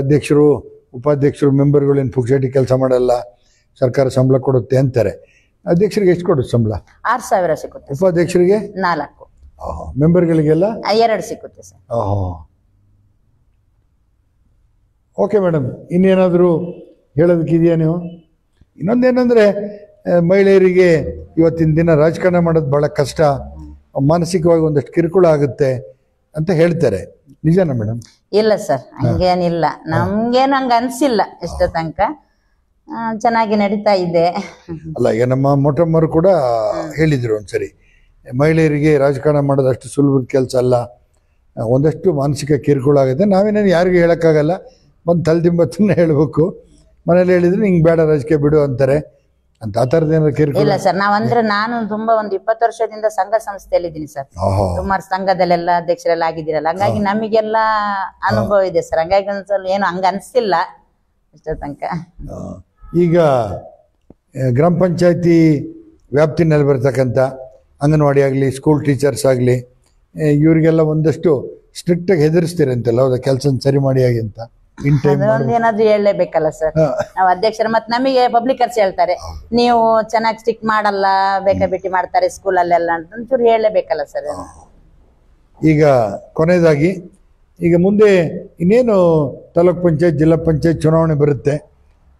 ಅಧ್ಯಕ್ಷರು, ಉಪಾಧ್ಯಕ್ಷರು, ಮೆಂಬರ್ಗಳು ಏನು ಪುಕ್ಸೇಟಿ ಕೆಲಸ ಮಾಡಲ್ಲ, ಸರ್ಕಾರ ಸಂಬಳ ಕೊಡುತ್ತೆ ಅಂತಾರೆ. ಅಧ್ಯಕ್ಷರಿಗೆ ಎಷ್ಟು ಕೊಡುತ್ತೆ ಸಂಬಳ? 6,000 ಸಿಗುತ್ತೆ. ಉಪಾಧ್ಯಕ್ಷರಿಗೆ 4. ಮೆಂಬರ್ಗಳಿಗೆಲ್ಲ 2 ಸಿಗುತ್ತೆ ಸರ್. ಓಕೆ ಮೇಡಮ್, ಇನ್ನೇನಾದರೂ ಹೇಳೋದಕ್ಕಿದೆಯಾ ನೀವು? ಇನ್ನೊಂದೇನೆಂದರೆ, ಮಹಿಳೆಯರಿಗೆ ಇವತ್ತಿನ ದಿನ ರಾಜಕಾರಣ ಮಾಡೋದು ಭಾಳ ಕಷ್ಟ, ಮಾನಸಿಕವಾಗಿ ಒಂದಷ್ಟು ಕಿರುಕುಳ ಆಗುತ್ತೆ ಅಂತ ಹೇಳ್ತಾರೆ. ನಿಜನಾ ಮೇಡಮ್? ಇಲ್ಲ ಸರ್, ಹಂಗೇನಿಲ್ಲ. ನಮ್ಗೇನು ಹಂಗ ಅನ್ಸಿಲ್ಲ ಇಷ್ಟ ತನಕ. ಚೆನ್ನಾಗಿ ನಡೀತಾ ಇದೆ. ಅಲ್ಲ, ಈಗ ನಮ್ಮ ಮೊಟ್ಟಮ್ಮರು ಕೂಡ ಹೇಳಿದ್ರು ಒಂದ್ಸರಿ, ಮಹಿಳೆಯರಿಗೆ ರಾಜಕಾರಣ ಮಾಡೋದು ಅಷ್ಟು ಸುಲಭದ ಕೆಲಸ ಅಲ್ಲ, ಒಂದಷ್ಟು ಮಾನಸಿಕ ಕಿರುಕುಳ ಆಗುತ್ತೆ. ನಾವೇನೇನು ಯಾರಿಗೂ ಹೇಳೋಕ್ಕಾಗಲ್ಲ, ಒಂದು ತಲೆದಿಂಬತ್ತನ್ನ ಹೇಳಬೇಕು. ಮನೇಲಿ ಹೇಳಿದ್ರೆ ಹಿಂಗೆ ಬೇಡ ರಾಜಕೀಯ ಬಿಡು ಅಂತಾರೆ ಅಂತ. ಆ ಥರದ್ದು ಏನಾದ್ರು ಕಿರುಕುಳ? ಇಲ್ಲ ಸರ್, ನಾನು ತುಂಬಾ ಒಂದು 20 ವರ್ಷದಿಂದ ಸಂಘ ಸಂಸ್ಥೆಯಲ್ಲಿ ಇದ್ದೀನಿ ಸರ್. ಸುಮಾರು ಸಂಘದಲ್ಲೆಲ್ಲ ಅಧ್ಯಕ್ಷರೆಲ್ಲ ಆಗಿದ್ದೀರಲ್ಲ, ಹಂಗಾಗಿ ನಮಗೆಲ್ಲ ಅನುಭವ ಇದೆ ಸರ್. ಹಂಗಾಗಿ ಒಂದ್ಸಲ ಏನು ಹಂಗ ಅನ್ಸಿಲ್ಲ ಇಷ್ಟ ತನಕ. ಈಗ ಗ್ರಾಮ ಪಂಚಾಯತಿ ವ್ಯಾಪ್ತಿನಲ್ಲಿ ಬರ್ತಕ್ಕಂಥ ಅಂಗನವಾಡಿ ಆಗಲಿ, ಸ್ಕೂಲ್ ಟೀಚರ್ಸ್ ಆಗಲಿ, ಇವರಿಗೆಲ್ಲ ಒಂದಷ್ಟು ಸ್ಟ್ರಿಕ್ಟಾಗಿ ಹೆದರಿಸ್ತೀರಂತೆಲ್ಲ, ಹೌದಾ? ಕೆಲಸ ಸರಿ ಮಾಡಿ ಆಗಿ ಅಂತ ಏನಾದ್ರು ಹೇಳಲೇಬೇಕಲ್ಲ ಸರ್. ನಾವು ಅಧ್ಯಕ್ಷರು ಮತ್ತೆ ನಮಗೆ ಪಬ್ಲಿಕರ್ಸ್ ಹೇಳ್ತಾರೆ, ನೀವು ಚೆನ್ನಾಗಿ ಸ್ಟಿಕ್ ಮಾಡಲ್ಲ, ಬೇಕಾಬಿಟ್ಟಿ ಮಾಡ್ತಾರೆ ಸ್ಕೂಲಲ್ಲೆಲ್ಲ ಅಂತ ಒಂಚೂರು ಹೇಳಲೇಬೇಕಲ್ಲ ಸರ್. ಈಗ ಕೊನೆಯದಾಗಿ, ಈಗ ಮುಂದೆ ಇನ್ನೇನು ತಾಲೂಕ್ ಪಂಚಾಯತ್, ಜಿಲ್ಲಾ ಪಂಚಾಯತ್ ಚುನಾವಣೆ ಬರುತ್ತೆ.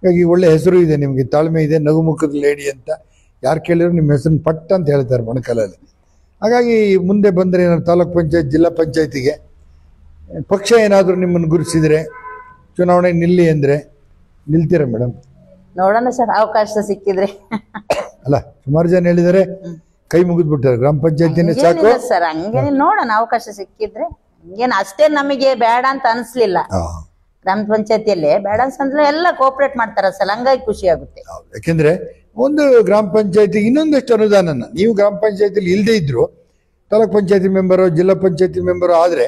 ಹಾಗಾಗಿ ಒಳ್ಳೆ ಹೆಸರು ಇದೆ ನಿಮಗೆ, ತಾಳ್ಮೆ ಇದೆ, ನಗುಮುಖದ ಲೇಡಿ ಅಂತ. ಯಾರು ಕೇಳಿದ್ರು ನಿಮ್ಮ ಹೆಸರನ್ನ ಪಟ್ಟ ಅಂತ ಹೇಳ್ತಾರೆ ಮೊಣಕಾಲಲ್ಲಿ. ಹಾಗಾಗಿ ಮುಂದೆ ಬಂದರೆ ಏನಾದ್ರು ತಾಲೂಕ್ ಪಂಚಾಯತ್, ಜಿಲ್ಲಾ ಪಂಚಾಯತಿಗೆ ಪಕ್ಷ ಏನಾದರೂ ನಿಮ್ಮನ್ನು ಗುರುತಿಸಿದ್ರೆ, ಚುನಾವಣೆ ನಿಲ್ಲಿ ಅಂದರೆ ನಿಲ್ತೀರಾ ಮೇಡಮ್? ನೋಡೋಣ ಸರ್, ಅವಕಾಶ ಸಿಕ್ಕಿದ್ರೆ. ಅಲ್ಲ, ಸುಮಾರು ಜನ ಹೇಳಿದ್ದಾರೆ, ಕೈ ಮುಗಿದ್ಬಿಟ್ಟಾರೆ, ಗ್ರಾಮ ಪಂಚಾಯತಿನೇ ಸಾಕು ಸರ್. ಹಂಗೆ ನೋಡೋಣ, ಅವಕಾಶ ಸಿಕ್ಕಿದ್ರೆ. ಹಂಗೇನು ಅಷ್ಟೇ ನಮಗೆ ಬೇಡ ಅಂತ ಅನ್ಸ್ಲಿಲ್ಲ. ಗ್ರಾಮ ಪಂಚಾಯತಿಯಲ್ಲೇ ಬೇಡ ಅನ್ಸಂದ್ರೆ ಎಲ್ಲ ಕೋಆಪರೇಟ್ ಮಾಡ್ತಾರ ಸರ್, ಹಂಗಾಗಿ ಖುಷಿ ಆಗುತ್ತೆ. ಯಾಕೆಂದ್ರೆ ಒಂದು ಗ್ರಾಮ ಪಂಚಾಯತಿಗೆ ಇನ್ನೊಂದಷ್ಟು ಅನುದಾನನ ನೀವು ಗ್ರಾಮ ಪಂಚಾಯತಿಲಿ ಇಲ್ಲದೆ ಇದ್ರು, ತಾಲೂಕ್ ಪಂಚಾಯತಿ ಮೆಂಬರು, ಜಿಲ್ಲಾ ಪಂಚಾಯತಿ ಮೆಂಬರು ಆದ್ರೆ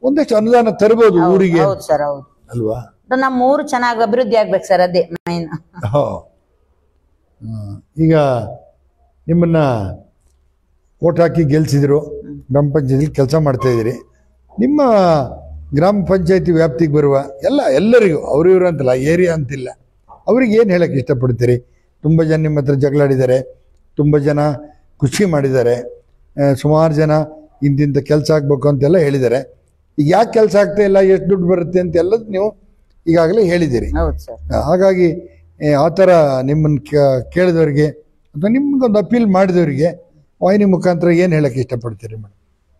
ಒಂದಷ್ಟು ಅನುದಾನ ತರಬಹುದು ಊರಿಗೆ. ಹೌದು ಸರ್, ಹೌದು ಅಲ್ವಾ? ನಮ್ಮ ಊರು ಚೆನ್ನಾಗಿ ಅಭಿವೃದ್ಧಿ ಆಗ್ಬೇಕು ಸರ್, ಅದೇ ಮೈನ್. ಈಗ ನಿಮ್ಮನ್ನ ಓಟ್ ಹಾಕಿ ಗೆಲ್ಸಿದ್ರು, ಗ್ರಾಮ ಪಂಚಾಯತಿಲಿ ಕೆಲಸ ಮಾಡ್ತಾ ಇದ್ದೀರಿ. ನಿಮ್ಮ ಗ್ರಾಮ ಪಂಚಾಯತಿ ವ್ಯಾಪ್ತಿಗೆ ಬರುವ ಎಲ್ಲರಿಗೂ, ಅವ್ರಿವ್ರು ಅಂತಲ್ಲ, ಏರಿಯಾ ಅಂತಿಲ್ಲ, ಅವ್ರಿಗೆ ಏನು ಹೇಳಕ್ಕೆ ಇಷ್ಟಪಡ್ತೀರಿ? ತುಂಬ ಜನ ನಿಮ್ಮ ಹತ್ರ ಜಗಳಾಡಿದ್ದಾರೆ, ತುಂಬ ಜನ ಖುಷಿ ಮಾಡಿದ್ದಾರೆ, ಸುಮಾರು ಜನ ಇಂತಿಂಥ ಕೆಲಸ ಆಗಬೇಕು ಅಂತೆಲ್ಲ ಹೇಳಿದ್ದಾರೆ. ಈಗ ಯಾಕೆ ಕೆಲಸ ಆಗ್ತಾ ಇಲ್ಲ, ಎಷ್ಟು ದುಡ್ಡು ಬರುತ್ತೆ ಅಂತೆಲ್ಲ ನೀವು ಈಗಾಗಲೇ ಹೇಳಿದ್ದೀರಿ. ಹಾಗಾಗಿ ಆ ಥರ ನಿಮ್ಮನ್ನು ಕೇಳಿದವರಿಗೆ ಅಥವಾ ನಿಮ್ಗೊಂದು ಅಪೀಲ್ ಮಾಡಿದವರಿಗೆ ವಾಹಿನಿ ಮುಖಾಂತರ ಏನು ಹೇಳಕ್ಕೆ ಇಷ್ಟಪಡ್ತೀರಿ ಮೇಡಮ್?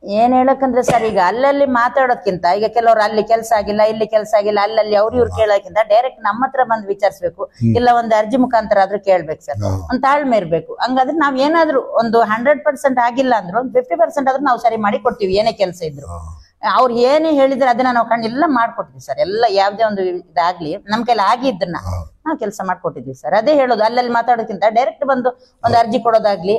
ಏನ್ ಹೇಳಕಂದ್ರೆ ಸರ್, ಈಗ ಅಲ್ಲಲ್ಲಿ ಮಾತಾಡೋದ್ಕಿಂತ, ಈಗ ಕೆಲವ್ರು ಅಲ್ಲಿ ಕೆಲಸ ಆಗಿಲ್ಲ, ಇಲ್ಲಿ ಕೆಲಸ ಆಗಿಲ್ಲ, ಅಲ್ಲಲ್ಲಿ ಇವ್ರು ಕೇಳೋಕ್ಕಿಂತ ಡೈರೆಕ್ಟ್ ನಮ್ಮ ಹತ್ರ ಬಂದು ವಿಚಾರಿಸ್ಬೇಕು. ಇಲ್ಲ ಒಂದು ಅರ್ಜಿ ಮುಖಾಂತರ ಆದ್ರೂ ಕೇಳ್ಬೇಕು ಸರ್. ಒಂದ್ ತಾಳ್ಮೆ ಇರ್ಬೇಕು. ಹಂಗಾದ್ರೆ ನಾವ್ ಏನಾದ್ರು ಒಂದು 100% ಆಗಿಲ್ಲ ಅಂದ್ರು ಒಂದು 50% ಆದ್ರೂ ನಾವು ಸರಿ ಮಾಡಿ ಕೊಡ್ತೀವಿ, ಏನೇ ಕೆಲಸ ಇದ್ರು. ಅವ್ರು ಏನೇ ಹೇಳಿದ್ರೆ ಅದನ್ನ ನಾವು ಎಲ್ಲ ಮಾಡ್ಕೊಡ್ತೀವಿ ಸರ್. ಎಲ್ಲ ಯಾವ್ದೇ ಒಂದು ಇದಾಗ್ಲಿ ನಮ್ ಕೈಲಿ ಆಗಿದ್ದನ್ನ ನಾವು ಕೆಲಸ ಮಾಡ್ಕೊಟ್ಟಿದ್ವಿ ಸರ್. ಅದೇ ಹೇಳೋದು, ಅಲ್ಲಲ್ಲಿ ಮಾತಾಡೋದಕ್ಕಿಂತ ಡೈರೆಕ್ಟ್ ಬಂದು ಒಂದು ಅರ್ಜಿ ಕೊಡೋದಾಗ್ಲಿ.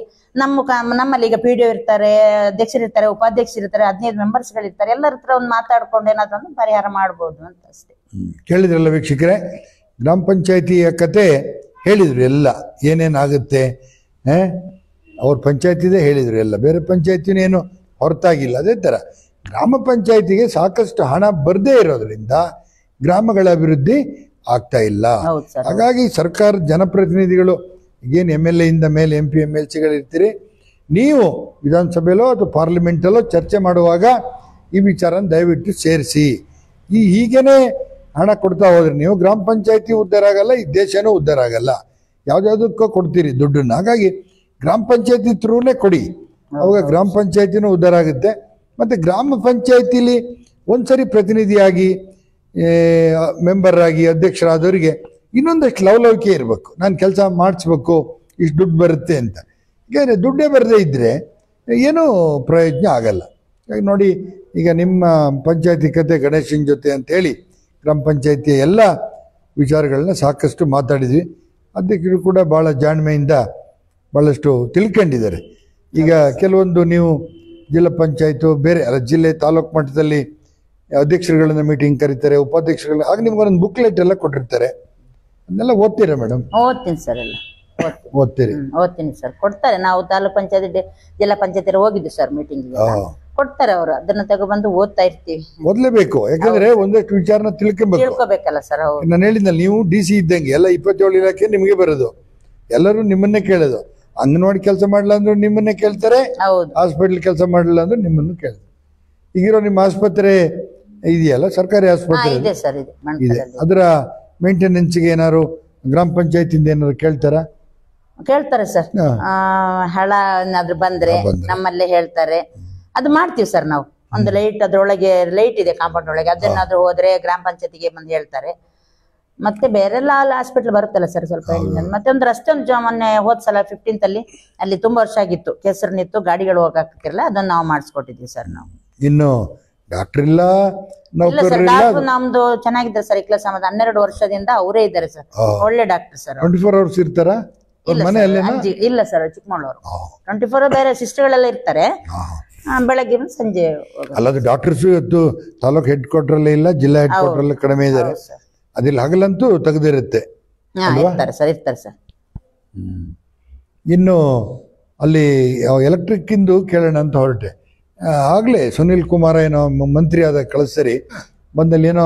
ನಮ್ಮಲ್ಲಿ ಈಗ PDO ಇರ್ತಾರೆ, ಅಧ್ಯಕ್ಷರು ಇರ್ತಾರೆ, ಉಪಾಧ್ಯಕ್ಷರು ಇರ್ತಾರೆ, 15 ಮೆಂಬರ್ಸ್ಗಳು ಇರ್ತಾರೆ. ಎಲ್ಲರ ಹತ್ರ ಒಂದು ಮಾತಾಡ್ಕೊಂಡು ಏನಾದ್ರು ಪರಿಹಾರ ಮಾಡ್ಬೋದು ಅಂತ ಅಷ್ಟೇ. ಕೇಳಿದ್ರಲ್ಲ ವೀಕ್ಷಕರೇ, ಗ್ರಾಮ ಪಂಚಾಯತಿಯ ಕತೆ ಹೇಳಿದ್ರು, ಎಲ್ಲ ಏನೇನಾಗುತ್ತೆ ಅವ್ರ ಪಂಚಾಯತಿದೇ ಹೇಳಿದ್ರು, ಎಲ್ಲ ಬೇರೆ ಪಂಚಾಯತಿನೇನು ಹೊರತಾಗಿಲ್ಲ. ಅದೇ ಥರ ಗ್ರಾಮ ಪಂಚಾಯತಿಗೆ ಸಾಕಷ್ಟು ಹಣ ಬರದೇ ಇರೋದ್ರಿಂದ ಗ್ರಾಮಗಳ ಅಭಿವೃದ್ಧಿ ಆಗ್ತಾ ಇಲ್ಲ. ಹಾಗಾಗಿ ಸರ್ಕಾರದ ಜನಪ್ರತಿನಿಧಿಗಳು, ಈಗೇನು MLA ಇಂದ ಮೇಲೆ MP MLCಗಳು ಇರ್ತೀರಿ, ನೀವು ವಿಧಾನಸಭೆಯಲ್ಲೋ ಅಥವಾ ಪಾರ್ಲಿಮೆಂಟಲ್ಲೋ ಚರ್ಚೆ ಮಾಡುವಾಗ ಈ ವಿಚಾರನ ದಯವಿಟ್ಟು ಸೇರಿಸಿ. ಹೀಗೇನೆ ಹಣ ಕೊಡ್ತಾ ಹೋದ್ರೆ ನೀವು ಗ್ರಾಮ ಪಂಚಾಯತಿ ಉದ್ಧಾರ ಆಗಲ್ಲ, ಈ ದೇಶನೂ ಉದ್ಧಾರ ಆಗಲ್ಲ. ಯಾವ್ದಾವುದಕ್ಕೋ ಕೊಡ್ತೀರಿ ದುಡ್ಡನ್ನು. ಹಾಗಾಗಿ ಗ್ರಾಮ ಪಂಚಾಯತಿ ಥ್ರೂನೇ ಕೊಡಿ, ಅವಾಗ ಗ್ರಾಮ ಪಂಚಾಯತಿನೂ ಉದ್ಧಾರ ಆಗುತ್ತೆ. ಮತ್ತು ಗ್ರಾಮ ಪಂಚಾಯತಿಲಿ ಒಂದ್ಸರಿ ಪ್ರತಿನಿಧಿಯಾಗಿ, ಮೆಂಬರ್ ಆಗಿ, ಅಧ್ಯಕ್ಷರಾದವರಿಗೆ ಇನ್ನೊಂದಷ್ಟು ಲವಲವಿಕೆ ಇರಬೇಕು. ನಾನು ಕೆಲಸ ಮಾಡಿಸ್ಬೇಕು, ಇಷ್ಟು ದುಡ್ಡು ಬರುತ್ತೆ ಅಂತ. ಯಾಕಂದರೆ ದುಡ್ಡೇ ಬರದೇ ಇದ್ದರೆ ಏನೂ ಪ್ರಯೋಜನ ಆಗಲ್ಲ. ಈಗ ನೋಡಿ, ಈಗ ನಿಮ್ಮ ಪಂಚಾಯತಿ ಕತೆ ಗಣೇಶನ ಜೊತೆ ಅಂತೇಳಿ ಗ್ರಾಮ ಪಂಚಾಯತಿಯ ಎಲ್ಲ ವಿಚಾರಗಳನ್ನ ಸಾಕಷ್ಟು ಮಾತಾಡಿದ್ವಿ. ಅಧ್ಯಕ್ಷರು ಕೂಡ ಭಾಳ ಜಾಣ್ಮೆಯಿಂದ ಭಾಳಷ್ಟು ತಿಳ್ಕೊಂಡಿದ್ದಾರೆ. ಈಗ ಕೆಲವೊಂದು ನೀವು ಜಿಲ್ಲಾ ಪಂಚಾಯತು ಬೇರೆ ಅಲ್ಲ, ಜಿಲ್ಲೆ ತಾಲೂಕು ಮಟ್ಟದಲ್ಲಿ ಅಧ್ಯಕ್ಷರುಗಳನ್ನ ಮೀಟಿಂಗ್ ಕರೀತಾರೆ, ಉಪಾಧ್ಯಕ್ಷರುಗಳನ್ನ, ಆಗ ನಿಮ್ಗೊಂದು ಬುಕ್ಲೆಟ್ ಎಲ್ಲ ಕೊಟ್ಟಿರ್ತಾರೆ. ಅದನ್ನೆಲ್ಲ ಓದ್ತೀರಾ ಮೇಡಮ್? ಓದ್ತೀನಿ ಸರ್, ಎಲ್ಲ ಓದ್ತೀರಿ? ಓದ್ತೀನಿ ಸರ್. ಕೊಡ್ತಾರೆ. ನಾವು ತಾಲೂಕ್ ಪಂಚಾಯತ್ ಜಿಲ್ಲಾ ಪಂಚಾಯತ್ ಹೋಗಿದ್ವಿ ಸರ್ ಮೀಟಿಂಗ್, ಕೊಡ್ತಾರೆ ಅವರು. ಅದನ್ನ ತಗೊಬಂದು ಓದ್ತಾ ಇರ್ತೀವಿ. ಓದ್ಲೇಬೇಕು, ಯಾಕಂದ್ರೆ ಒಂದಷ್ಟು ವಿಚಾರನ ತಿಳ್ಕೊಬೇಕಲ್ಲ ಸರ್. ನಾನು ಹೇಳಿದ್ನಲ್ಲ, ನೀವು DC ಇದ್ದಂಗೆ ಎಲ್ಲ 27 ಇಲಾಖೆ ನಿಮಗೆ ಬರೋದು, ಎಲ್ಲರೂ ನಿಮ್ಮನ್ನೇ ಕೇಳೋದು. ಅಂಗನವಾಡಿ ಕೆಲಸ ಮಾಡಲ್ಲ ಅಂದ್ರೂ ನಿಮ್ಮನ್ನೇ ಕೇಳ್ತಾರೆ, ಹಾಸ್ಪಿಟಲ್ ಕೆಲಸ ಮಾಡಲ್ಲ ಅಂದ್ರೂ ನಿಮ್ಮನ್ನು ಕೇಳ್ತಾರೆ. ಈಗಿರೋ ನಿಮ್ಮ ಆಸ್ಪತ್ರೆ ಇದೆಯಲ್ಲ, ಸರ್ಕಾರಿ ಆಸ್ಪತ್ರೆ ಇದೆ, ಅದರ ಮೇಂಟೆನೆನ್ಸ್ಗೆ ಏನಾದ್ರು ಗ್ರಾಮ ಪಂಚಾಯತಿಂದ ಏನಾದ್ರು ಕೇಳ್ತಾರೆ ಸರ್. ಹಳ ಏನಾದ್ರು ಬಂದ್ರೆ ನಮ್ಮಲ್ಲೇ ಹೇಳ್ತಾರೆ, ಅದು ಮಾಡ್ತೀವಿ ಸರ್ ನಾವು. ಒಂದು ಲೈಟ್, ಅದ್ರೊಳಗೆ ಲೈಟ್ ಇದೆ ಕಾಂಪೌಂಡ್ ಒಳಗೆ, ಅದನ್ನಾದ್ರೂ ಹೋದ್ರೆ ಗ್ರಾಮ ಪಂಚಾಯತಿಗೆ ಬಂದು ಹೇಳ್ತಾರೆ. ಮತ್ತೆ ಬೇರೆಲ್ಲ ಹಾಸ್ಪಿಟಲ್ ಬರುತ್ತಲ್ಲ ಸರ್ ಸ್ವಲ್ಪ. ಮತ್ತೆ ಒಂದು ರಸ್ತೆ ಮೊನ್ನೆ ಹೋದ್ ಸಲ 15th ಅಲ್ಲಿ ತುಂಬಾ ವರ್ಷ ಆಗಿತ್ತು, ಕೆಸರು ನಿಂತು ಗಾಡಿಗಳು ಹೋಗಕ್ತಿರಲ್ಲ, ಅದನ್ನ ನಾವು ಮಾಡಿಸ್ಕೊಟ್ಟಿದ್ವಿ ಸರ್. ನಾವು ಇನ್ನು ಡಾಕ್ಟರ್ ಇಲ್ಲ ಸರ್, ಡಾಕ್ಟರ್ ನಮ್ದು ಚೆನ್ನಾಗಿದ್ದಾರೆ ಸರ್. ಇಕ್ಲ ಸಮಾಜ 12 ವರ್ಷದಿಂದ ಅವರೇ ಇದ್ದಾರೆ ಸರ್, ಒಳ್ಳೆ ಡಾಕ್ಟರ್ ಸರ್. 24 hours ಇರ್ತಾರ? ಇಲ್ಲ ಸರ್, ಚಿಕ್ಕಮಗಳೂರು 24 ಬೇರೆ ಸಿಸ್ಟರ್ಗಳೆಲ್ಲ ಇರ್ತಾರೆ, ಬೆಳಗ್ಗೆ ಸಂಜೆ. ಅಲ್ಲದು ಡಾಕ್ಟರ್ಸ್ ಇವತ್ತು ತಾಲೂಕ್ ಹೆಡ್ ಕ್ವಾರ್ಟರ್ ಅಲ್ಲೇ ಇಲ್ಲ, ಜಿಲ್ಲಾ ಹೆಡ್ ಕ್ವಾರ್ಟರ್ ಅಲ್ಲೇ ಕಡಿಮೆ ಇದ್ದಾರೆ. ಅದಿಲ್ಲ ಹಗಲಂತೂ ತೆಗೆದಿರುತ್ತೆ ಸರ್. ಇನ್ನು ಅಲ್ಲಿ ಎಲೆಕ್ಟ್ರಿಕ್ ಇಂದು ಕೇಳೋಣ ಅಂತ ಹೊರಟೆ. ಆಗ್ಲೇ ಸುನಿಲ್ ಕುಮಾರ್ ಏನೋ ಮಂತ್ರಿ ಆದ ಕಳಿಸ್ಸರಿ ಬಂದಲ್ಲಿ ಏನೋ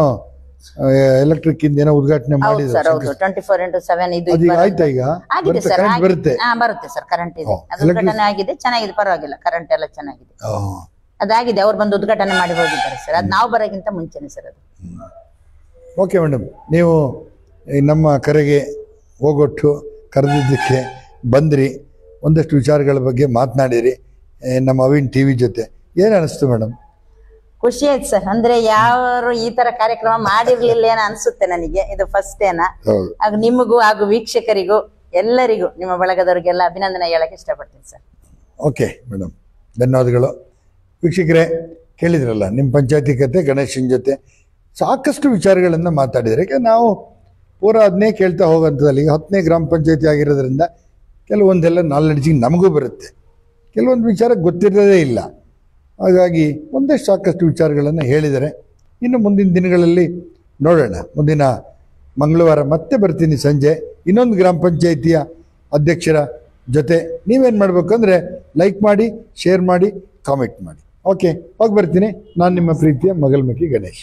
ಎಲೆಕ್ಟ್ರಿಕ್ ಇಂದ ಏನೋ ಉದ್ಘಾಟನೆ ಮಾಡಿದ್ರು. 24x7 ಇದು ಆಯ್ತಾ? ಈಗ ಬರುತ್ತೆ ಸರ್, ಕರೆಂಟ್ ಇದೆ, ಉದ್ಘಾಟನೆ ಆಗಿದೆ, ಚೆನ್ನಾಗಿದೆ, ಪರವಾಗಿಲ್ಲ, ಕರೆಂಟ್ ಎಲ್ಲ ಚೆನ್ನಾಗಿದೆ, ಅದಾಗಿದೆ. ಅವ್ರು ಬಂದು ಉದ್ಘಾಟನೆ ಮಾಡಿ ಹೋಗಿದ್ದಾರೆ ಸರ್. ಅದು ನಾವು ಬರೋಕ್ಕಿಂತ ಮುಂಚೆನೆ ಸರ್ ಅದು. ಓಕೆ ಮೇಡಮ್, ನೀವು ನಮ್ಮ ಕರೆಗೆ ಹೋಗೊಟ್ಟು ಕರೆದಿದ್ದಕ್ಕೆ ಬಂದ್ರಿ, ಒಂದಷ್ಟು ವಿಚಾರಗಳ ಬಗ್ಗೆ ಮಾತನಾಡಿರಿ ನಮ್ಮ ಅವಿನ್ TV ಜೊತೆ. ಏನು ಅನಿಸ್ತು ಮೇಡಮ್? ಖುಷಿ ಆಯ್ತು ಸರ್. ಅಂದ್ರೆ ಯಾರು ಈ ತರ ಕಾರ್ಯಕ್ರಮ ಮಾಡಿರ್ಲಿಲ್ಲ ಏನೋ ಅನ್ಸುತ್ತೆ ನನಗೆ, ಇದು ಫಸ್ಟ್ ಏನ. ಆಗ ನಿಮಗೂ ಹಾಗೂ ವೀಕ್ಷಕರಿಗೂ ಎಲ್ಲರಿಗೂ ನಿಮ್ಮ ಬಳಗದವರಿಗೆಲ್ಲ ಅಭಿನಂದನೆ ಹೇಳಕ್ಕೆ ಇಷ್ಟಪಡ್ತೀನಿ ಸರ್. ಓಕೆ ಮೇಡಮ್, ಧನ್ಯವಾದಗಳು. ವೀಕ್ಷಕರೇ, ಕೇಳಿದ್ರಲ್ಲ ನಿಮ್ಮ ಪಂಚಾಯತಿ ಕತೆ ಗಣೇಶನ ಜೊತೆ ಸಾಕಷ್ಟು ವಿಚಾರಗಳನ್ನು ಮಾತಾಡಿದರೆ. ಯಾಕೆ ನಾವು ಪೂರ ಅದನ್ನೇ ಕೇಳ್ತಾ ಹೋಗೋಂಥದ್ದಲ್ಲಿ, ಈಗ 10ನೇ ಗ್ರಾಮ ಪಂಚಾಯತಿ ಆಗಿರೋದ್ರಿಂದ ಕೆಲವೊಂದೆಲ್ಲ ನಾಲೆಡ್ಜಿಗೆ ನಮಗೂ ಬರುತ್ತೆ, ಕೆಲವೊಂದು ವಿಚಾರ ಗೊತ್ತಿರೋದೇ ಇಲ್ಲ. ಹಾಗಾಗಿ ಒಂದಷ್ಟು ಸಾಕಷ್ಟು ವಿಚಾರಗಳನ್ನು ಹೇಳಿದರೆ, ಇನ್ನು ಮುಂದಿನ ದಿನಗಳಲ್ಲಿ ನೋಡೋಣ. ಮುಂದಿನ ಮಂಗಳವಾರ ಮತ್ತೆ ಬರ್ತೀನಿ ಸಂಜೆ ಇನ್ನೊಂದು ಗ್ರಾಮ ಪಂಚಾಯಿತಿಯ ಅಧ್ಯಕ್ಷರ ಜೊತೆ. ನೀವೇನು ಮಾಡಬೇಕು ಅಂದರೆ ಲೈಕ್ ಮಾಡಿ, ಶೇರ್ ಮಾಡಿ, ಕಾಮೆಂಟ್ ಮಾಡಿ. ಓಕೆ, ಹೋಗಿ ಬರ್ತೀನಿ. ನಾನು ನಿಮ್ಮ ಪ್ರೀತಿಯ ಮಗಲ್ಮಕ್ಕಿ ಗಣೇಶ್.